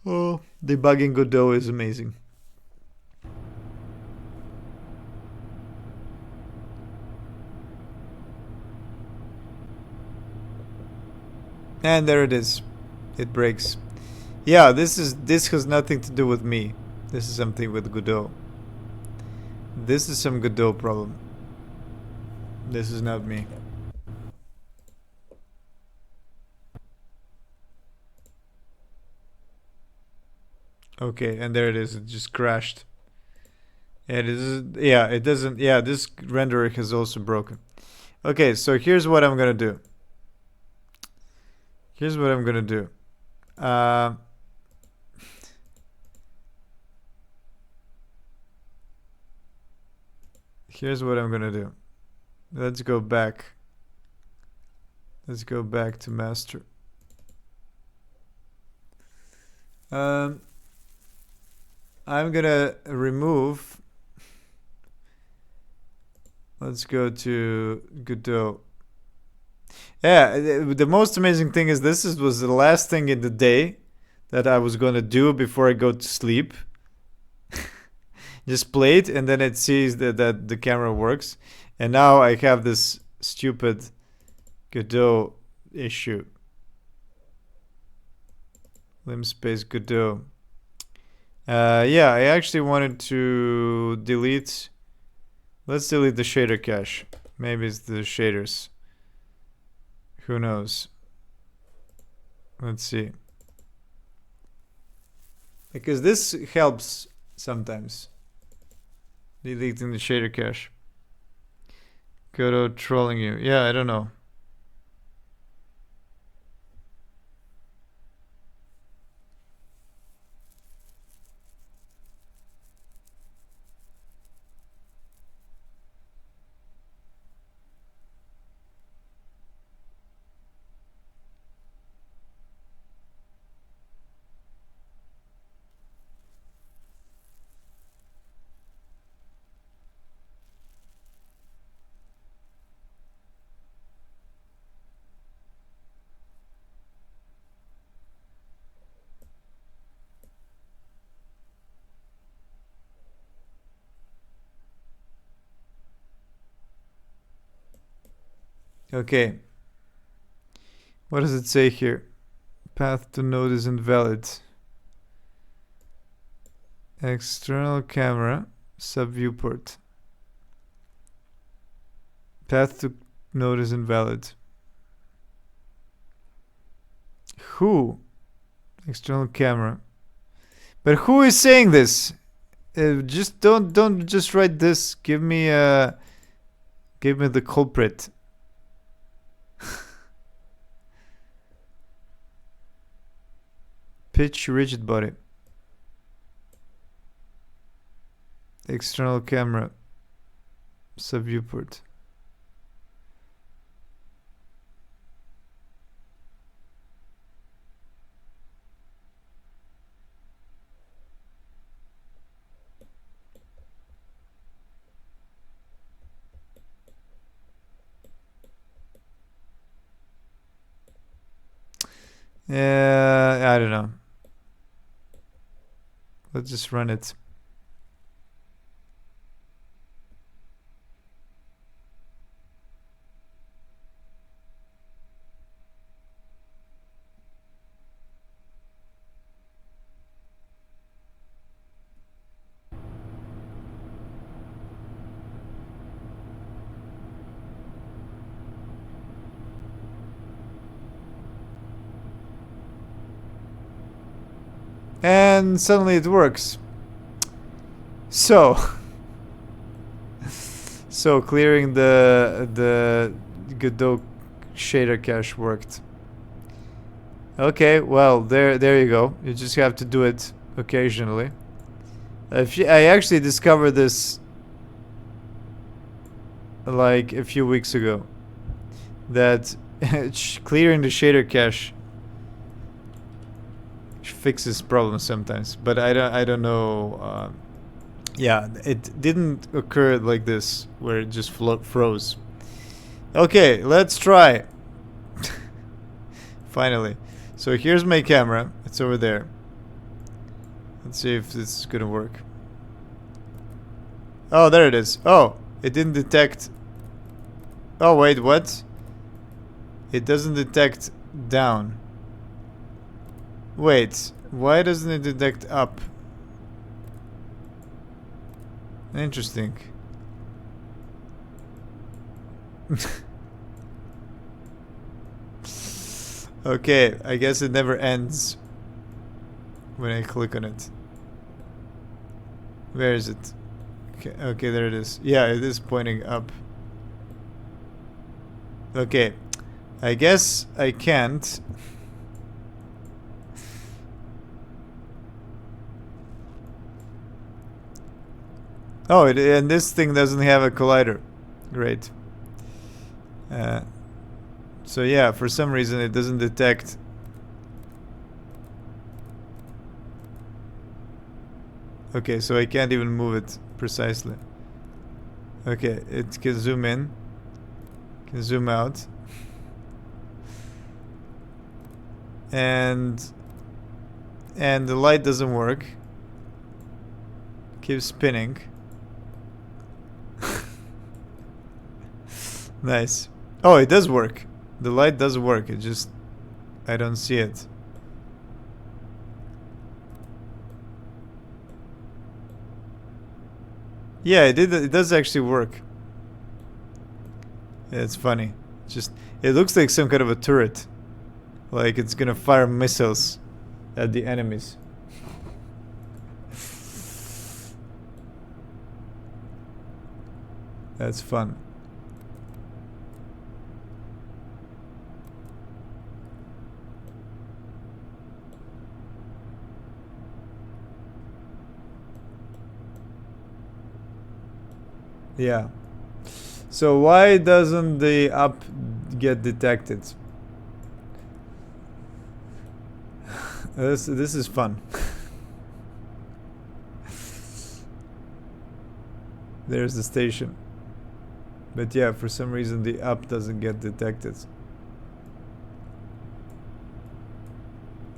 Oh, debugging Godot is amazing. And there it is. It breaks. Yeah, this has nothing to do with me. This is something with Godot. This is some Godot problem. This is not me. Okay, and there it is. It just crashed. It is. Yeah, it doesn't. Yeah, this renderer has also broken. Okay, so here's what I'm gonna do. Here's what I'm gonna do. Here's what I'm gonna do. Let's go back. Let's go back to master. I'm gonna remove. Let's go to Godot. Yeah, the most amazing thing is this was the last thing in the day that I was gonna do before I go to sleep. Just play it, and then it sees that the camera works. And now I have this stupid Godot issue. Limspace Godot. Yeah, I actually wanted to delete. Let's delete the shader cache. Maybe it's the shaders. Who knows? Let's see. Because this helps sometimes. Deleting the shader cache. Godot trolling you. Yeah, I don't know. Okay. What does it say here? Path to node is invalid. External camera, sub viewport. Path to node is invalid. Who? External camera. But who is saying this? Just don't just write this. Give me the culprit. Pitch rigid body. External camera. Sub viewport. Yeah, I don't know. Let's just run it. And suddenly it works. So, so clearing the Godot shader cache worked. Okay, well there you go. You just have to do it occasionally. I actually discovered this like a few weeks ago, that clearing the shader cache fixes problems sometimes, but I don't know. Yeah, it didn't occur like this where it just froze. Okay, let's try. Finally. So here's my camera. It's over there. Let's see if this is gonna work. Oh, there it is. Oh, it didn't detect. Oh, wait, what? It doesn't detect down. Wait, why doesn't it detect up? Interesting. Okay, I guess it never ends when I click on it. Where is it? Okay, there it is. Yeah, it is pointing up. Okay, I guess I can't. Oh, and this thing doesn't have a collider. Great. So yeah, for some reason it doesn't detect. Okay, so I can't even move it precisely. Okay, it can zoom in, can zoom out, and the light doesn't work. Keeps spinning. Nice. Oh, it does work. The light does work. It just, I don't see it. Yeah, it did. It does actually work. Yeah, it's funny. Just, it looks like some kind of a turret. Like it's gonna fire missiles at the enemies. That's fun. Yeah. So why doesn't the up get detected? This is fun. There's the station. But yeah, for some reason the up doesn't get detected.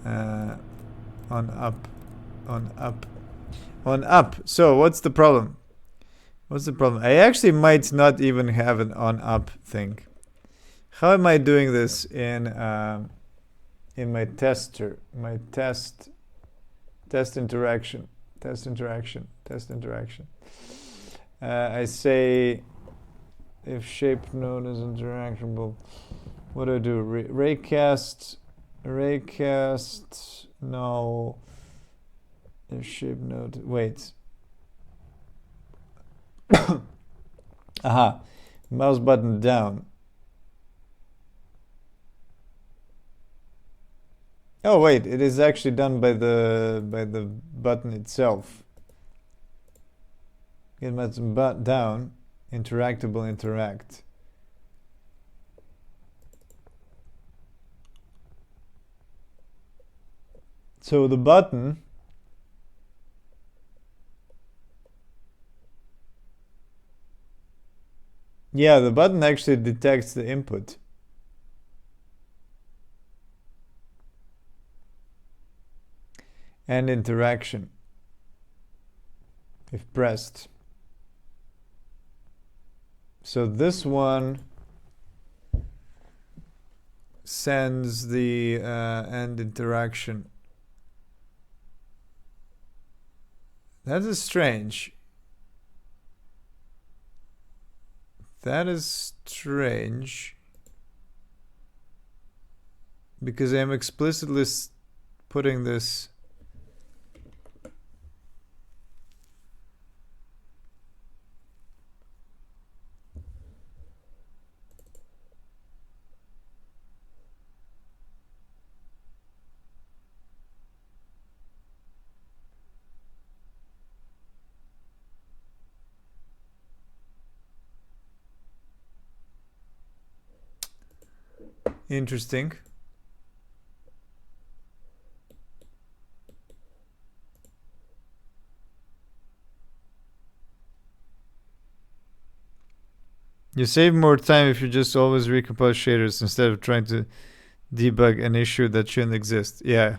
On up. On up. On up. So what's the problem? What's the problem? I actually might not even have an on up thing. How am I doing this in my tester? My test interaction. Test interaction. Test interaction. I say if shape node is interactable. What do I do? Raycast. No. If shape node. Wait. Aha. Mouse button down. Oh wait, it is actually done by the button itself. Get mouse button down. Interactable interact. So the button yeah, the button actually detects the input. And interaction if pressed. So this one sends the end interaction. That is strange. That is strange. Because I'm explicitly putting this Interesting. You save more time if you just always recompose shaders instead of trying to debug an issue that shouldn't exist. Yeah.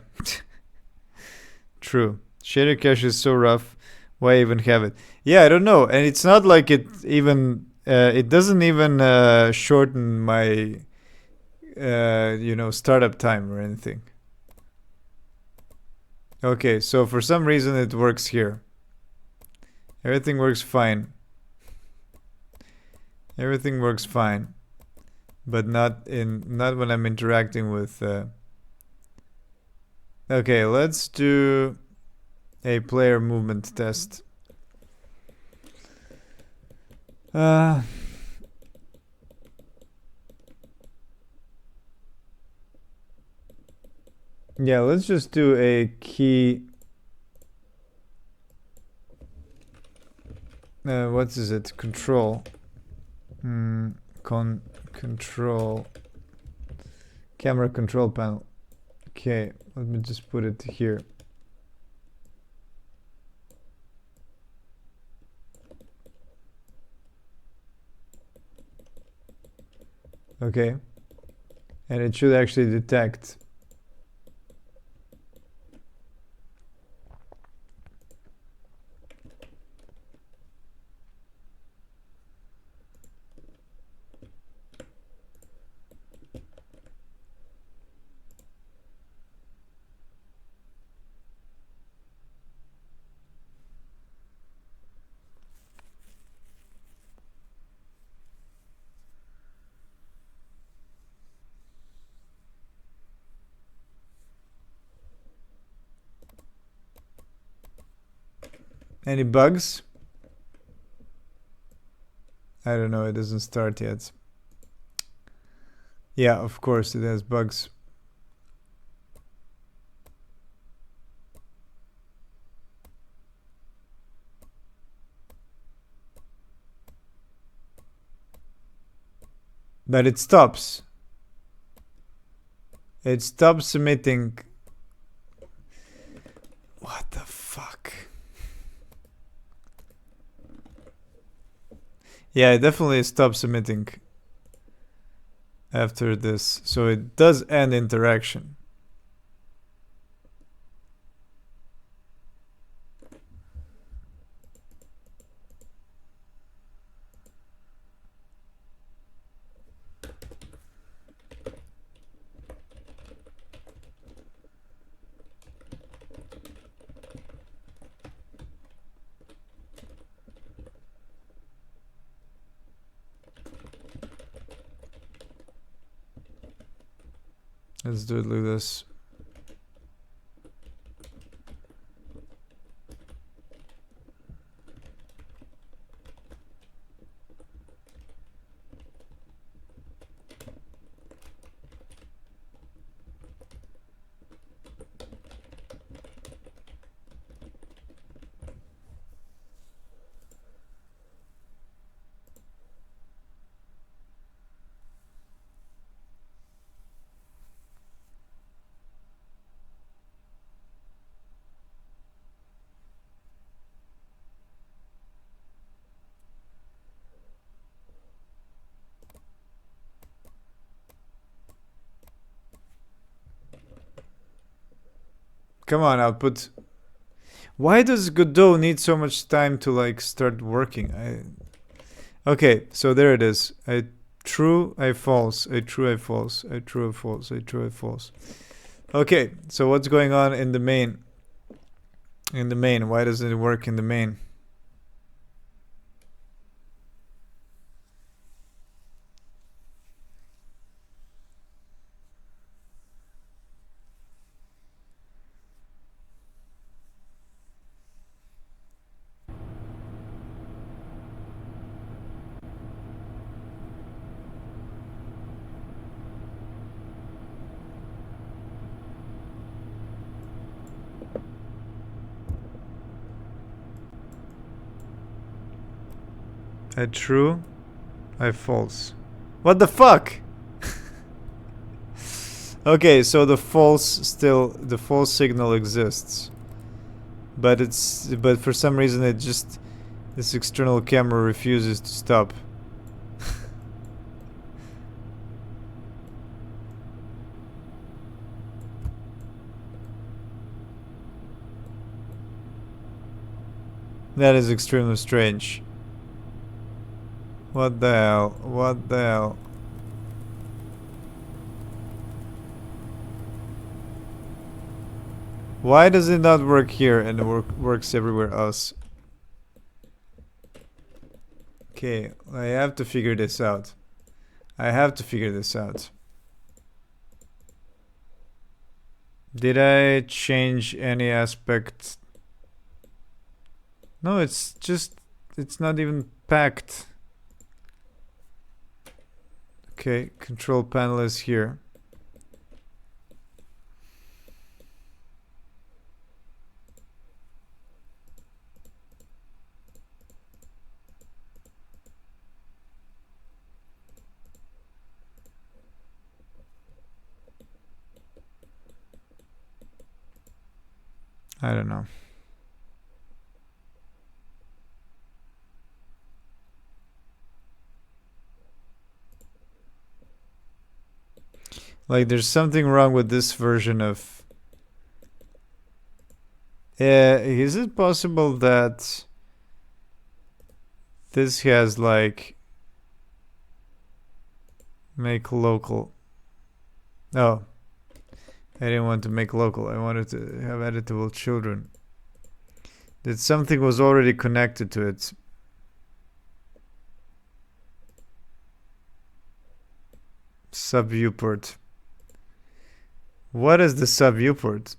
True. Shader cache is so rough. Why even have it? Yeah, I don't know. And it's not like it even it doesn't even shorten my startup time or anything. Okay, so for some reason it works here. Everything works fine. Everything works fine. But not when I'm interacting with Okay, let's do a player movement test. Yeah, let's just do a key. What is it? Control. Control. Camera control panel. Okay, let me just put it here. Okay. And it should actually detect. Any bugs? I don't know, it doesn't start yet. Yeah, of course it has bugs. But it stops. It stops emitting. What the fuck? Yeah, it definitely stops emitting after this. So it does end interaction. Let's do it like this. Come on, output. Why does Godot need so much time to like start working? Okay, so there it is. I true, I false, I true, I false, I true, I false, I true, I false. Okay, so what's going on in the main? In the main, why doesn't it work in the main? I true, I false. What the fuck? Okay, so the false signal exists, but for some reason this external camera refuses to stop. That is extremely strange. What the hell? What the hell? Why does it not work here and it works everywhere else? Okay, I have to figure this out. I have to figure this out. Did I change any aspect? No, it's not even packed. Okay, control panel is here. I don't know. Like, there's something wrong with this version of... is it possible that this has, like... Make local? Oh. I didn't want to make local. I wanted to have editable children. That something was already connected to it. Sub viewport. What is the sub viewport?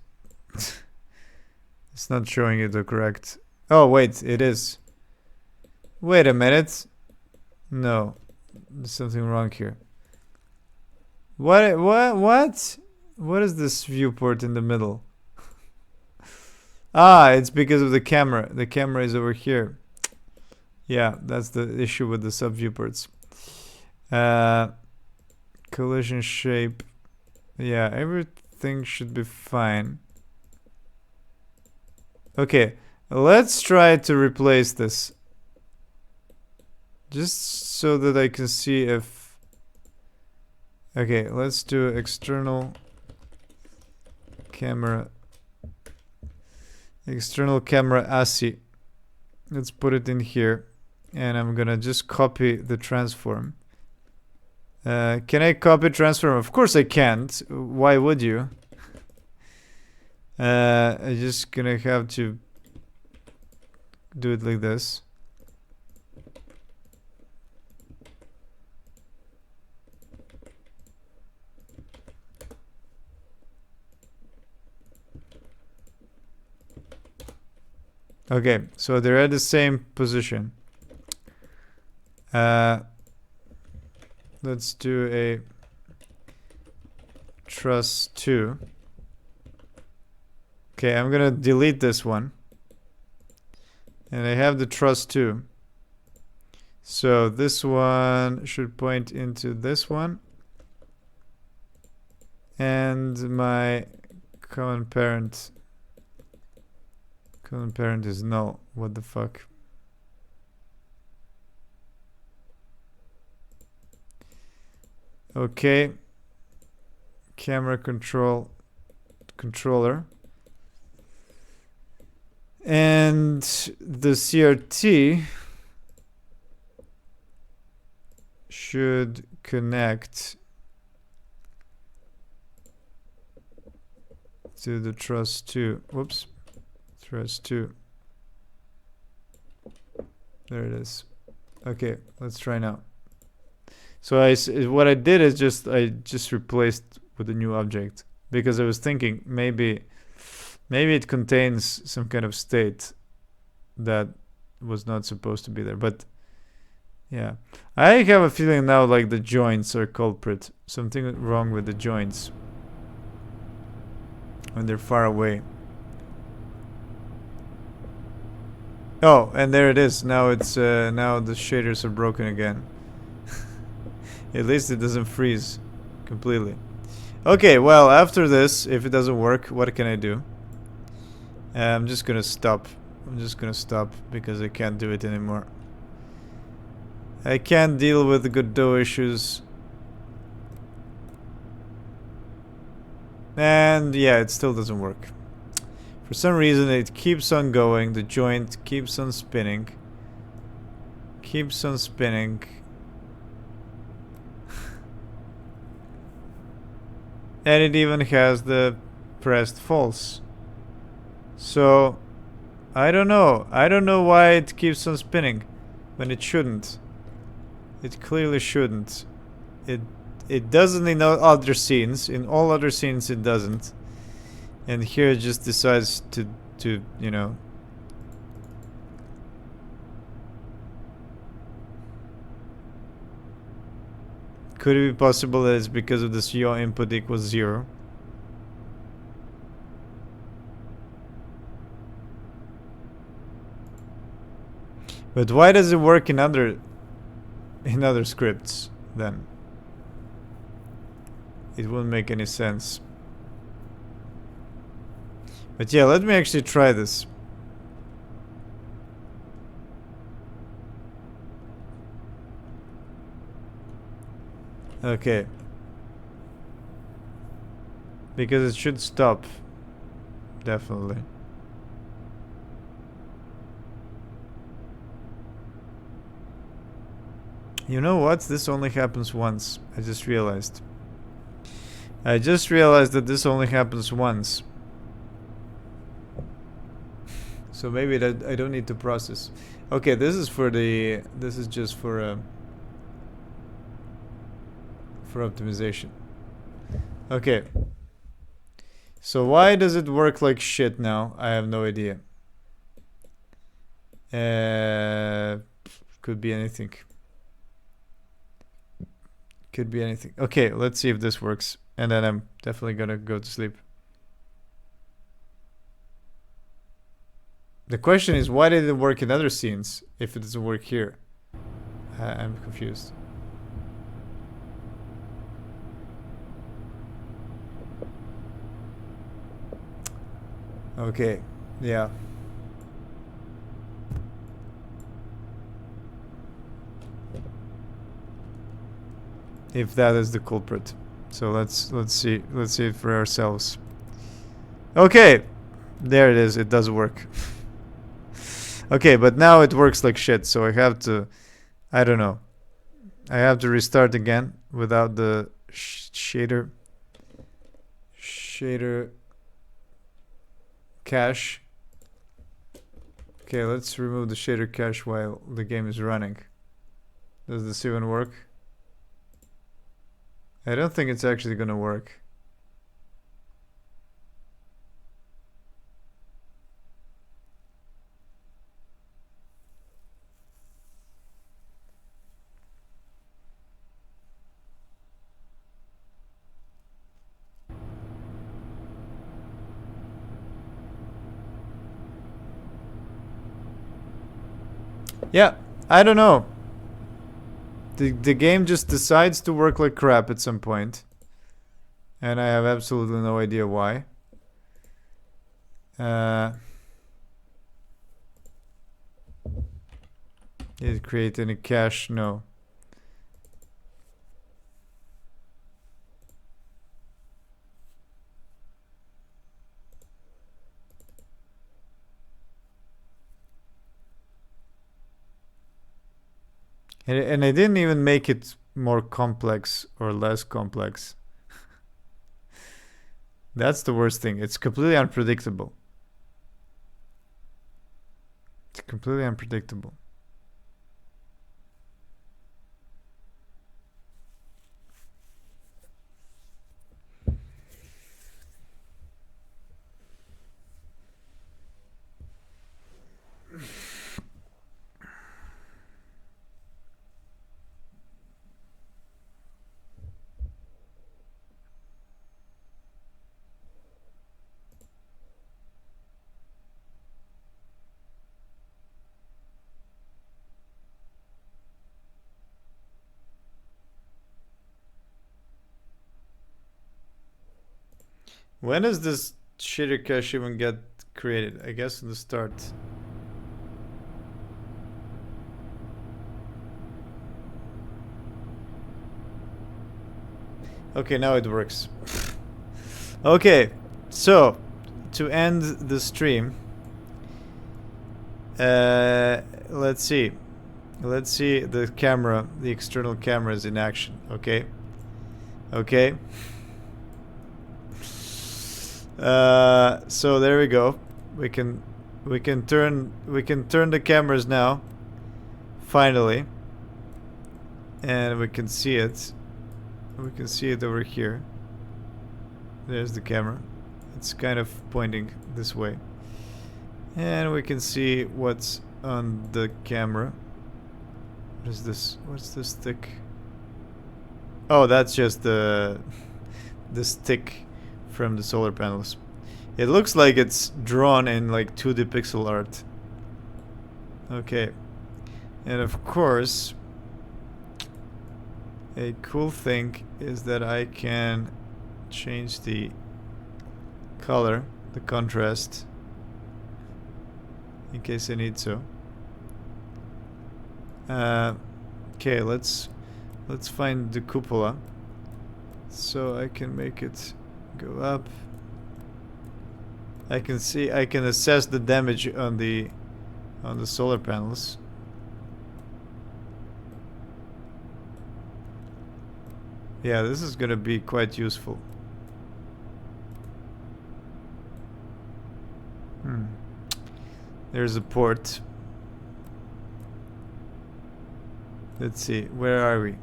It's not showing it the correct. Oh wait, it is. Wait a minute. No, there's something wrong here. What? What is this viewport in the middle? Ah, it's because of the camera. The camera is over here. Yeah, that's the issue with the sub viewports. Collision shape. Yeah, everything should be fine. Okay, let's try to replace this. Just so that I can see if... Okay, let's do external camera. External camera ASCII. Let's put it in here. And I'm gonna just copy the transform. Can I copy transform? Of course I can't. Why would you? I'm just gonna have to do it like this. Okay, so they're at the same position. Let's do a truss 2. Okay, I'm gonna delete this one. And I have the truss 2. So this one should point into this one. And my common parent is null. What the fuck? Okay. Camera controller. And the CRT should connect to the truss 2. Whoops. Truss 2. There it is. Okay, let's try now. So what I did is I just replaced with a new object because I was thinking maybe it contains some kind of state that was not supposed to be there. But yeah, I have a feeling now like the joints are culprit. Something wrong with the joints when they're far away. Oh, and there it is. Now it's now the shaders are broken again. At least it doesn't freeze completely. Okay, well, after this, if it doesn't work, what can I do? I'm just gonna stop. I'm just gonna stop because I can't do it anymore. I can't deal with the Godot issues. And yeah, it still doesn't work. For some reason, it keeps on going. The joint keeps on spinning. Keeps on spinning. And it even has the pressed false. So, I don't know. I don't know why it keeps on spinning when it shouldn't. It clearly shouldn't. It it doesn't in other scenes. In all other scenes, it doesn't. And here it just decides to you know. Could it be possible that it's because of this yaw input equals 0? But why does it work in other scripts then? It wouldn't make any sense. But yeah, let me actually try this. Okay. Because it should stop. Definitely. You know what? This only happens once. I just realized. I just realized that this only happens once. So maybe that I don't need to process. Okay, this is for the. This is just for optimization. Okay. So why does it work like shit now? I have no idea. Could be anything. Could be anything. Okay, let's see if this works. And then I'm definitely gonna go to sleep. The question is, why did it work in other scenes if it doesn't work here? I'm confused. Okay, yeah. If that is the culprit. So let's see it for ourselves. Okay, there it is. It does work. Okay, but now it works like shit. So I have to, I don't know. I have to restart again without the shader cache. Okay, let's remove the shader cache while the game is running. Does this even work? I don't think it's actually gonna work. Yeah, I don't know. The game just decides to work like crap at some point. And I have absolutely no idea why. Did it create any cache? No. And I didn't even make it more complex or less complex. That's the worst thing. It's completely unpredictable. It's completely unpredictable. When does this shader cache even get created? I guess in the start. Okay, now it works. Okay, so to end the stream, let's see. Let's see the camera, the external cameras in action. Okay. Okay. So there we go. We can turn the cameras now. Finally. And we can see it. We can see it over here. There's the camera. It's kind of pointing this way. And we can see what's on the camera. What is this? What's this stick? Oh, that's just the stick from the solar panels. It looks like it's drawn in like 2D pixel art. Okay. And of course, a cool thing is that I can change the color, the contrast, in case I need so. Okay, let's find the cupola, so I can make it go up. I can assess the damage on the solar panels. Yeah, this is gonna be quite useful. There's a port. Let's see, where are we?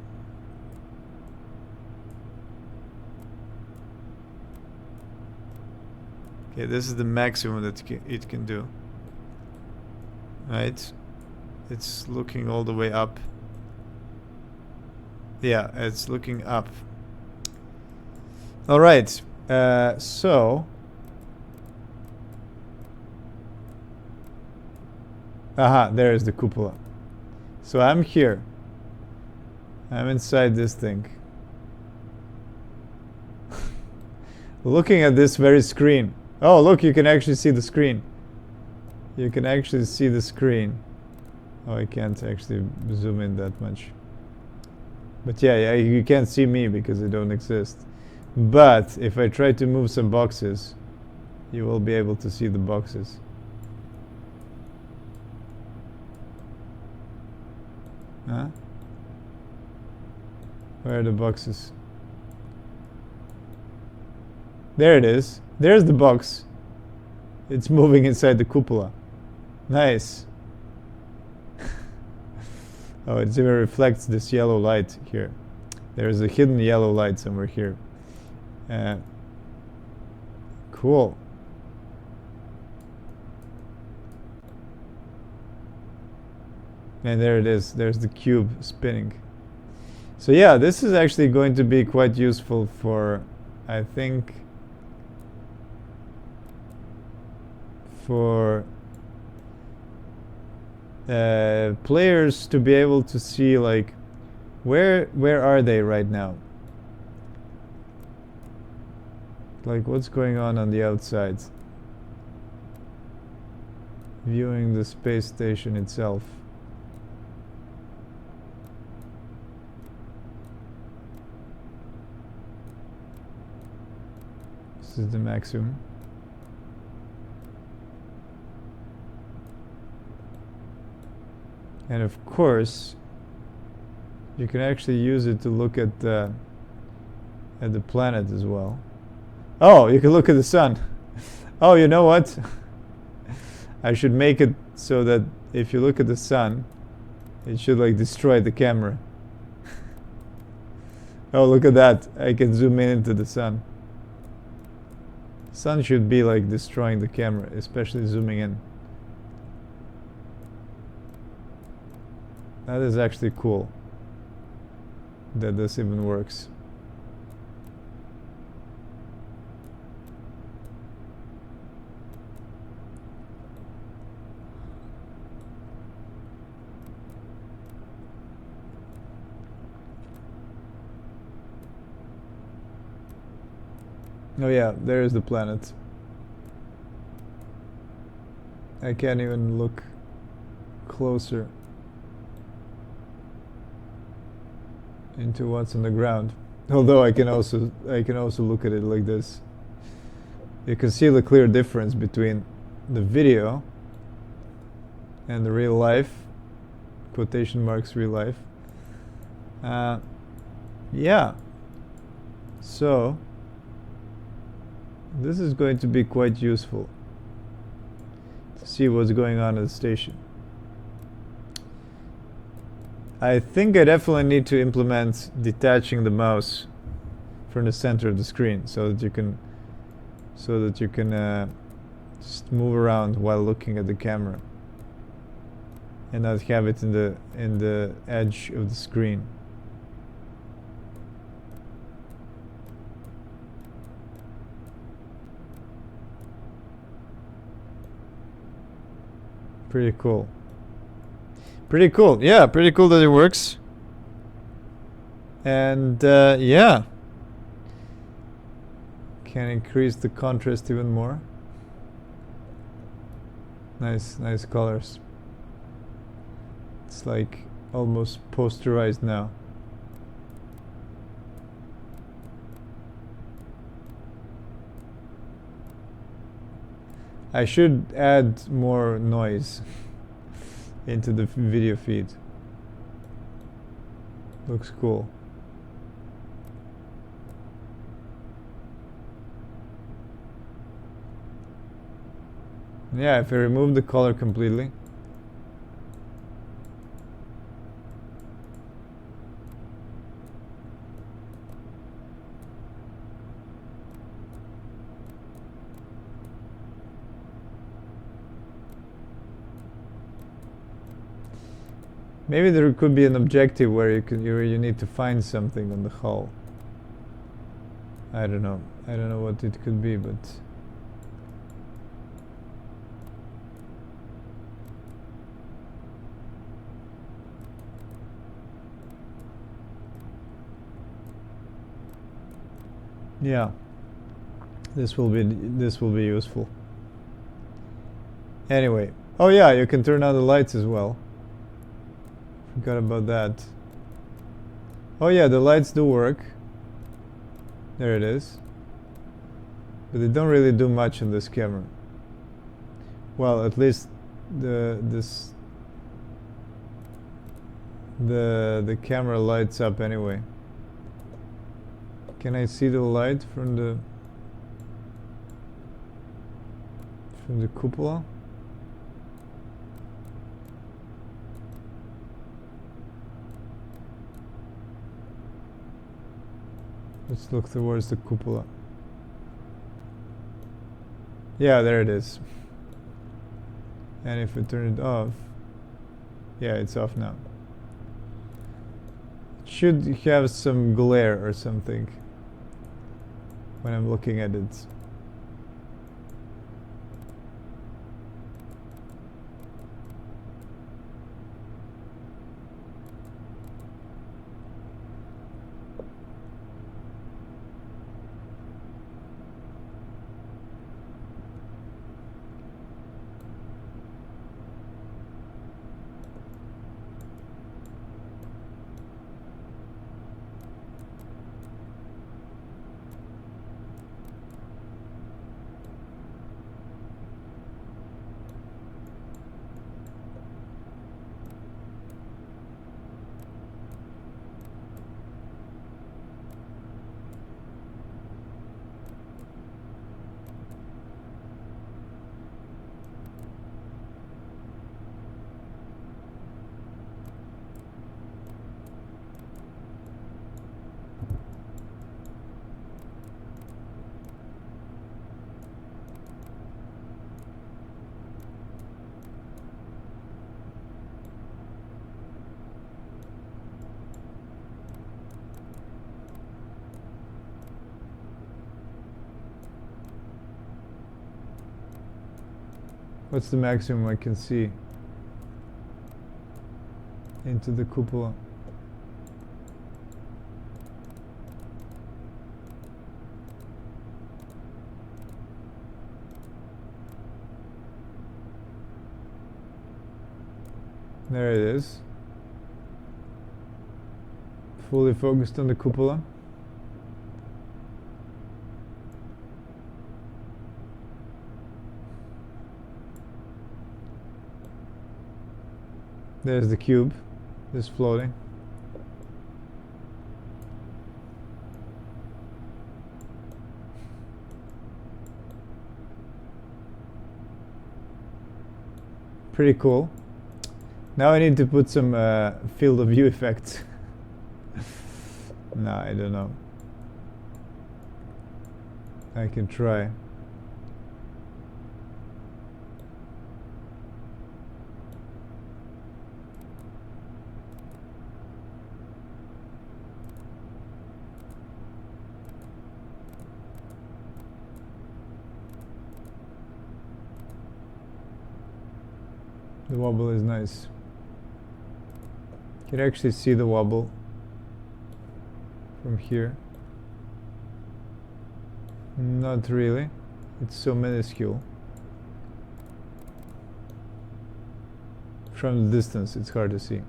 Okay, this is the maximum that it can do. Right? It's looking all the way up. Yeah, it's looking up. All right. So. Aha, there is the cupola. So I'm here. I'm inside this thing. Looking at this very screen. Oh, look, you can actually see the screen. You can actually see the screen. Oh, I can't actually zoom in that much. But yeah, you can't see me because I don't exist. But if I try to move some boxes, you will be able to see the boxes. Huh? Where are the boxes? There it is. There's the box. It's moving inside the cupola. Nice. Oh, it even reflects this yellow light here. There's a hidden yellow light somewhere here. Cool. And there it is. There's the cube spinning. So yeah, this is actually going to be quite useful for, I think, for players to be able to see like where are they right now, like what's going on the outside, viewing the space station itself. This is the maximum. And of course, you can actually use it to look at the planet as well. Oh, you can look at the sun. Oh, you know what? I should make it so that if you look at the sun, it should like destroy the camera. Oh, look at that. I can zoom in into the sun. Sun should be like destroying the camera, especially zooming in. That is actually cool that this even works. Oh yeah, there is the planet. I can't even look closer into what's on the ground. Although I can also look at it like this. You can see the clear difference between the video and the real life, quotation marks real life. Yeah. So this is going to be quite useful to see what's going on at the station. I think I definitely need to implement detaching the mouse from the center of the screen so that you can just move around while looking at the camera and not have it in the edge of the screen. Pretty cool. Pretty cool. Yeah, pretty cool that it works. And yeah, can increase the contrast even more. Nice colors. It's like almost posterized now. I should add more noise into the video feed. Looks cool. Yeah, if I remove the color completely. Maybe there could be an objective where you need to find something on the hull. I don't know. I don't know what it could be, but yeah, this will be useful. Anyway, oh yeah, you can turn on the lights as well. Forgot about that. Oh yeah, the lights do work. There it is. But they don't really do much on this camera. Well, at least the camera lights up anyway. Can I see the light from the cupola? Let's look towards the cupola. Yeah, there it is. And if we turn it off, yeah, it's off now. It should have some glare or something when I'm looking at it. What's the maximum I can see into the cupola? There it is. Fully focused on the cupola. There's the cube, just floating. Pretty cool. Now I need to put some field of view effects. Nah, I don't know. I can try. The wobble is nice. You can actually see the wobble from here. Not really. It's so minuscule. From the distance, it's hard to see.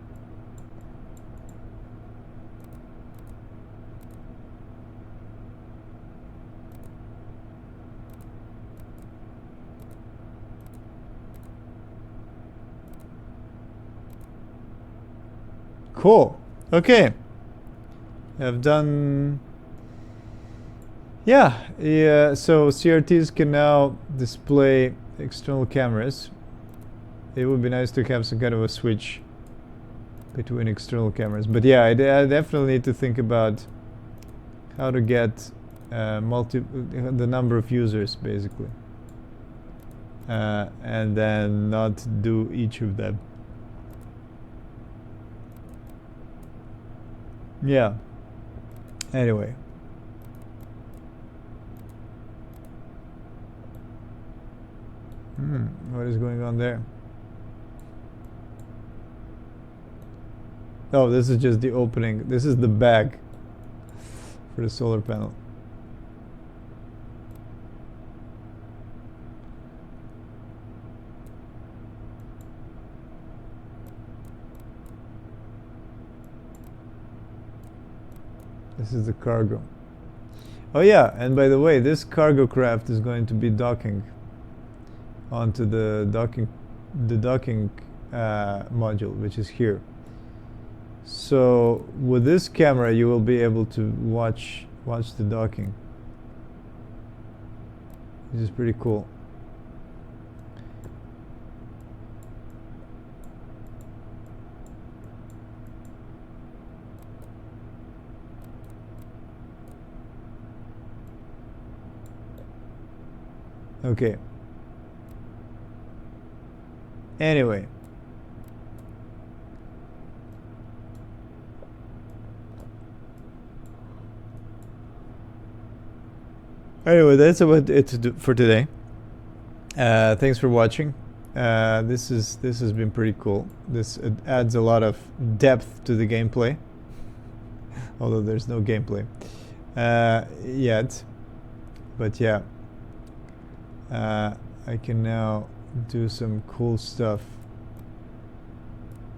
Cool. Okay. I've done. Yeah. So CRTs can now display external cameras. It would be nice to have some kind of a switch between external cameras. But yeah, I definitely need to think about how to get the number of users basically, and then not do each of them. Yeah. Anyway. What is going on there? Oh, this is just the opening. This is the bag for the solar panel. This is the cargo. Oh yeah, and by the way, this cargo craft is going to be docking onto the docking module, which is here. So with this camera, you will be able to watch the docking, which is pretty cool. Okay. Anyway. Anyway, that's about it for today. Thanks for watching. This has been pretty cool. This adds a lot of depth to the gameplay, although there's no gameplay yet. But yeah, I can now do some cool stuff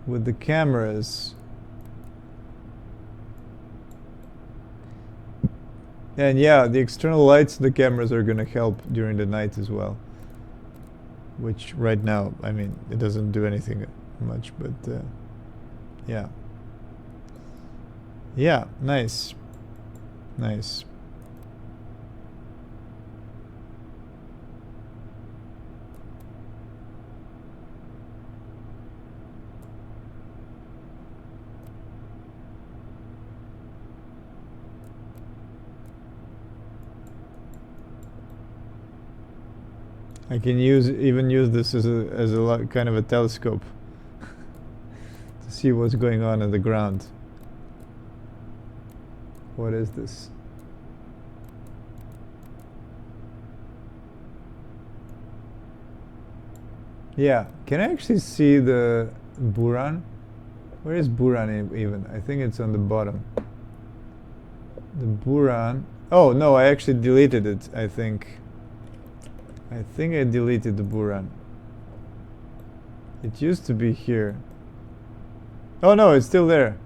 with the cameras. And yeah, the external lights in the cameras are gonna help during the night as well. Which right now, I mean, it doesn't do anything much, but yeah. Yeah, nice. Nice. I can even use this as a kind of a telescope to see what's going on the ground. What is this? Yeah, can I actually see the Buran? Where is Buran even? I think it's on the bottom. The Buran. Oh no, I actually deleted it, I think. I deleted the Buran. It used to be here. Oh no, it's still there.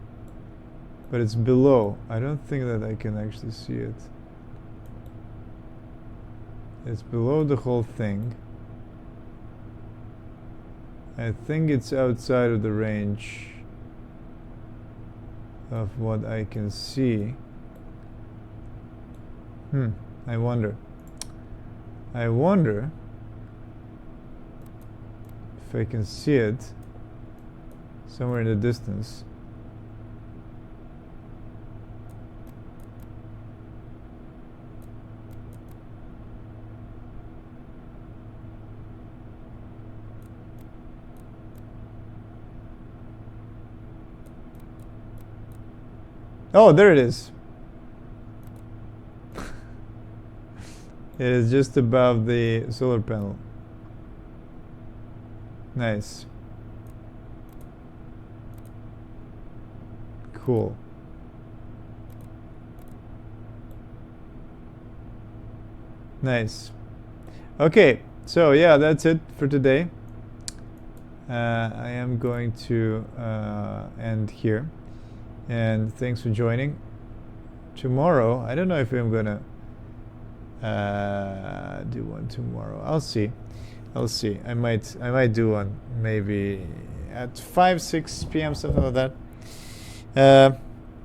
But it's below. I don't think that I can actually see it. It's below the whole thing. I think it's outside of the range of what I can see. I wonder. I wonder if I can see it somewhere in the distance. Oh, there it is. It is just above the solar panel. Nice. Cool. Nice. Okay, so yeah, that's it for today. I am going to end here. And thanks for joining. Tomorrow, I don't know if I'm gonna do one tomorrow. I'll see. I might do one maybe at 5-6 p.m. something like that.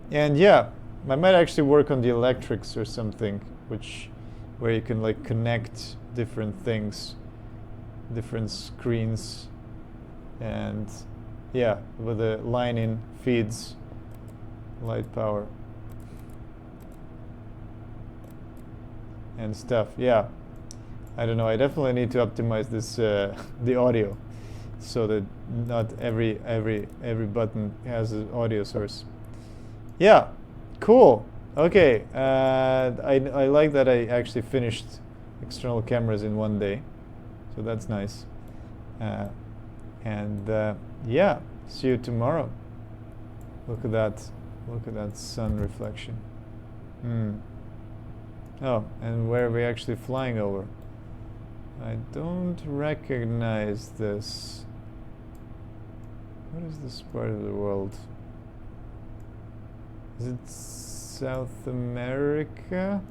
And yeah, I might actually work on the electrics or something, where you can like connect different things, different screens, and yeah, with the line-in feeds, light power and stuff. Yeah, I don't know. I definitely need to optimize this the audio, so that not every button has an audio source. Yeah, cool. Okay, I like that I actually finished external cameras in one day, so that's nice. And yeah, see you tomorrow. Look at that sun reflection. Oh, and where are we actually flying over? I don't recognize this. What is this part of the world? Is it South America?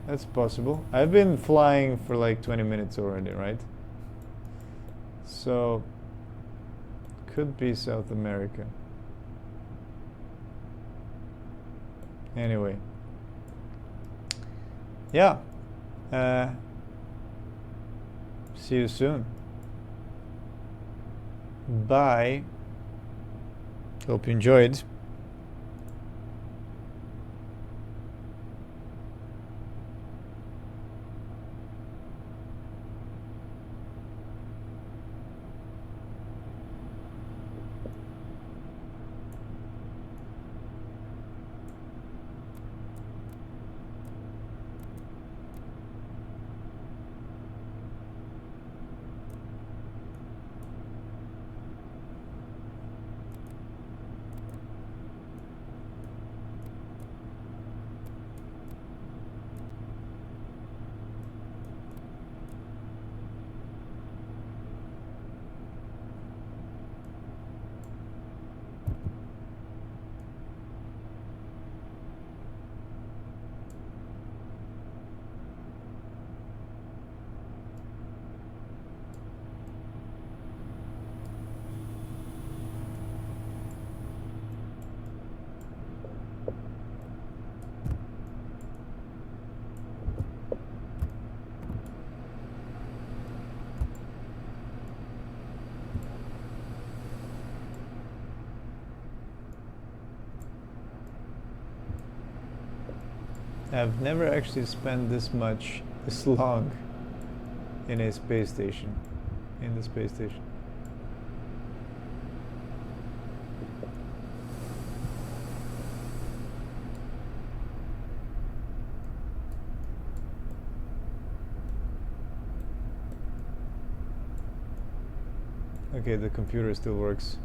That's possible. I've been flying for like 20 minutes already, right? So, could be South America. Anyway. Yeah. See you soon. Bye. Hope you enjoyed. I've never actually spent this long in a space station, in the space station. Okay, the computer still works.